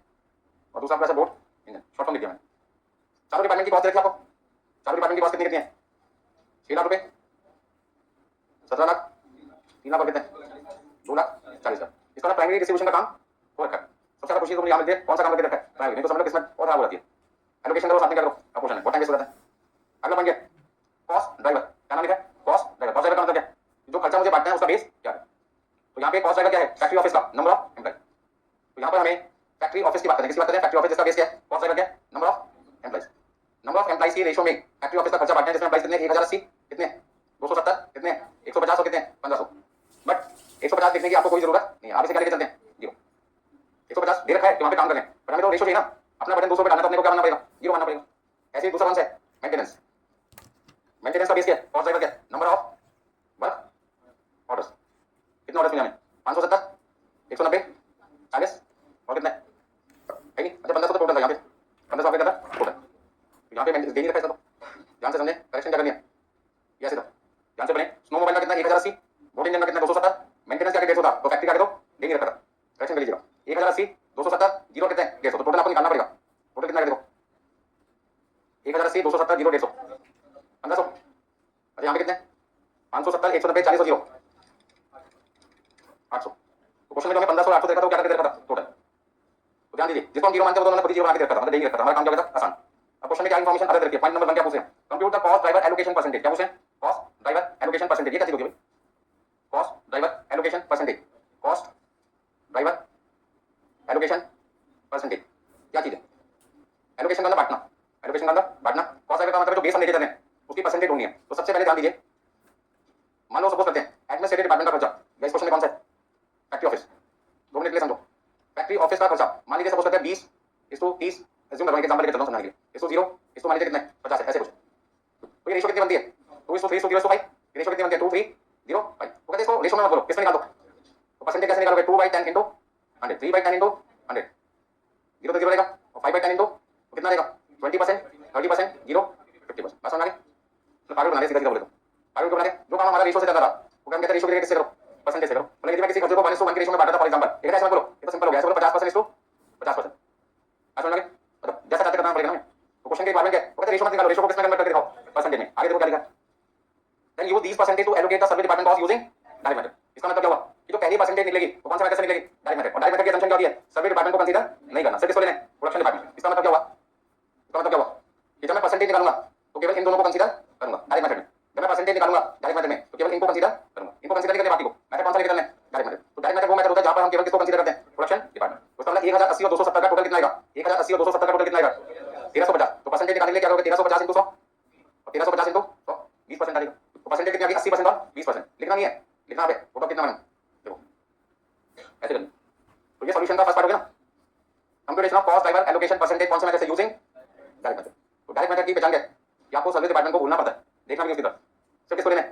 और दूसरा आपका बोट इंजन, शॉर्ट फॉर्म लिख दिया मैंने। चारों डिपार्टमेंट की कॉस्ट देखिए आपको, चारों डिपार्टमेंट की कॉस्ट कितनी है 6 लाख रुपए, 17 लाख, 3 लाख और कितने 2,40,000। इसका प्राइमरी डिस्ट्रीब्यूशन का काम हो रखा है। सबसे ज्यादा खुशी तो मुझे यहाँ मिलती है कौन सा काम करके रखा है प्राइमरी, नहीं तो समझ लो किस्मत और खराब हो जाती है। एलोकेशन करो साथ में क्या करो अब क्वेश्चन है बहुत टाइम वेस्ट हो जाता है। अगला बन गया कॉस्ट ड्राइवर, क्या नाम लिखा है कॉस्ट ड्राइवर। कॉस्ट ड्राइवर का मतलब क्या है, जो खर्चा मुझे बांटना है उसका बेस क्या है। तो यहाँ पे कॉस्ट ड्राइवर क्या है फैक्ट्री ऑफिस का नंबर ऑफ एम्प्लॉय। तो यहाँ पर हमें फैक्ट्री ऑफिस की बात करें, किसकी बात करें फैक्ट्री ऑफिस जिसका बेस क्या है, कॉस्ट ड्राइवर क्या है number of employees. Number of employees की रेशो में फैक्ट्री ऑफिस का खर्चा बांटना है जिसमें एम्प्लॉइज कितने 1080 कितने 270 कितने 150 और कितने 1500। बट 150 लिखने की आपको कोई जरूरत नहीं है, आप इसे क्या लेके चलते हैं 0। 150 दे रखा है वहाँ पे काम करने पर हमें तो रेशो चाहिए ना, अपना बटन 200 पे डालना तो अपने को क्या बनना पड़ेगा 0 बनना पड़ेगा। ऐसे ही दूसरा कौन सा है मेंटेनेंस, मेंटेनेंस का बेस क्या है कॉस्ट ड्राइवर क्या है नंबर ऑफ वर्क ऑर्डर्स। कितने ऑर्डर्स मिले हमें 570 190 40 और कितने है नहीं। अच्छा 1500 तो टोटल है यहाँ पे 1500 आपके क्या था टोटल, यहाँ पे दे नहीं रखा है। तो ध्यान से समझे करेक्शन क्या करनी है ये ऐसे तो ध्यान से बने। स्नो मोबाइल का कितना 1080, बोट इंजन का कितना 270, मेंटेनेंस का 150 था तो फैक्ट्री का तो दे नहीं रखा था, करेक्शन कर लीजिएगा 1080 270 जीरो कितने 150, तो टोटल आपको निकालना पड़ेगा। टोटल कितना देखो 1080 270 जीरो 150 1500। अच्छा यहाँ पे कितने 570 190 40 और जीरो 800। तो क्वेश्चन में जो हमें 1500 800 देखा था वो क्या करके देखा था टोटल, तो ध्यान दीजिए, जिसको हम जीरो मानते हैं वो तो उन्होंने खुद ही जीरो बना के रखा था, मतलब यही रखा था, हमारा काम क्या होता था आसान। अब क्वेश्चन में क्या इन्फॉर्मेशन अदर रखिए, पॉइंट नंबर 1 क्या पूछे, compute the cost driver allocation percentage, क्या पूछे, कॉस्ट ड्राइवर एलोकेशन परसेंटेज, ये क्या चीज होगी भाई, cost driver allocation percentage, cost driver allocation percentage क्या चीज है, एलोकेशन का मतलब बांटना, एलोकेशन का मतलब बांटना, कॉस्ट ड्राइवर का मतलब जो बेस हम लेके चल रहे हैं उसकी परसेंटेज ढूंढनी है। तो सबसे पहले ध्यान दीजिए, मान लो सपोज करते हैं एडमिनिस्ट्रेटिव डिपार्टमेंट का खर्चा, इस क्वेश्चन में कौन सा है, फैक्ट्री ऑफिस, 2 मिनट के लिए समझो, फैक्ट्री ऑफिस का खर्चा मान लीजिए सपोज करते हैं 20:30, एज्यूम करवाने के एग्जांपल लेके चलता हूं समझाने के लिए, 1:0 इसको मान लीजिए कितना है 50 है, ऐसे कुछ। तो ये रेशो कितनी बनती है, 2:3 0:5, ये रेशो कितनी बनती है 2:3:0:5। तो कहते हैं इसको रेशो में मत बोलो, किसमें निकाल दो, तो परसेंटेज कैसे निकालोगे, 2/10 इंटू 100, 3/10 इंटू 100, 0 तो 0 रहेगा, और 5/10 इंटू कितना रहेगा 20%, 30%, 0, 50%, बस समझ आ गया। तो पागल बना दे, सीधा सीधा बोले तो पागल क्यों बना दे, जो काम हमारा रेशो से चल रहा था वो काम कहते हैं रेशो के किससे करो, परसेंटेज से करो। मतलब यदि मैं किसी खर्चे को 1:1 के रेशो में बांटा था फॉर एग्जांपल, लेकिन ऐसा मत बोलो, ये तो सिंपल हो गया, ऐसे बोलो 50% 50%, समझ लगे, मतलब जैसा चाहते करना पड़ेगा ना। तो क्वेश्चन के रिक्वायरमेंट क्या है, वो कहते हैं रेशो मत निकालो, रेशो को किसमें कन्वर्ट करके दिखाओ, परसेंटेज में। आगे देखो क्या लिखा है, then use this percentage to allocate the survey department cost using direct method. इसका मतलब क्या हुआ कि जो पहली परसेंटेज निकलेगी वो कौन सा मेथड से निकलेगी, डायरेक्ट मेथड। और डायरेक्ट मेथड की असम्पशन क्या होती है, सर्वे डिपार्टमेंट को कंसीडर नहीं करना, सिर्फ किसको लेना है, प्रोडक्शन डिपार्टमेंट। इसका मतलब क्या हुआ, इसका मतलब क्या हुआ कि जब मैं परसेंटेज निकालूंगा तो केवल इन दोनों को कंसीडर करूंगा डायरेक्ट मेथड में, जब मैं परसेंटेज निकालूंगा डायरेक्ट मेथड में तो केवल इनको कंसीडर करूंगा, इनको कंसीडर करके बाकी को मेथड कौन सा लेके चलना है, डायरेक्ट मेथड। तो डायरेक्ट मेथड वो मेथड होता है जहां पर हम केवल किसको कंसीडर करते हैं, प्रोडक्शन डिपार्टमेंट। उसका मतलब 1080 और 270 का टोटल कितना आएगा, 1080 और 270 का टोटल कितना आएगा 1350। तो परसेंटेज निकालने के लिए क्या करोगे, 1350 इंटू 100, और 1350 इंटू 100 20% आएगा। तो परसेंटेज कितनी आ गई, 80% और 20%। लिखना नहीं है, लिखना है टोटल कितना बना, देखो ऐसे करना। तो ये सॉल्यूशन का फर्स्ट पार्ट हो गया ना, computation of cost driver allocation percentage कौन से मेथड से, यूजिंग डायरेक्ट मेथड। तो डायरेक्ट मेथड की पहचान क्या है कि आपको सर्विस डिपार्टमेंट को भूलना पड़ता है, देखना भी उसकी तरफ, सिर्फ किसको लेना है,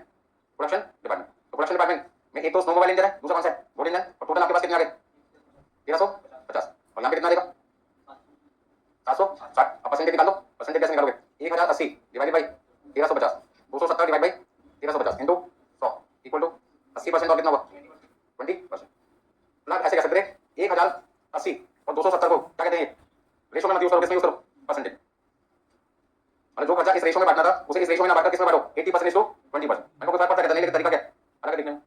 प्रोडक्शन डिपार्टमेंट। तो प्रोडक्शन डिपार्टमेंट में एक तो स्नो मोबाइल इंजन है, दूसरा कौन सा है, बोर्ड इंजन। और टोटल आपके पास कितने आ गए 1350, और यहाँ पे कितना आएगा 760। अब परसेंटेज निकाल लो, परसेंटेज कैसे निकालोगे, 1080 divided by 1350, 270 divide by 1350 into 100 equal to 80% और कितना हुआ 20%। मतलब ऐसे कह सकते हैं 1080 और 270 को क्या कहते हैं, रेशो में मत यूज करो, किसमें यूज करो, परसेंटेज। मतलब जो खर्चा इस रेशो में बांटना था उसे इस रेशो में ना बांटकर किसमें बांटो, 80% टू 20%। मैंने कोई फर्क पड़ता है, लेकिन तरीका क्या है, अलग देखने में।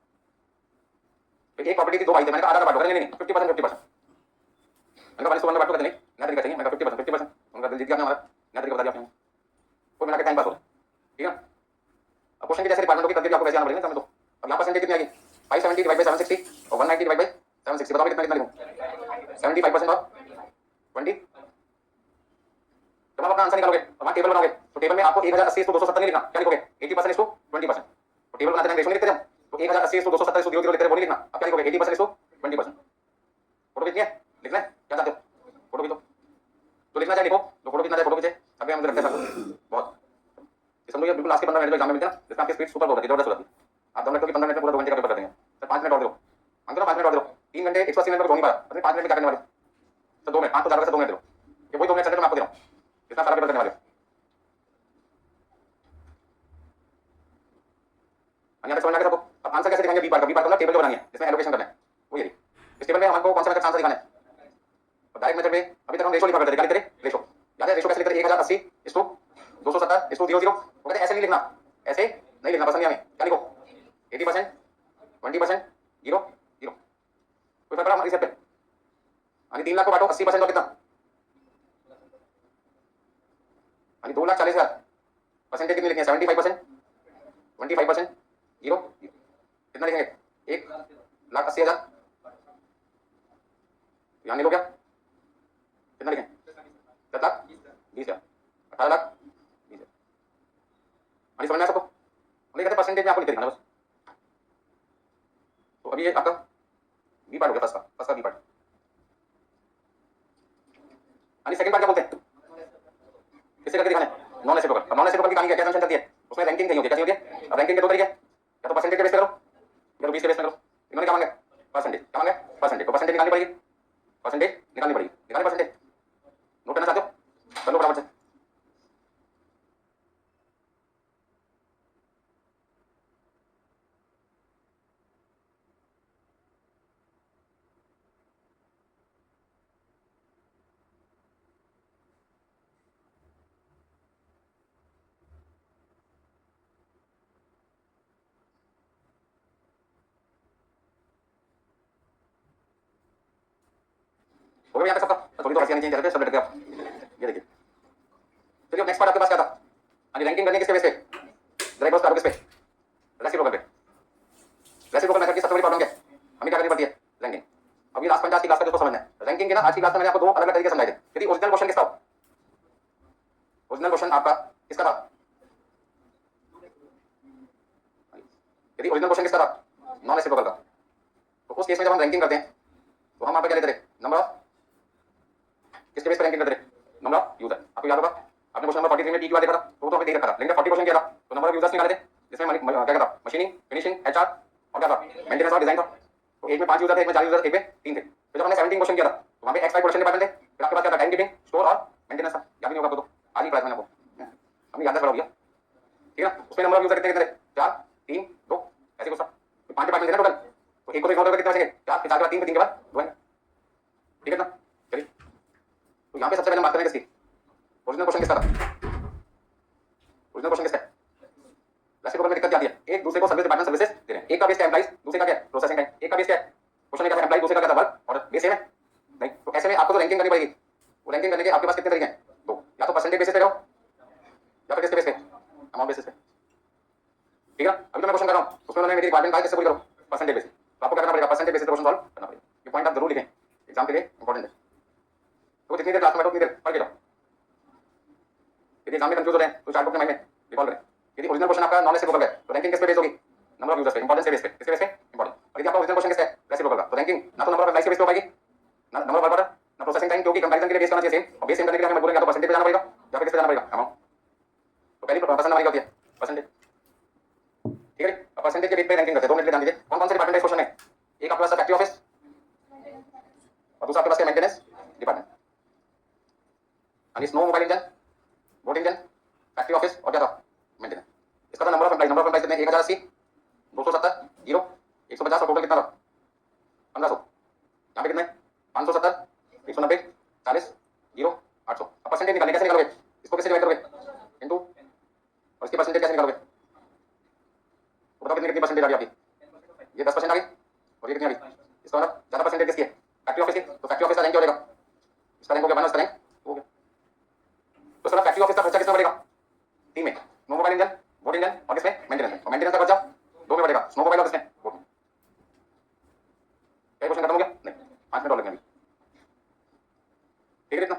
एक प्रॉपर्टी की 2 भाई थे, मैंने कहा आधा बांटो, नहीं नहीं 50% 50%। मैंने कहा 1 बांटो कहते नहीं, नया तरीका चाहिए, मैंने कहा 50% 50%। उनका दिल जीत गया हमारा, नया तरीका बता दिया आपने, कोई मिला के टाइम पास हो रहा है, ठीक है। अब क्वेश्चन के जैसे डिपार्टमेंट की करके आपको कैसे आना पड़ेगा, समझ लो। अब यहाँ परसेंटेज कितनी आ गई 570 डिवाइड बाई 760 और 190 डिवाइड बाई 760, बताओ कितना कितना लिखूं, 75% और 20। जब आप अपना आंसर निकालोगे तो वहां टेबल बनाओगे, तो टेबल में आपको 1080 इसको 270 नहीं लिखना, क्या लिखोगे 80% इसको 20%। तो टेबल बनाते टाइम रेशो नहीं लिखते, तो 1080 इसको 270 इसको 0 0 लिखते हैं, वो नहीं लिखना। अब क्या लिखोगे 80% इसको 20%। फोटो कितनी है लिखना है, क्या चाहते हो, फोटो खींचो, जो लिखना चाहे लिखो, जो फोटो खींचना चाहे फोटो खींचे। अभी हम रखते हैं सब बहुत, समझो ये बिल्कुल लास्ट के 15 मिनट जो एग्जाम में मिलते हैं ना, जिसमें आपकी स्पीड सुपर होती है, जबरदस्त होती है। आप दम रखो कि 15 मिनट में पूरा 2 घंटे का पेपर कर देंगे, सर 5 मिनट और दो, हम 5 मिनट और दो, 3 घंटे 180 मिनट में हो नहीं पा रहा, अपने 5 मिनट में क्या करने वाले, सर 2 मिनट, 5 तो ज्यादा से 2 मिनट दो, ये वही 2 मिनट मैं आपको दे रहा हूँ, इतना सारा पेपर करने वाले। यहाँ पे समझ में आ गया सबको। अब आंसर कैसे दिखाएंगे, बी पार्ट का, बी पार्ट मतलब टेबल जो बनानी है जिसमें एलोकेशन करना है, वो ये इस टेबल में हमको कौन सा मेथड आंसर दिखाना है। और डायरेक्ट मेथड में अभी तक हम रेशो लिखा करते थे, क्या लिखते थे रेशो, याद है रेशो कैसे लिखते थे, 1080 इसको 270 इसको 0 0, वो कहते ऐसे नहीं लिखना, ऐसे नहीं लिखना, पसंद नहीं हमें, क्या लिखो 80% 20% 0 0, कोई फर्क पड़ा हमारी पे। यानी 3 लाख को बांटो 80% और कितना, यानी 2,40,000, परसेंटेज कितनी लिखनी है 75% 25% 0 कितना लिखेंगे 1,80,000, यहाँ लिखो क्या कितना लिखें 10,20,000, 18,20,000। यानी समझ में आया सबको, हम कहते हैं परसेंटेज में आपको लिख दिखाना बस। तो अभी ये आपका बी पार्ट हो गया, फर्स्ट का बी पार्ट। यानी सेकंड पार्ट क्या बोलते हैं, किससे करके दिखाना है, नॉन एसेट पेपर। अब नॉन एसेट पेपर की कहानी क्या टेंशन चलती है, उसमें रैंकिंग कहीं होती है, कैसी होती है। अब रैंकिंग के दो तरीके, या तो परसेंटेज के बेस पे करो या तो 20 के बेस पे करो। इन्होंने क्या मांगा परसेंटेज, क्या मांगा परसेंटेज, तो परसेंटेज निकालनी पड़ेगी, परसेंटेज निकालनी पड़ेगी, निकालनी परसेंटेज, नोट करना चाहते हो कर लो फटाफट से। हो गया यहाँ तक सबका, थोड़ी तो हंसी आनी चाहिए, सब लटक गया। ये देखिए, चलिए नेक्स्ट पार्ट आपके पास क्या था? रैंकिंग करने किसके बेस पे? जरा एक बार किस पे? रेसिप्रोकल पे। रेसिप्रोकल मेथड की सबसे बड़ी प्रॉब्लम क्या है? हमें क्या करनी पड़ती है? रैंकिंग। अभी लास्ट पॉइंट आज की क्लास का दोस्तों समझना है। रैंकिंग के ना आज की क्लास में मैंने आपको दो अलग अलग तरीके समझाए थे। यदि ओरिजिनल क्वेश्चन किसका? ओरिजिनल क्वेश्चन आपका किसका था? यदि ओरिजिनल क्वेश्चन किसका था? नॉन रेसिप्रोकल का। तो उस केस में जब हम रैंकिंग करते हैं तो हम यहाँ पे क्या लेते थे? नंबर ऑफ किसके बेस पर रैंकिंग करते थे? Number of user. आपको याद होगा आपने क्वेश्चन नंबर 43 में टी क्यू देखा था, तो हमें दे रखा था, लेकिन 40 क्वेश्चन क्या था? तो नंबर ऑफ यूजर्स निकाले थे, जिसमें क्या क्या था? मशीनिंग, फिनिशिंग, एचआर और क्या था? मेंटेनेंस और डिजाइन था। तो एक में 5 यूजर थे, एक में 4 यूजर, एक में 3 थे। फिर जब हमने 17 क्वेश्चन किया था तो वहां पे एक्स 5 प्रोडक्शन डिपार्टमेंट थे, फिर आपके पास क्या था? टाइम कीपिंग, स्टोर और मेंटेनेंस था। याद नहीं होगा आपको? तो आज ही क्लास में आपको हमें याद है, खड़ा हो गया। ठीक है, उसमें नंबर ऑफ यूजर कितने कितने थे? 4 3 2 ऐसे कुछ था। 5 डिपार्टमेंट थे ना टोटल, तो एक को इग्नोर करके कितने बचेंगे? 4 के 4 के बाद 3 के 3 के बाद 2 है। ठीक है ना? चलिए, तो यहाँ पे सबसे पहले बात करें किसकी? ओरिजिनल क्वेश्चन किसका था? ओरिजिनल क्वेश्चन किसका है? रेसिप्रोकल में दिक्कत क्या आती है? एक दूसरे को सर्विस डिपार्टमेंट सर्विसेज दे रहे हैं। एक का बेस क्या है? एम्प्लॉइज, दूसरे का क्या है? Processing time. एक का बेस क्या है? क्वेश्चन का एम्प्लॉइज, दूसरे का क्या था? वर्क और बेस सेम है नहीं। तो ऐसे में आपको तो रैंकिंग करनी पड़ेगी। वो रैंकिंग करने के आपके पास कितने तरीके हैं? दो, या तो परसेंटेज बेसिस पे करो या फिर किसके बेस पे? अमाउंट बेसिस पे। ठीक है, अभी तो मैं क्वेश्चन कर रहा हूँ, उसमें उन्होंने मेरी डिपार्टमेंट कहा किससे पूरी करो? Percentage basis. तो आपको क्या करना पड़ेगा? परसेंटेज बेसिस पे क्वेश्चन सॉल्व करना पड़ेगा। ये पॉइंट आप जरूर लिखें, एग्जाम के लिए इंपॉर्टेंट है। तो जितनी देर क्लास में बैठो उतनी देर पढ़ के जाओ। यदि एग्जाम में कंफ्यूज हो रहे हैं तो चार्ट बुक में माइंड में रिकॉल करें। यदि ओरिजिनल क्वेश्चन आपका नॉन रेसिप्रोकल है तो रैंकिंग किस पे बेस होगी? नंबर ऑफ यूजर्स पे, इंपॉर्टेंस के बेस पे। किसके बेस पे? इंपॉर्टेंट। और यदि आपका ओरिजिनल क्वेश्चन किसका है? रेसिप्रोकल का, तो रैंकिंग ना तो नंबर ऑफ एम्प्लॉइज के बेस पे हो पाएगी, ना नंबर ऑफ वर्क ऑर्डर, ना प्रोसेसिंग टाइम, क्योंकि कंपैरिजन के लिए बेस करना चाहिए सेम। और बेस सेम करने के लिए हमें बोलेंगे या तो परसेंटेज पे जाना पड़ेगा या फिर किस पे जाना पड़ेगा? अमाउंट। तो पहली परसेंट हमारी क्या होती है? परसेंटेज। ठीक है, अब परसेंटेज के बेस पे रैंकिंग करते हैं। 2 मिनट ध्यान दीजिए। कौन कौन से डिपार्टमेंट है क्वेश्चन में? एक आपके पास फैक्ट्री ऑफिस और दूसरा आपके पास मेंटेनेंस डिपार्टमेंट, यानी snow mobile engine, boat engine, factory office और क्या था? मेंटेनेंस। इसका था number of employees. Number of employees कितने? 1080, 270, 0, 150 और टोटल कितना था? 1500। यहाँ पे कितने? 570, 190, 40, 0, 800। अब परसेंटेज निकालने कैसे निकालोगे? इसको कैसे डिवाइड करोगे? इनटू, और इसकी परसेंटेज कैसे निकालोगे? तो बताओ कितनी कितनी परसेंटेज आ गई आपकी? ये 10% आ गई और ये कितनी आ गई? इसका मतलब ज्यादा परसेंटेज किसकी है? फैक्ट्री ऑफिस की। तो फैक्ट्री ऑफिस का रैंक क्या हो जाएगा? इसका रैंक हो गया 1, इसका रैंक हो गया। तो सर फैक्ट्री ऑफिस का खर्चा कितना पड़ेगा? 3 में, snow mobile engine, boat engine और किसमें? मेंटेनेंस। और मेंटेनेंस का खर्चा 2 में पड़ेगा, स्नो मोबाइल और किसमें? बोट में। क्या क्वेश्चन खत्म हो गया? नहीं, 5 मिनट और लगेंगे। ठीक है इतना?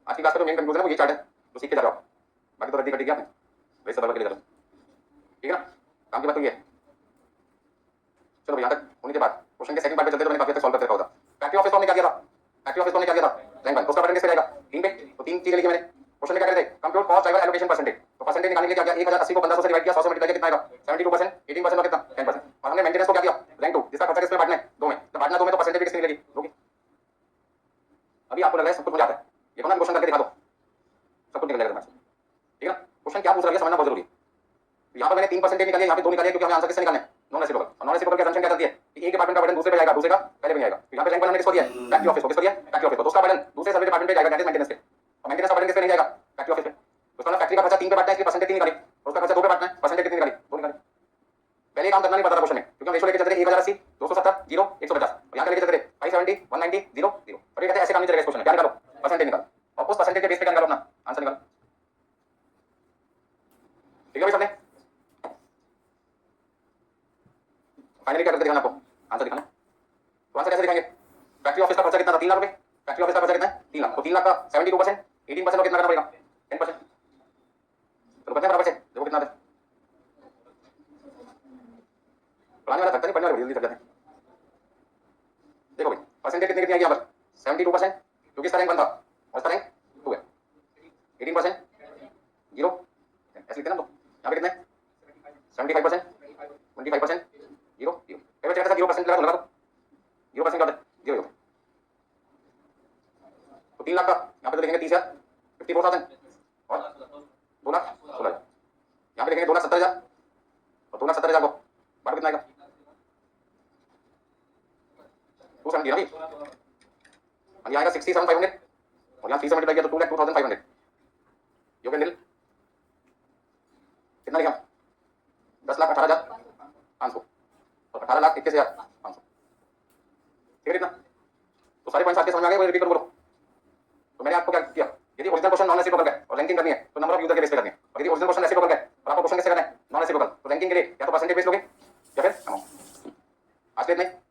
आज की क्लास का जो मेन कंक्लूजन है वो ये चार्ट है, तो सीख के जा रहे हो आप। बाकी तो रद्दी कटी गया आपने, वैसे सब के लिए करो। ठीक है ना? काम की बात तो ये है। चलो यहाँ तक होने के बाद क्वेश्चन के सेकंड पार्ट पे चलते तो मैंने काफी तक सॉल्व करके रखा होता। फैक्ट्री ऑफिस को हमने क्या किया था? फैक्ट्री ऑफिस को हमने क्या किया था? रैंक 1। उसका परसेंटेज पे जाएगा 3 पे। तो 3 चीजें लिखी मैंने। क्वेश्चन में क्या करे थे? Compute cost driver allocation percentage. तो परसेंटेज निकालने के लिए क्या किया? 1080 को 1500 से डिवाइड किया, 100 से मल्टीप्लाई किया, कितना आएगा? 72%, 18% और कितना? 10%। और हमने मेंटेनेंस को क्या किया? रैंक 2, जिसका खर्चा किसमें बांटना है? 2 में। तो बांटना 2 में तो परसेंटेज किसकी मिलेगी? 2 की। अभी आपको लग रहा है सब कुछ मुझे आता है, ये ना क्वेश्चन करके दिखा दो, सब कुछ निकल जाएगा तुम्हारे। ठीक है ना? क्वेश्चन क्या पूछ रहा है समझना बहुत जरूरी है। यहाँ पर मैंने 3% निकाले, यहाँ पे 2 निकाले, क्योंकि हमें आंसर किससे निकालना है? Non reciprocal. और नॉन रेसिप्रोकल की असम्पशन क्या चलती है कि एक डिपार्टमेंट का बर्डन दूसरे पे जाएगा, दूसरे का पहले पे नहीं आएगा। तो यहाँ पे रैंक 1 हमने किसको दिया? फैक्ट्री ऑफिस को। किसको दिया? फैक्ट्री ऑफिस को। तो उसका बर्डन दूसरे सर्विस डिपार्टमेंट पे जाएगा, दैट इज मेंटेनेंस पे। और मेंटेनेंस का बर्डन किस पे नहीं जाएगा? फैक्ट्री ऑफिस पे। तो उसका फैक्ट्री का खर्चा 3 पे बांटना है, इसलिए परसेंटेज 3 निकाली, और उसका खर्चा 2 पे बांटना है, परसेंटेज कितनी निकाली? 2 निकाली। पहले काम करना नहीं पड़ता था क्वेश्चन में, क्योंकि हम रेशो लेके चलते थे 1080, 270, 0, 150। और यहाँ पे लेके चलते थे 570, 190, 0, 0। और ये कहते हैं ऐसे काम नहीं चलेगा इस क्वेश्चन में। क्या निकालो? परसेंटेज निकालो, और उस परसेंटेज के बेस पे क्या निकालो? अपना आंसर निकालो। ठीक है भाई सबने? फाइनली क्या करके दिखाना आपको? आंसर दिखाना। तो आंसर कैसे दिखाएंगे? फैक्ट्री ऑफिस का खर्चा कितना था? 3 लाख रुपए। फैक्ट्री ऑफिस का खर्चा कितना है? 3 लाख। तो 3 लाख का 72%, 18% और कितना करना पड़ेगा? 10%। चलो बचने बराबर से देखो कितना आता है। पढ़ाने वाला थकता नहीं, पढ़ने वाले जल्दी थक जाते हैं। देखो भाई परसेंटेज कितनी कितनी आई यहाँ पर? 72%, क्योंकि इसका रैंक 1 था और इसका रैंक 2 है। 18%, 0, ऐसे लिखते हैं ना। तो यहाँ पे कितने? 75%, 25%, 0, 0। कई बच्चे कहते हैं 0% लगा दो। 0% क्या होता है? 0 0। तो 3 लाख का यहाँ पे तो लिखेंगे 30,000, 54,000 और 2,16,000। यहाँ पे लिखेंगे 2,70,000 और 2,70,000 को बांटो कितना आएगा? 270 ना भाई। और यहाँ आएगा 67,500 और यहाँ 3 से मल्टीप्लाई किया तो 2,02,500। यू कैन डिल कितना लिखा? 10,18,500 और 18,21,500। ठीक है इतना? तो सारे पॉइंट्स आपके समझ में आ गए? रिपीट करो बोलो। ओरिजिनल क्वेश्चन नॉन रेसिप्रोकल का और रैंकिंग करनी है तो नंबर ऑफ यूजर के बेस पे करनी है। और यदि ओरिजिनल क्वेश्चन रेसिप्रोकल का और आपको क्वेश्चन कैसे करना है नॉन रेसिप्रोकल, तो रैंकिंग के लिए या तो परसेंटेज बेस लोगे या फिर अमाउंट। आज के इतना ही।